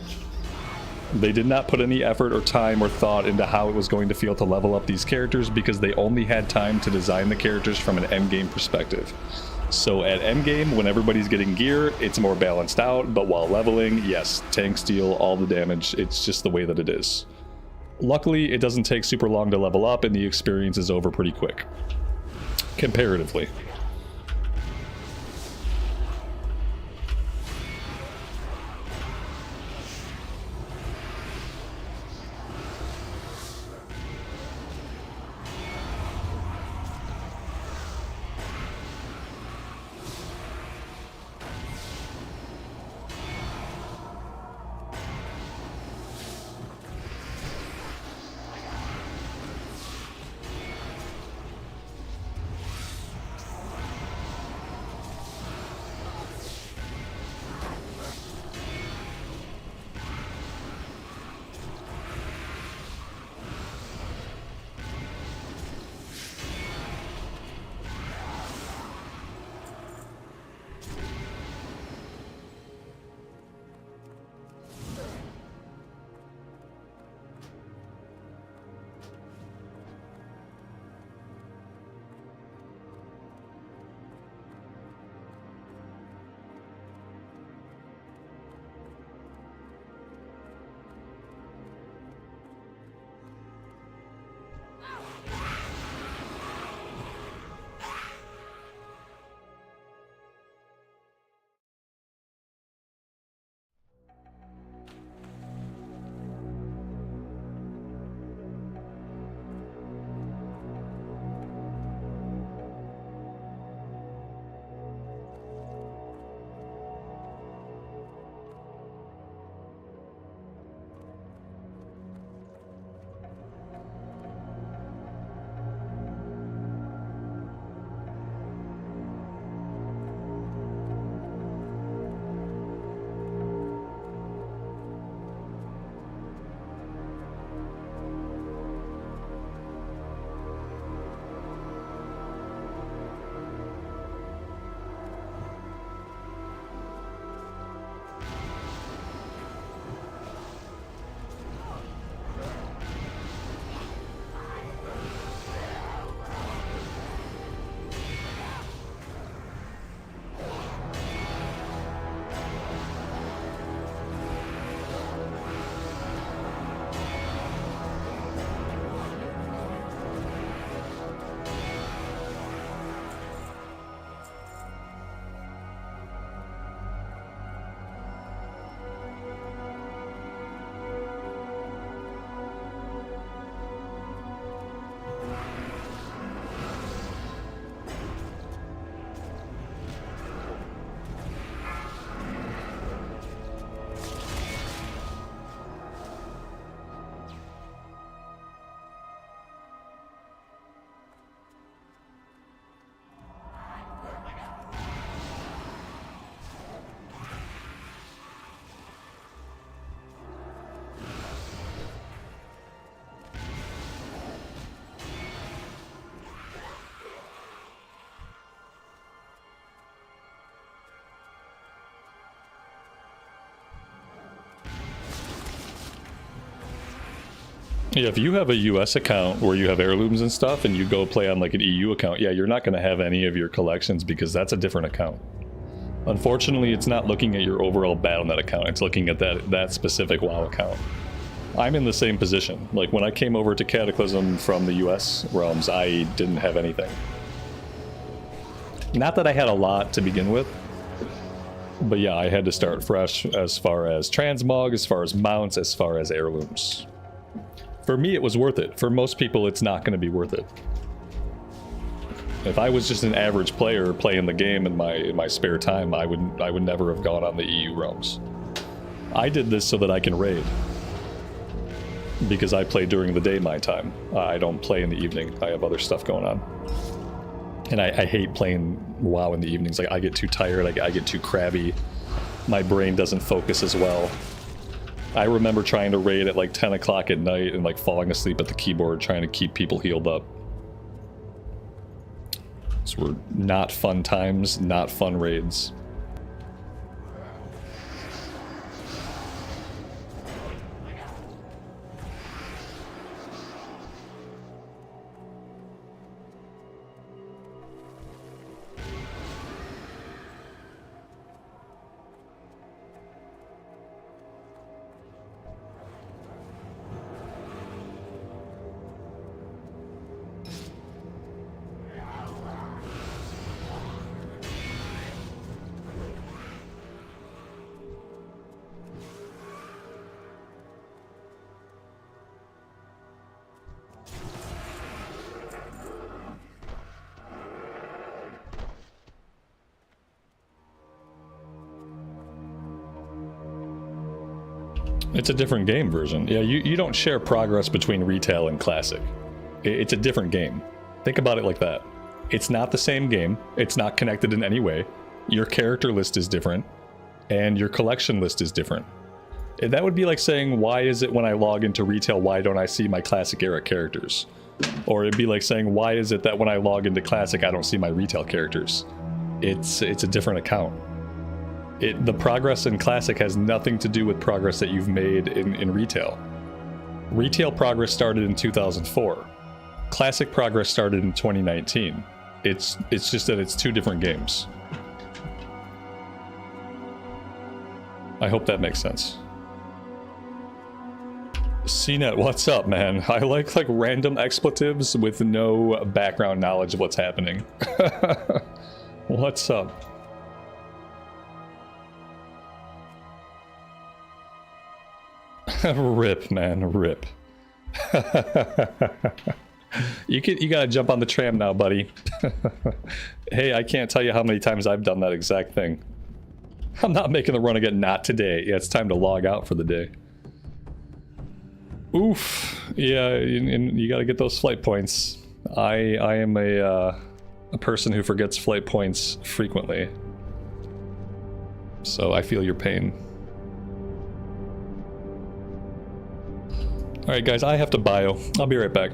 They did not put any effort or time or thought into how it was going to feel to level up these characters because they only had time to design the characters from an endgame perspective. So at endgame, when everybody's getting gear, it's more balanced out, but while leveling, yes, tanks deal all the damage. It's just the way that it is. Luckily, it doesn't take super long to level up, and the experience is over pretty quick. Comparatively. Yeah, if you have a US account where you have heirlooms and stuff and you go play on like an EU account, yeah, you're not going to have any of your collections because that's a different account. Unfortunately, it's not looking at your overall Battle.net account. It's looking at that specific WoW account. I'm in the same position. Like when I came over to Cataclysm from the US realms, I didn't have anything. Not that I had a lot to begin with, but yeah, I had to start fresh as far as transmog, as far as mounts, as far as heirlooms. For me, it was worth it. For most people, it's not going to be worth it. If I was just an average player playing the game in my spare time, I would never have gone on the EU realms. I did this so that I can raid. Because I play during the day my time. I don't play in the evening. I have other stuff going on. And I hate playing WoW in the evenings. Like I get too tired, I get too crabby. My brain doesn't focus as well. I remember trying to raid at like 10 o'clock at night and like falling asleep at the keyboard trying to keep people healed up. These were not fun times, not fun raids. It's a different game version. Yeah, you don't share progress between retail and classic. It's a different game. Think about it like that. It's not the same game. It's not connected in any way. Your character list is different, and your collection list is different. That would be like saying, why is it when I log into retail, why don't I see my classic era characters? Or it'd be like saying, why is it that when I log into classic, I don't see my retail characters? It's a different account. The progress in Classic has nothing to do with progress that you've made in Retail. Retail progress started in 2004. Classic progress started in 2019. It's just that it's two different games. I hope that makes sense. CNET, what's up, man? I like random expletives with no background knowledge of what's happening. What's up? Rip, man, rip. You gotta jump on the tram now, buddy. Hey, I can't tell you how many times I've done that exact thing. I'm not making the run again, not today. Yeah, it's time to log out for the day. Oof. Yeah, and you gotta get those flight points. I am a person who forgets flight points frequently. So I feel your pain. Alright guys, I have to bio. I'll be right back.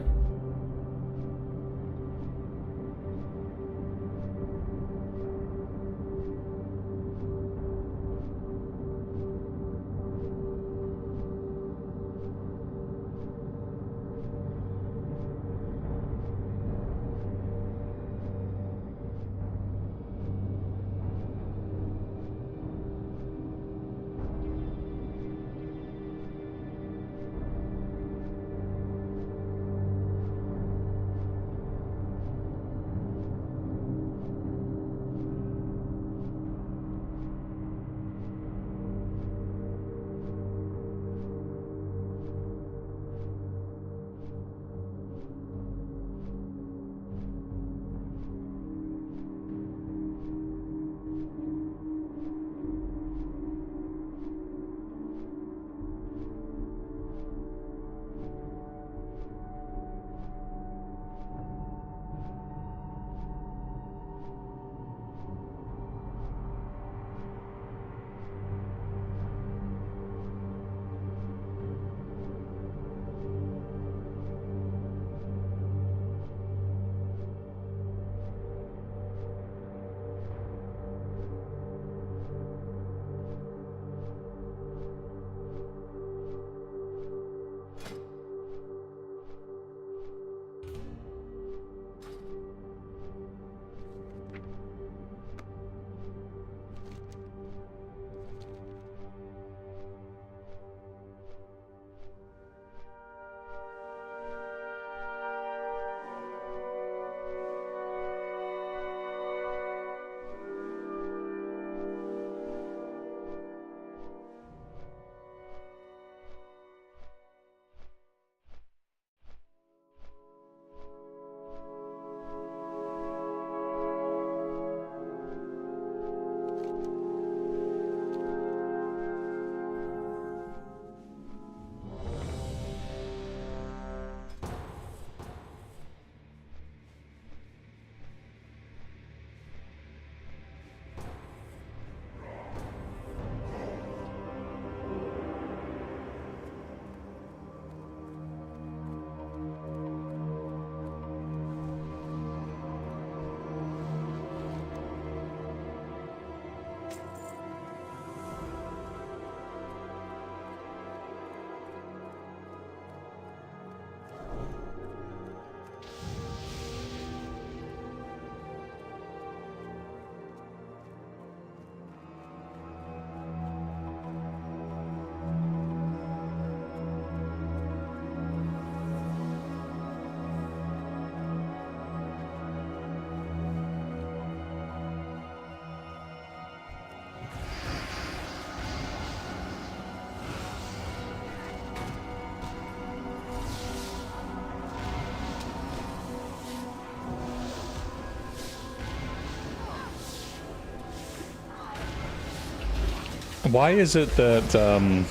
Why is it that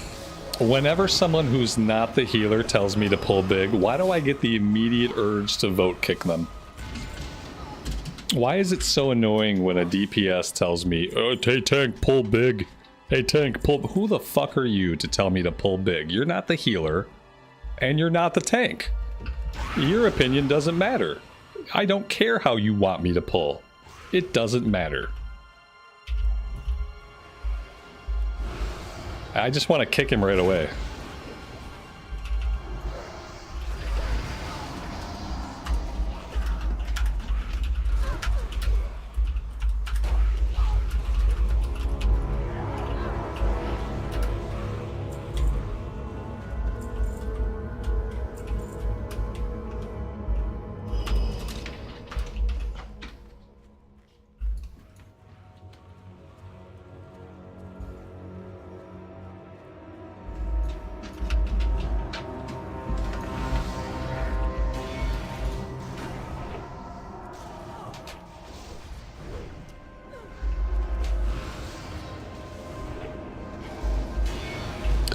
whenever someone who's not the healer tells me to pull big, why do I get the immediate urge to vote kick them? Why is it so annoying when a DPS tells me, oh, hey tank, pull big. Hey tank, pull... Who the fuck are you to tell me to pull big? You're not the healer, and you're not the tank. Your opinion doesn't matter. I don't care how you want me to pull. It doesn't matter. I just want to kick him right away.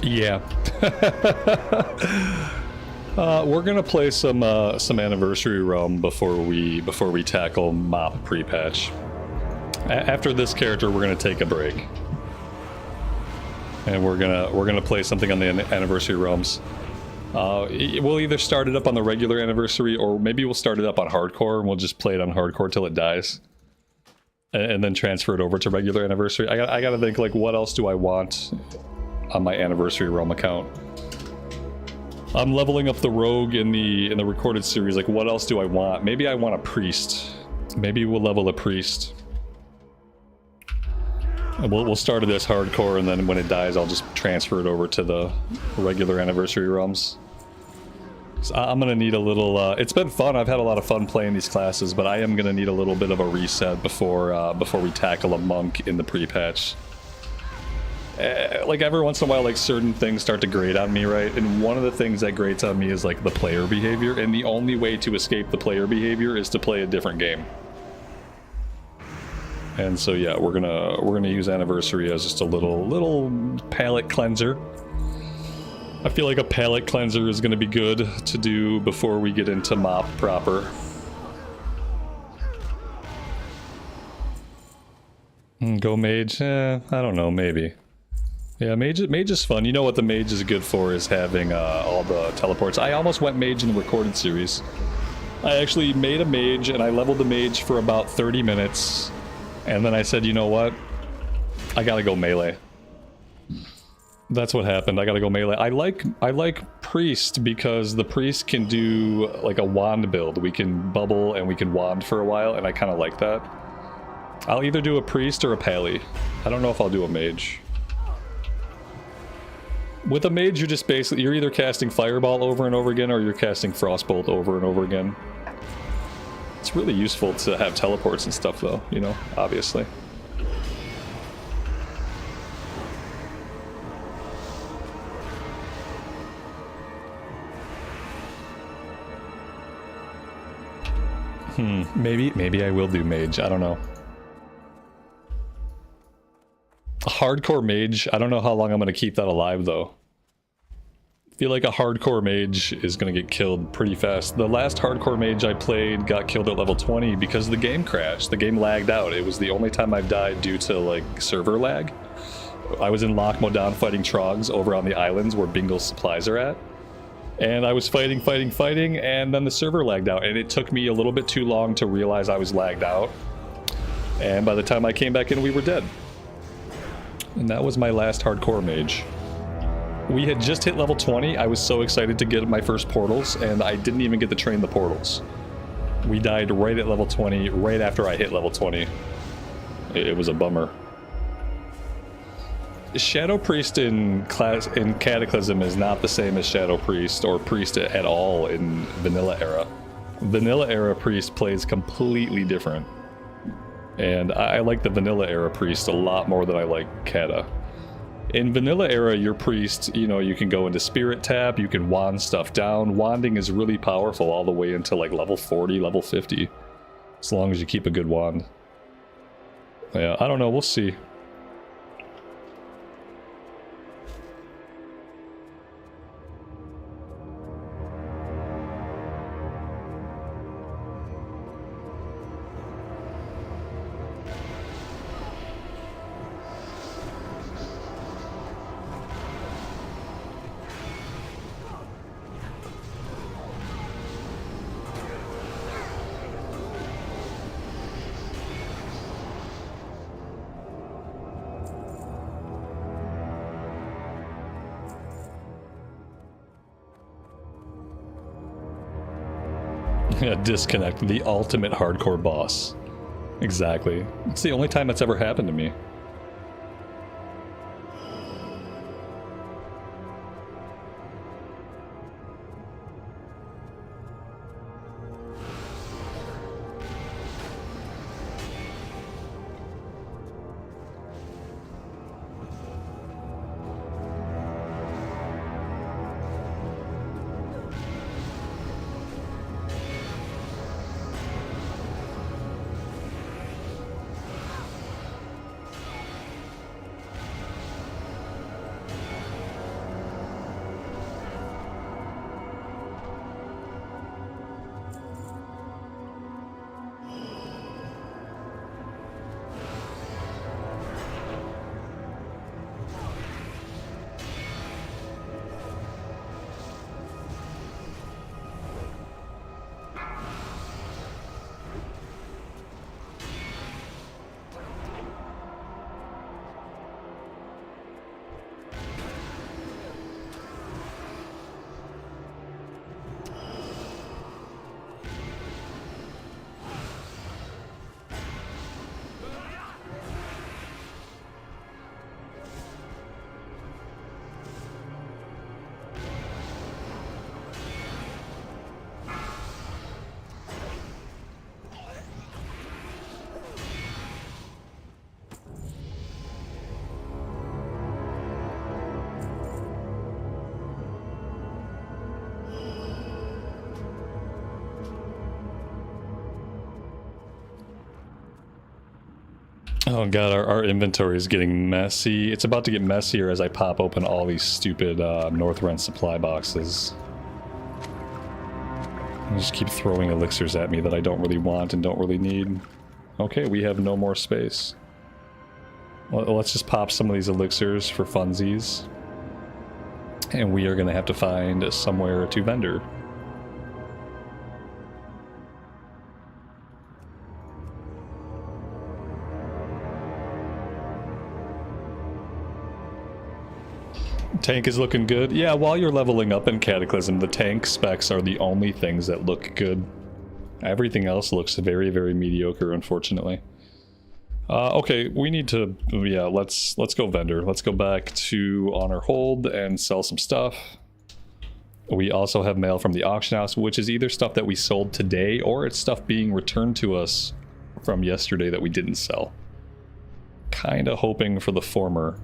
Yeah. We're gonna play some Anniversary Realm before we tackle MoP pre-patch. After this character, we're gonna take a break, and we're gonna play something on the Anniversary Realms. We'll either start it up on the regular Anniversary, or maybe we'll start it up on Hardcore, and we'll just play it on Hardcore till it dies, and then transfer it over to regular Anniversary. I gotta think, like, what else do I want on my Anniversary Realm account? I'm leveling up the rogue in the recorded series. Like, what else do I want? Maybe I want a priest. Maybe we'll level a priest. And we'll start it as hardcore, and then when it dies, I'll just transfer it over to the regular Anniversary Realms. So I'm gonna need a little. It's been fun. I've had a lot of fun playing these classes, but I am gonna need a little bit of a reset before we tackle a monk in the pre-patch. Like, every once in a while, like, certain things start to grate on me, right? And one of the things that grates on me is, like, the player behavior, and the only way to escape the player behavior is to play a different game. And so, yeah, we're gonna use Anniversary as just a little palate cleanser. I feel like a palate cleanser is gonna be good to do before we get into MoP proper. Go mage? I don't know, maybe. Yeah, mage is fun. You know what the mage is good for is having all the teleports. I almost went mage in the recorded series. I actually made a mage, and I leveled the mage for about 30 minutes. And then I said, you know what? I gotta go melee. That's what happened. I gotta go melee. I like priest because the priest can do, like, a wand build. We can bubble and we can wand for a while, and I kind of like that. I'll either do a priest or a pally. I don't know if I'll do a mage. With a mage, you're just basically, you're either casting Fireball over and over again, or you're casting Frostbolt over and over again. It's really useful to have teleports and stuff, though, you know, obviously. Maybe I will do mage, I don't know. A hardcore mage, I don't know how long I'm going to keep that alive, though. I feel like a hardcore mage is going to get killed pretty fast. The last hardcore mage I played got killed at level 20 because the game crashed. The game lagged out. It was the only time I've died due to, like, server lag. I was in Loch Modan fighting Trogs over on the islands where Bingle's supplies are at. And I was fighting, and then the server lagged out. And it took me a little bit too long to realize I was lagged out. And by the time I came back in, we were dead. And that was my last hardcore mage. We had just hit level 20. I was so excited to get my first portals, and I didn't even get to train the portals. We died right at level 20, right after I hit level 20. It was a bummer. Shadow Priest in Cataclysm is not the same as Shadow Priest or Priest at all in Vanilla Era. Vanilla Era Priest plays completely different. And I like the Vanilla Era Priest a lot more than I like Cata. In Vanilla Era, your Priest, you know, you can go into Spirit Tap, you can wand stuff down. Wanding is really powerful all the way into, like, level 40, level 50. As long as you keep a good wand. Yeah, I don't know, we'll see. Yeah, disconnect, the ultimate hardcore boss. Exactly. It's the only time that's ever happened to me. Oh god, our inventory is getting messy. It's about to get messier as I pop open all these stupid Northrend supply boxes. They just keep throwing elixirs at me that I don't really want and don't really need. Okay, we have no more space. Well, let's just pop some of these elixirs for funsies. And we are going to have to find somewhere to vendor. Tank is looking good. Yeah, while you're leveling up in Cataclysm, the tank specs are the only things that look good. Everything else looks very, very mediocre, unfortunately. Okay, we need to... Yeah, let's go vendor. Let's go back to Honor Hold and sell some stuff. We also have mail from the auction house, which is either stuff that we sold today or it's stuff being returned to us from yesterday that we didn't sell. Kinda hoping for the former.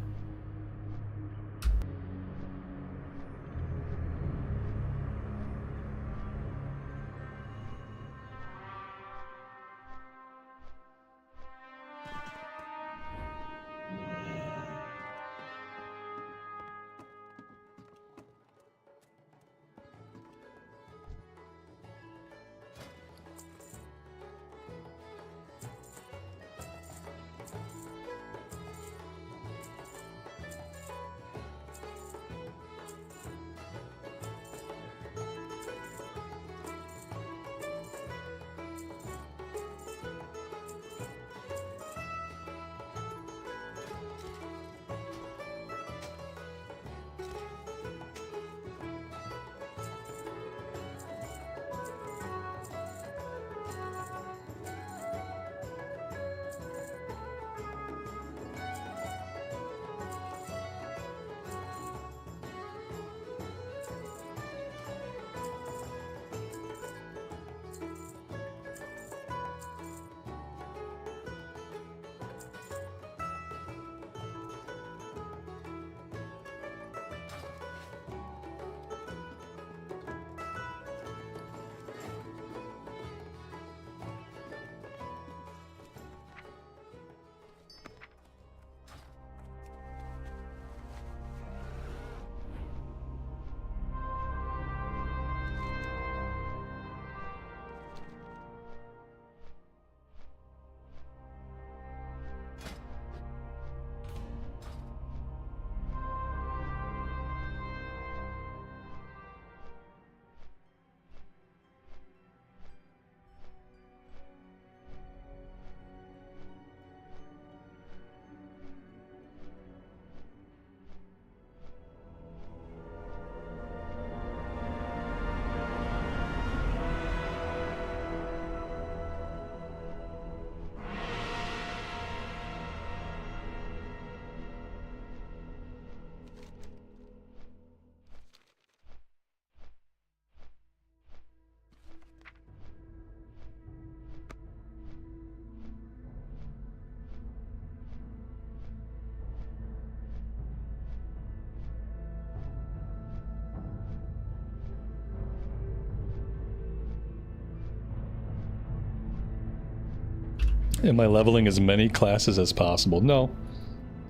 Am I leveling as many classes as possible? No.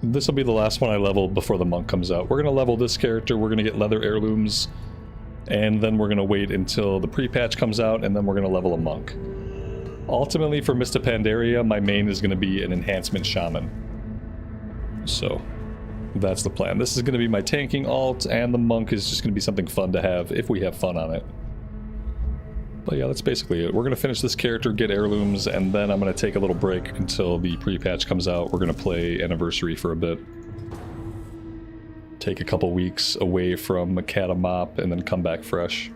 This will be the last one I level before the monk comes out. We're going to level this character, we're going to get leather heirlooms, and then we're going to wait until the pre-patch comes out, and then we're going to level a monk. Ultimately, for Mista Pandaria, my main is going to be an enhancement shaman. So, that's the plan. This is going to be my tanking alt, and the monk is just going to be something fun to have if we have fun on it. But yeah, that's basically it. We're going to finish this character, get heirlooms, and then I'm going to take a little break until the pre-patch comes out. We're going to play Anniversary for a bit. Take a couple weeks away from MoP, and then come back fresh.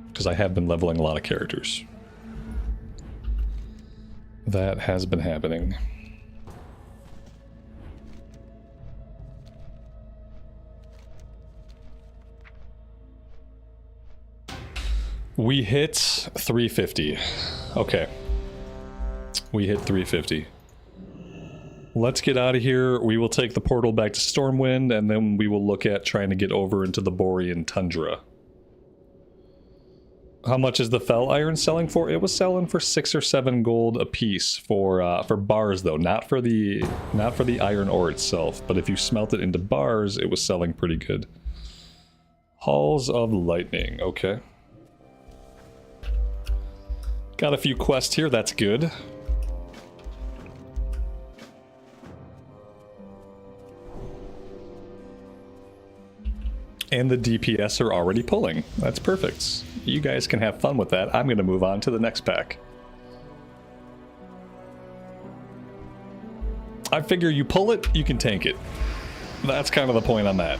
Because I have been leveling a lot of characters. That has been happening. We hit 350. Okay. We hit 350. Let's get out of here. We will take the portal back to Stormwind, and then we will look at trying to get over into the Borean Tundra. How much is the Fel Iron selling for? It was selling for 6 or 7 gold a piece for bars, though, not for the iron ore itself. But if you smelt it into bars, it was selling pretty good. Halls of Lightning. Okay. Got a few quests here, that's good. And the DPS are already pulling. That's perfect. You guys can have fun with that. I'm going to move on to the next pack. I figure you pull it, you can tank it. That's kind of the point on that.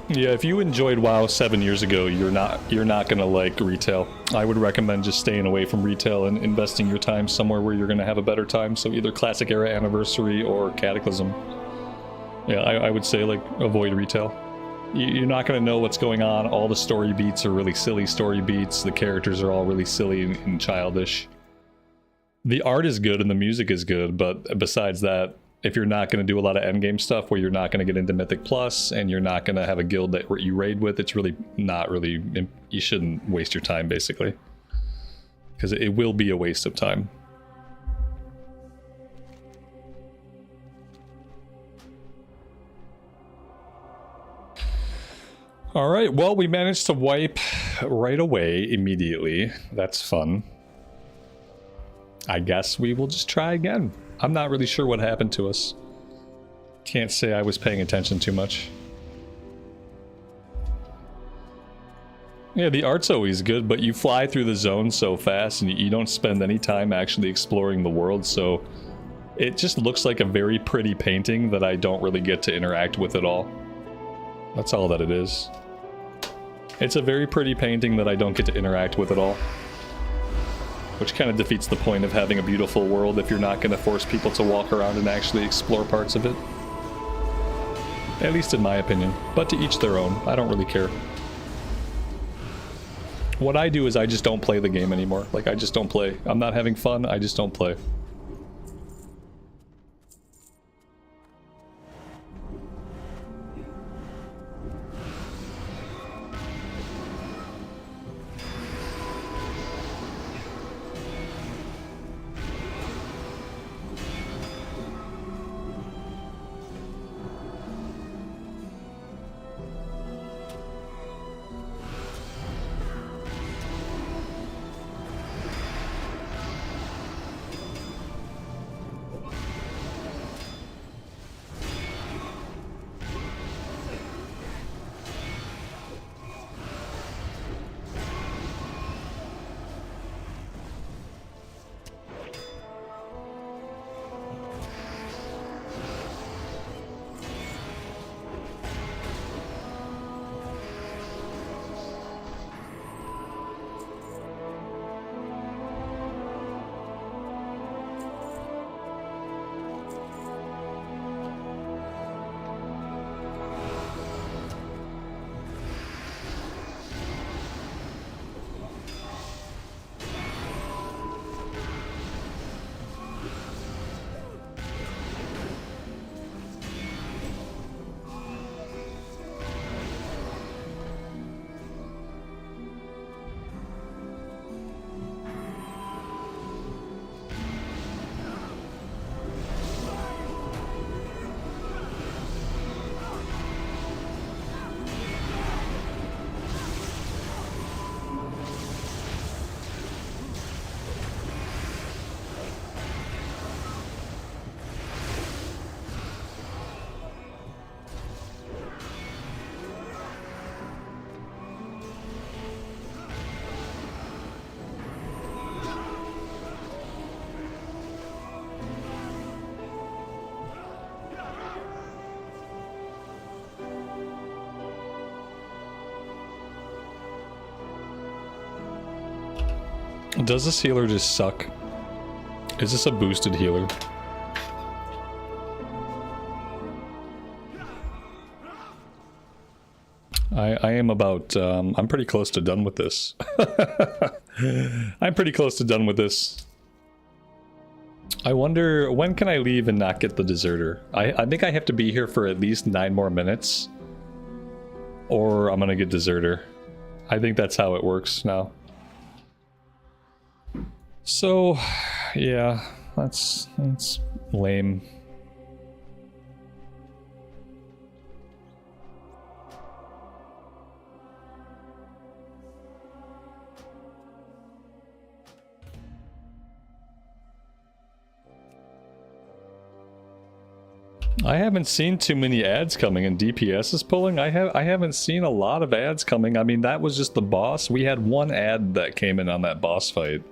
Yeah, if you enjoyed WoW 7 years ago, you're not gonna like retail. I would recommend just staying away from retail and investing your time somewhere where you're gonna have a better time. So either Classic Era Anniversary or Cataclysm. Yeah, I would say like avoid retail. You're not gonna know what's going on. All the story beats are really silly story beats. The characters are all really silly and childish. The art is good and the music is good, but besides that, if you're not going to do a lot of endgame stuff where you're not going to get into Mythic Plus and you're not going to have a guild that you raid with, it's really not really, you shouldn't waste your time basically. Because it will be a waste of time. Alright, well we managed to wipe right away immediately. That's fun. I guess we will just try again. I'm not really sure what happened to us. Can't say I was paying attention too much. Yeah, the art's always good, but you fly through the zone so fast and you don't spend any time actually exploring the world, so it just looks like a very pretty painting that I don't really get to interact with at all. That's all that it is. It's a very pretty painting that I don't get to interact with at all. Which kind of defeats the point of having a beautiful world if you're not going to force people to walk around and actually explore parts of it. At least in my opinion. But to each their own. I don't really care. What I do is I just don't play the game anymore. Like, I just don't play. I'm not having fun, I just don't play. Does this healer just suck? Is this a boosted healer? I am about, I'm pretty close to done with this. I'm pretty close to done with this. I wonder, when can I leave and not get the deserter? I think I have to be here for at least 9 more minutes. Or I'm gonna get deserter. I think that's how it works now. So, yeah, that's lame. I haven't seen too many ads coming, and DPS is pulling. I haven't seen a lot of ads coming. I mean, that was just the boss. We had one ad that came in on that boss fight.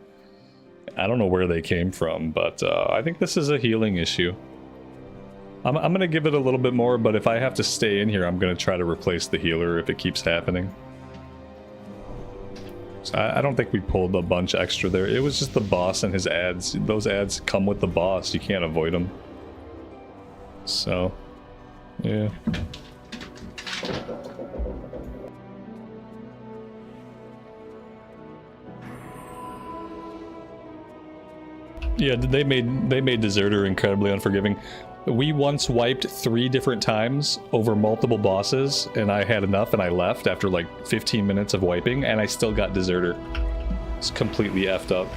I don't know where they came from, but I think this is a healing issue. I'm gonna give it a little bit more, but if I have to stay in here, I'm gonna try to replace the healer if it keeps happening. So I don't think we pulled a bunch extra there. It was just the boss and his ads. Those ads come with the boss. You can't avoid them. So, yeah. Yeah, they made Deserter incredibly unforgiving. We once wiped 3 different times over multiple bosses, and I had enough and I left after like 15 minutes of wiping, and I still got Deserter. It's completely effed up.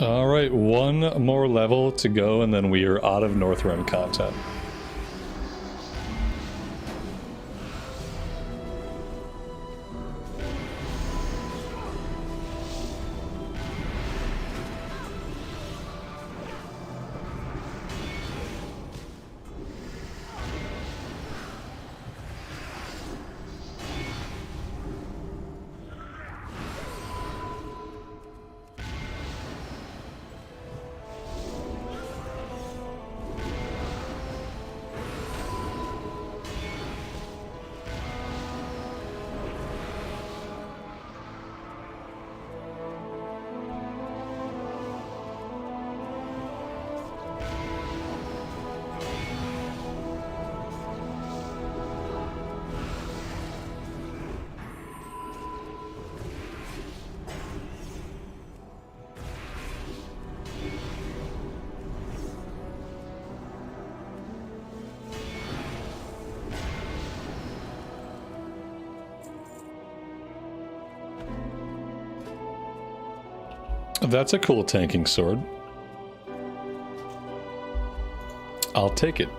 Alright, 1 more level to go and then we are out of Northrend content. That's a cool tanking sword. I'll take it.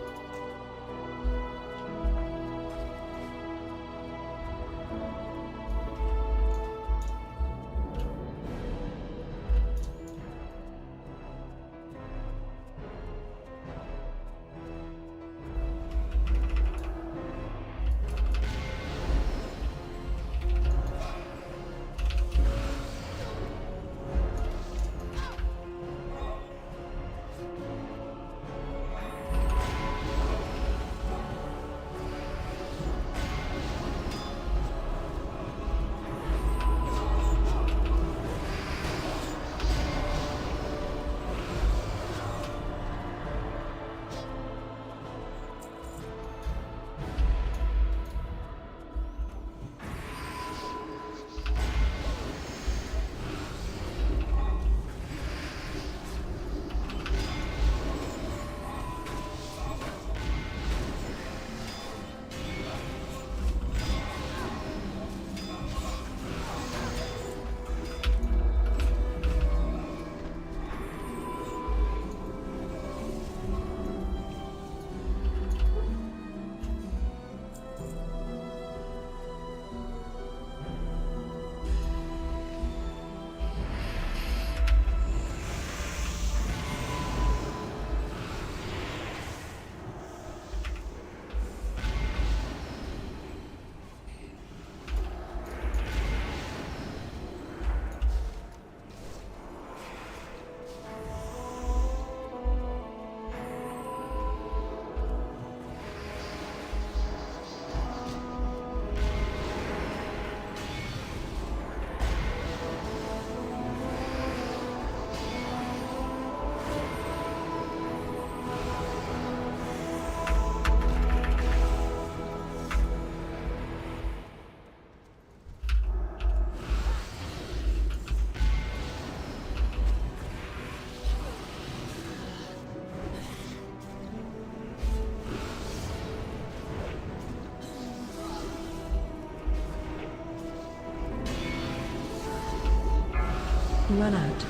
Run out.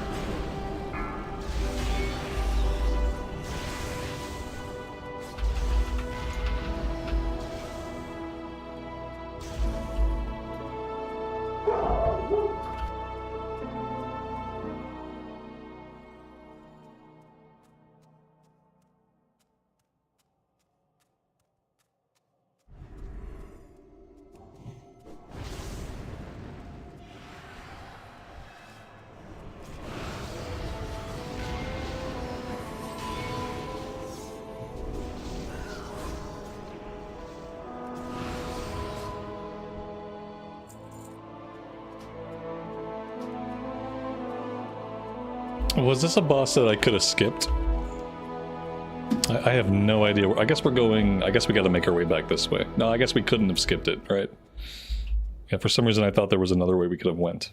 Was this a boss that I could have skipped? I have no idea. I guess we're going... I guess we gotta make our way back this way. No, I guess we couldn't have skipped it, right? Yeah, for some reason I thought there was another way we could have went.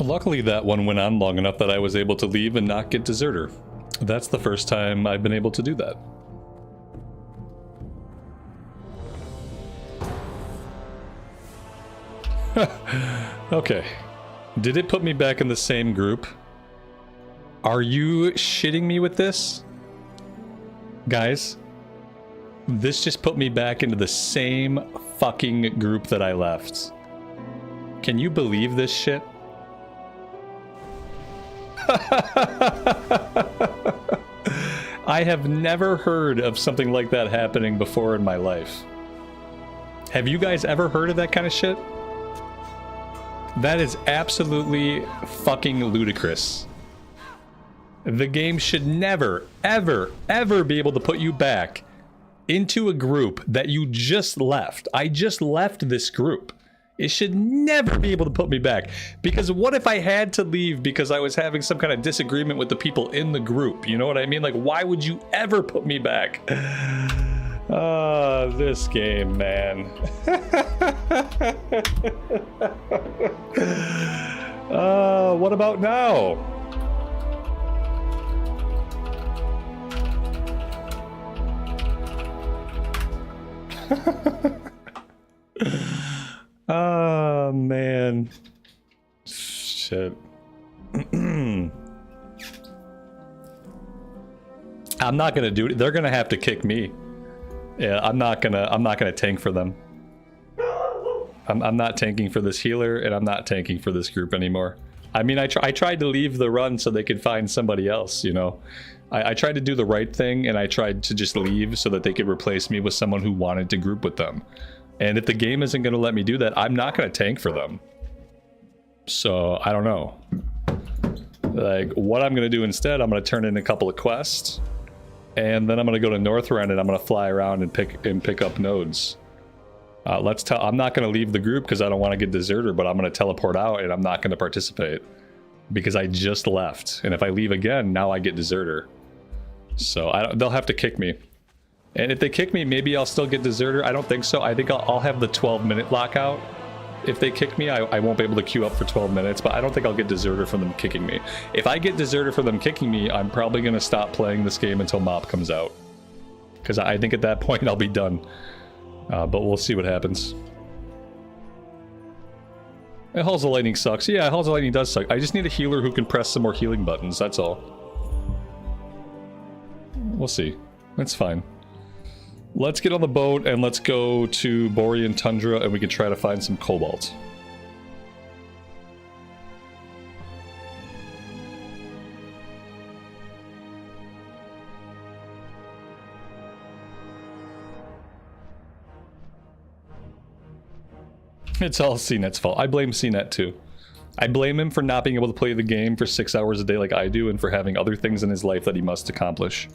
Luckily, that one went on long enough that I was able to leave and not get deserter. That's the first time I've been able to do that. Okay. Did it put me back in the same group? Are you shitting me with this? Guys, this just put me back into the same fucking group that I left. Can you believe this shit? I have never heard of something like that happening before in my life. Have you guys ever heard of that kind of shit? That is absolutely fucking ludicrous. The game should never, ever, ever be able to put you back into a group that you just left. I just left this group. It should never be able to put me back. Because what if I had to leave because I was having some kind of disagreement with the people in the group? You know what I mean? Like, why would you ever put me back? Oh, this game, man. What about now? Oh, man. Shit. I'm not gonna do it. They're gonna have to kick me. Yeah, I'm not gonna tank for them. I'm not tanking for this healer, and I'm not tanking for this group anymore. I mean, I tried to leave the run so they could find somebody else, you know. I tried to do the right thing, and I tried to just leave so that they could replace me with someone who wanted to group with them. And if the game isn't going to let me do that, I'm not going to tank for them. So, I don't know. Like, what I'm going to do instead, I'm going to turn in a couple of quests. And then I'm going to go to Northrend, and I'm going to fly around and pick up nodes. I'm not going to leave the group because I don't want to get deserter, but I'm going to teleport out, and I'm not going to participate. Because I just left. And if I leave again, now I get deserter. So, they'll have to kick me. And if they kick me, maybe I'll still get deserter. I don't think so. I think I'll have the 12-minute lockout. If they kick me, I won't be able to queue up for 12 minutes, but I don't think I'll get deserter from them kicking me. If I get deserter from them kicking me, I'm probably going to stop playing this game until MoP comes out. Because I think at that point I'll be done. But we'll see what happens. Halls of Lightning sucks. Yeah, Halls of Lightning does suck. I just need a healer who can press some more healing buttons, that's all. We'll see. That's fine. Let's get on the boat and let's go to Borean Tundra and we can try to find some cobalt. It's all CNET's fault. I blame CNET too. I blame him for not being able to play the game for 6 hours a day like I do and for having other things in his life that he must accomplish.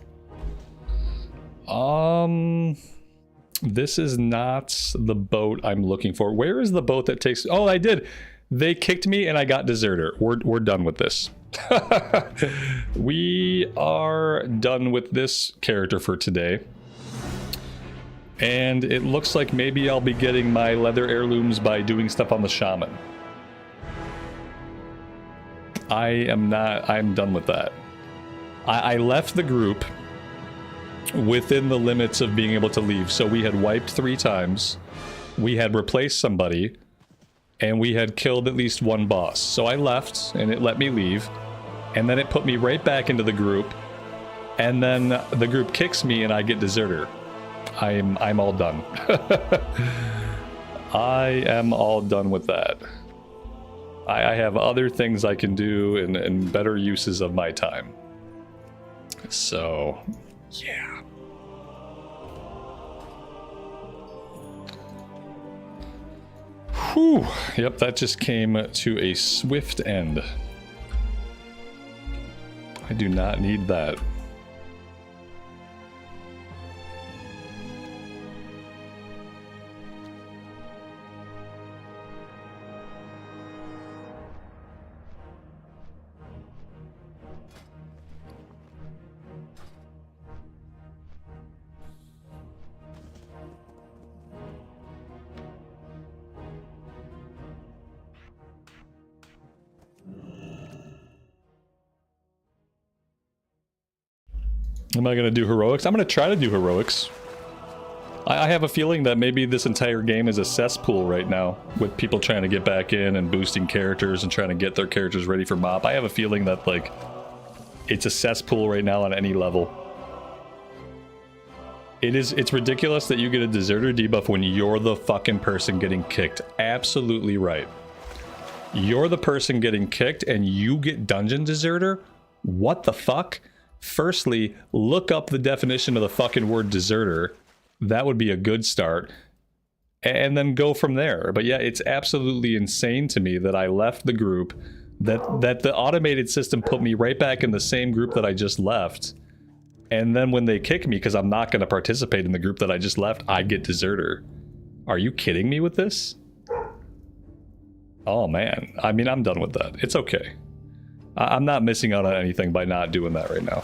This is not the boat I'm looking for. Where is the boat that takes... Oh, I did. They kicked me and I got deserter. We're done with this. We are done with this character for today. And it looks like maybe I'll be getting my leather heirlooms by doing stuff on the shaman. I'm done with that. I left the group within the limits of being able to leave. So we had wiped 3 times, we had replaced somebody, and we had killed at least one boss. So I left, and it let me leave, and then it put me right back into the group, and then the group kicks me and I get deserter. I'm all done. I am all done with that. I have other things I can do and better uses of my time. So, yeah. Whew. Yep, that just came to a swift end. I do not need that. Am I going to do heroics? I'm going to try to do heroics. I have a feeling that maybe this entire game is a cesspool right now, with people trying to get back in and boosting characters and trying to get their characters ready for MoP. I have a feeling that, like, it's a cesspool right now on any level. It's ridiculous that you get a deserter debuff when you're the fucking person getting kicked. Absolutely right. You're the person getting kicked and you get dungeon deserter? What the fuck? Firstly, look up the definition of the fucking word deserter. That would be a good start. And then go from there. But yeah, it's absolutely insane to me that I left the group, that the automated system put me right back in the same group that I just left. And then when they kick me because I'm not going to participate in the group that I just left, I get deserter. Are you kidding me with this? Oh man, I mean, I'm done with that. It's okay. I'm not missing out on anything by not doing that right now.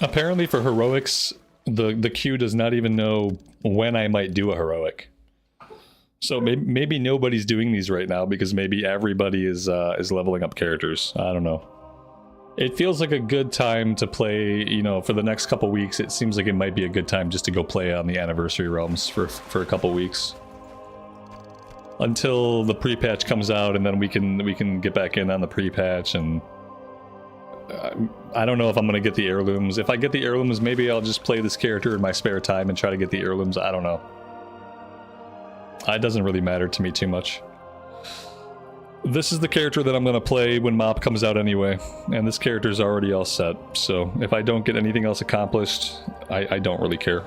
Apparently for heroics, the queue does not even know when I might do a heroic. So maybe nobody's doing these right now because maybe everybody is leveling up characters. I don't know. It feels like a good time to play, you know, for the next couple weeks. It seems like it might be a good time just to go play on the anniversary realms for a couple weeks. Until the pre-patch comes out, and then we can get back in on the pre-patch. And I don't know if I'm gonna get the heirlooms. If I get the heirlooms, maybe I'll just play this character in my spare time and try to get the heirlooms. I don't know. It doesn't really matter to me too much. This is the character that I'm gonna play when MoP comes out anyway, and this character's already all set. So if I don't get anything else accomplished, I don't really care.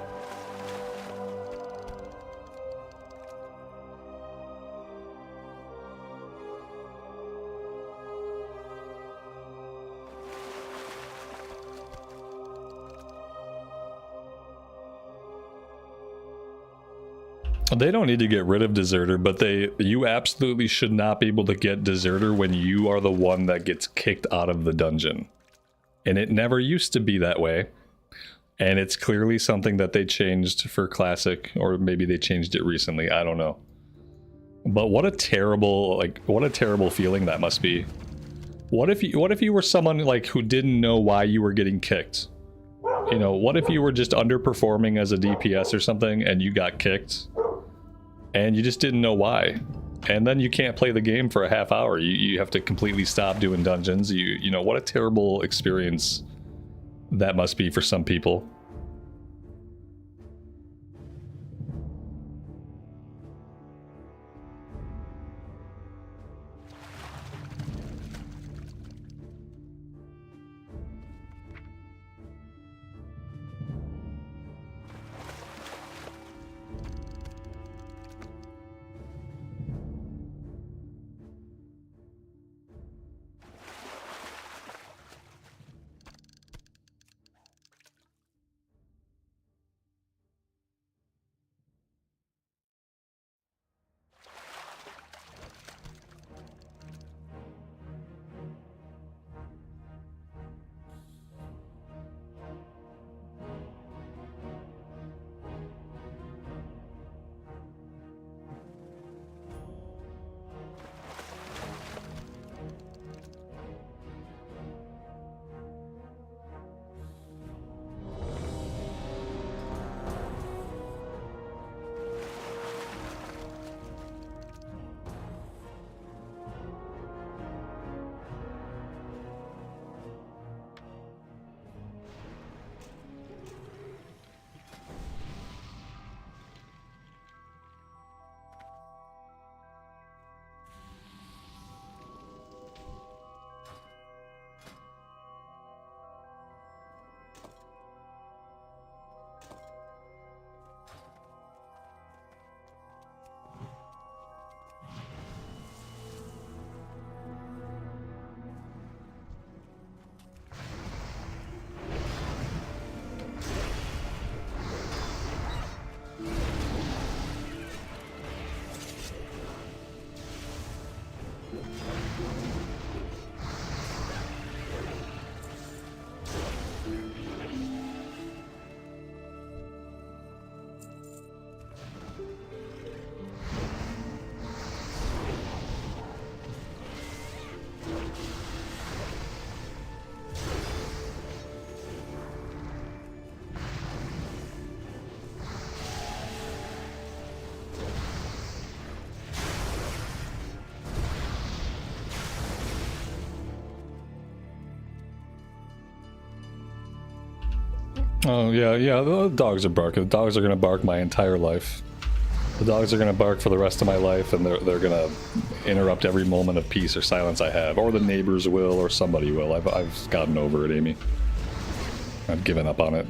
They don't need to get rid of deserter, but you absolutely should not be able to get deserter when you are the one that gets kicked out of the dungeon. And it never used to be that way. And it's clearly something that they changed for classic, or maybe they changed it recently, I don't know. But what a terrible feeling that must be. What if you were someone like who didn't know why you were getting kicked? You know, what if you were just underperforming as a DPS or something and you got kicked? And you just didn't know why. And then you can't play the game for a half hour. You have to completely stop doing dungeons. You know, what a terrible experience that must be for some people. Oh, yeah, yeah, the dogs are barking. The dogs are gonna bark my entire life. The dogs are gonna bark for the rest of my life, and they're gonna interrupt every moment of peace or silence I have. Or the neighbors will, or somebody will. I've gotten over it, Amy. I've given up on it.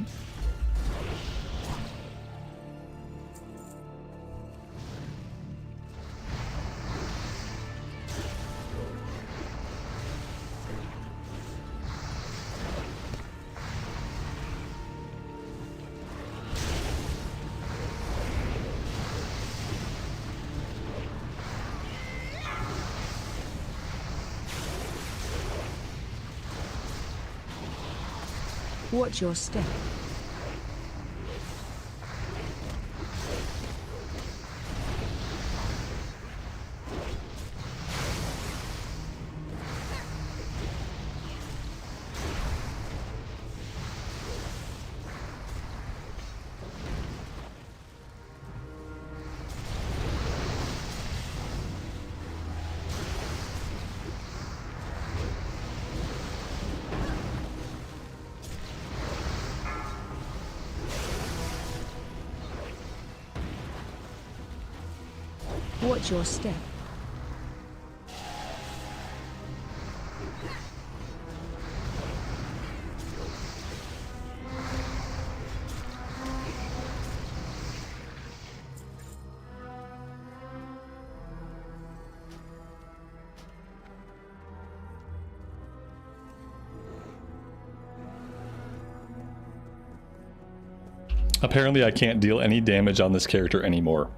Watch your step. Watch your step. Apparently I can't deal any damage on this character anymore.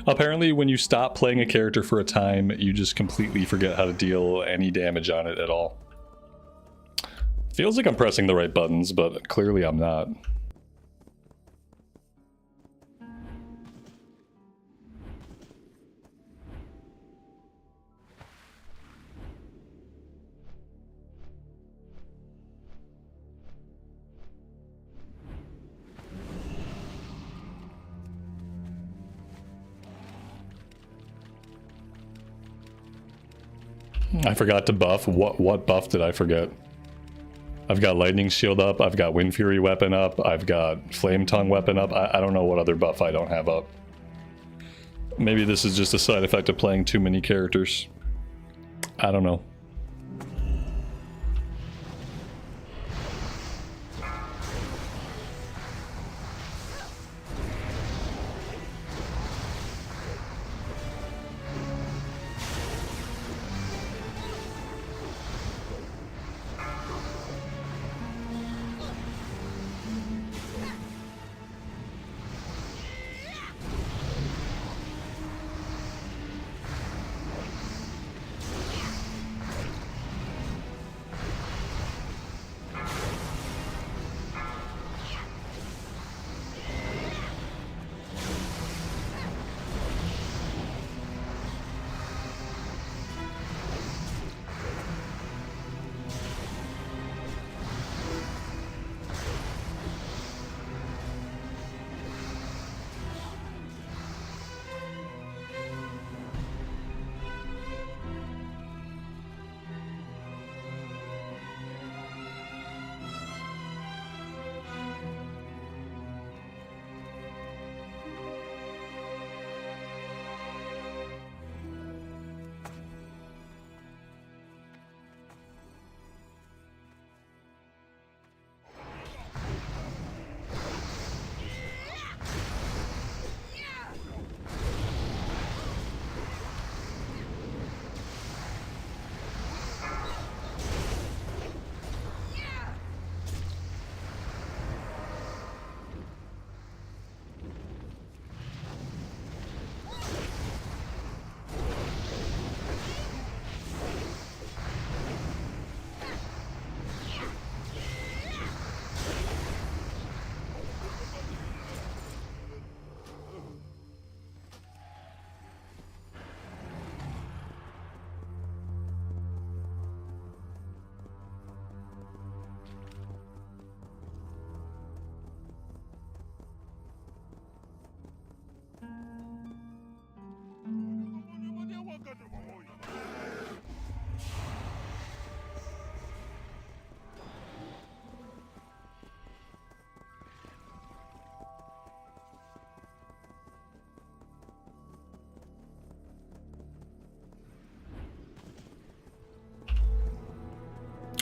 Apparently when you stop playing a character for a time, you just completely forget how to deal any damage on it at all. Feels like I'm pressing the right buttons, but clearly I'm not. I forgot to buff. What buff did I forget? I've got Lightning Shield up, I've got Wind Fury weapon up, I've got Flame Tongue weapon up. I don't know what other buff I don't have up. Maybe this is just a side effect of playing too many characters. I don't know.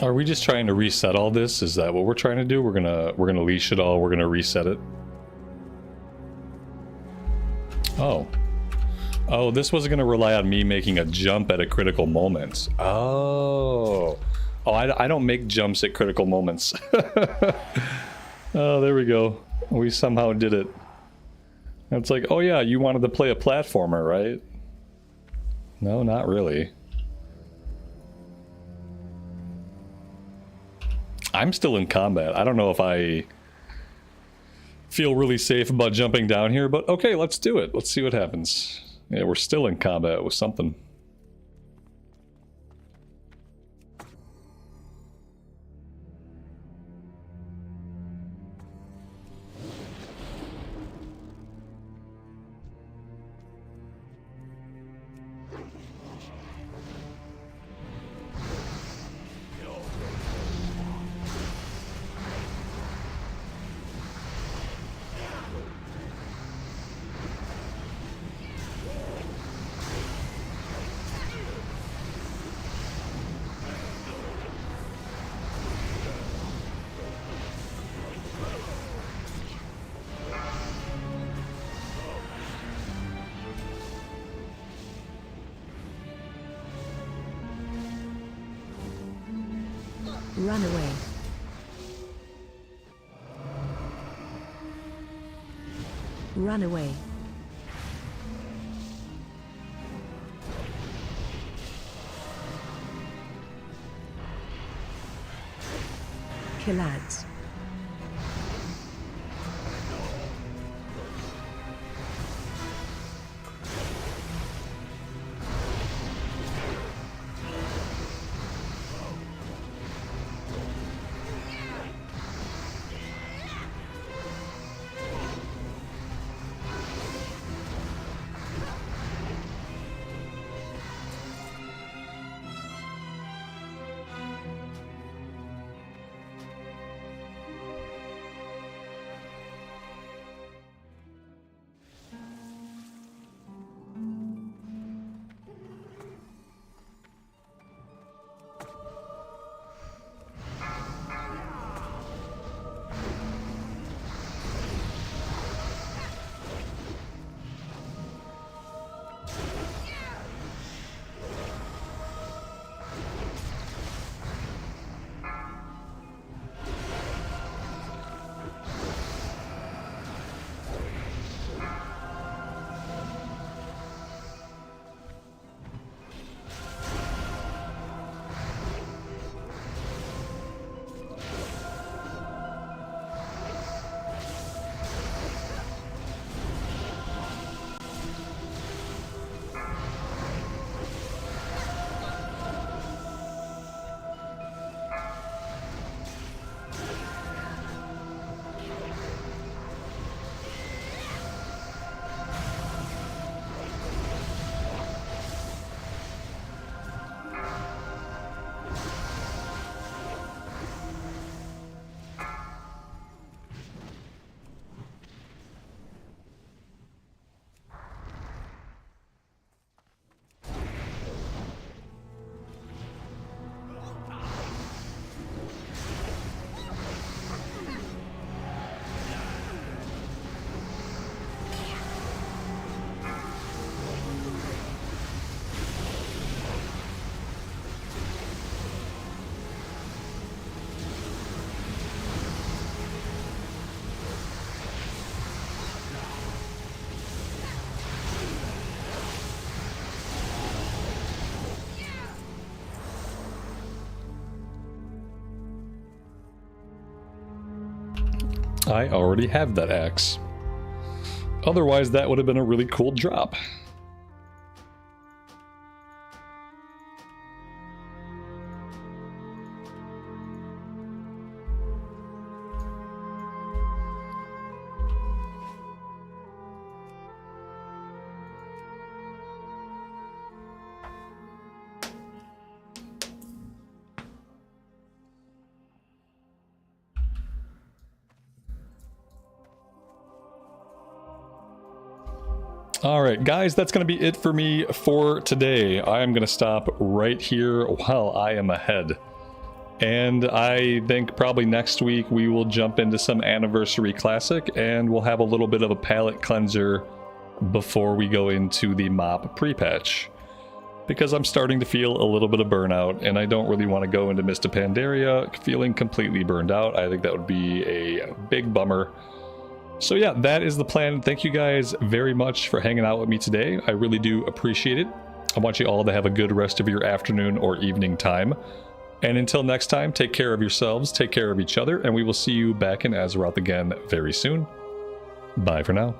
Are we just trying to reset all this? Is that what we're trying to do? We're gonna leash it all, we're gonna reset it. Oh. Oh, this wasn't gonna rely on me making a jump at a critical moment. Oh. Oh, I don't make jumps at critical moments. Oh, there we go. We somehow did it. It's like, oh yeah, you wanted to play a platformer, right? No, not really. I'm still in combat. I don't know if I feel really safe about jumping down here, but okay, let's do it. Let's see what happens. Yeah, we're still in combat with something. Run away. Run away. Kill ads. I already have that axe. Otherwise, that would have been a really cool drop. Alright guys, that's going to be it for me for today. I am going to stop right here while I am ahead. And I think probably next week we will jump into some Anniversary Classic, and we'll have a little bit of a palate cleanser before we go into the MoP pre-patch. Because I'm starting to feel a little bit of burnout, and I don't really want to go into Mists of Pandaria feeling completely burned out. I think that would be a big bummer. So yeah, that is the plan. Thank you guys very much for hanging out with me today. I really do appreciate it. I want you all to have a good rest of your afternoon or evening time. And until next time, take care of yourselves, take care of each other, and we will see you back in Azeroth again very soon. Bye for now.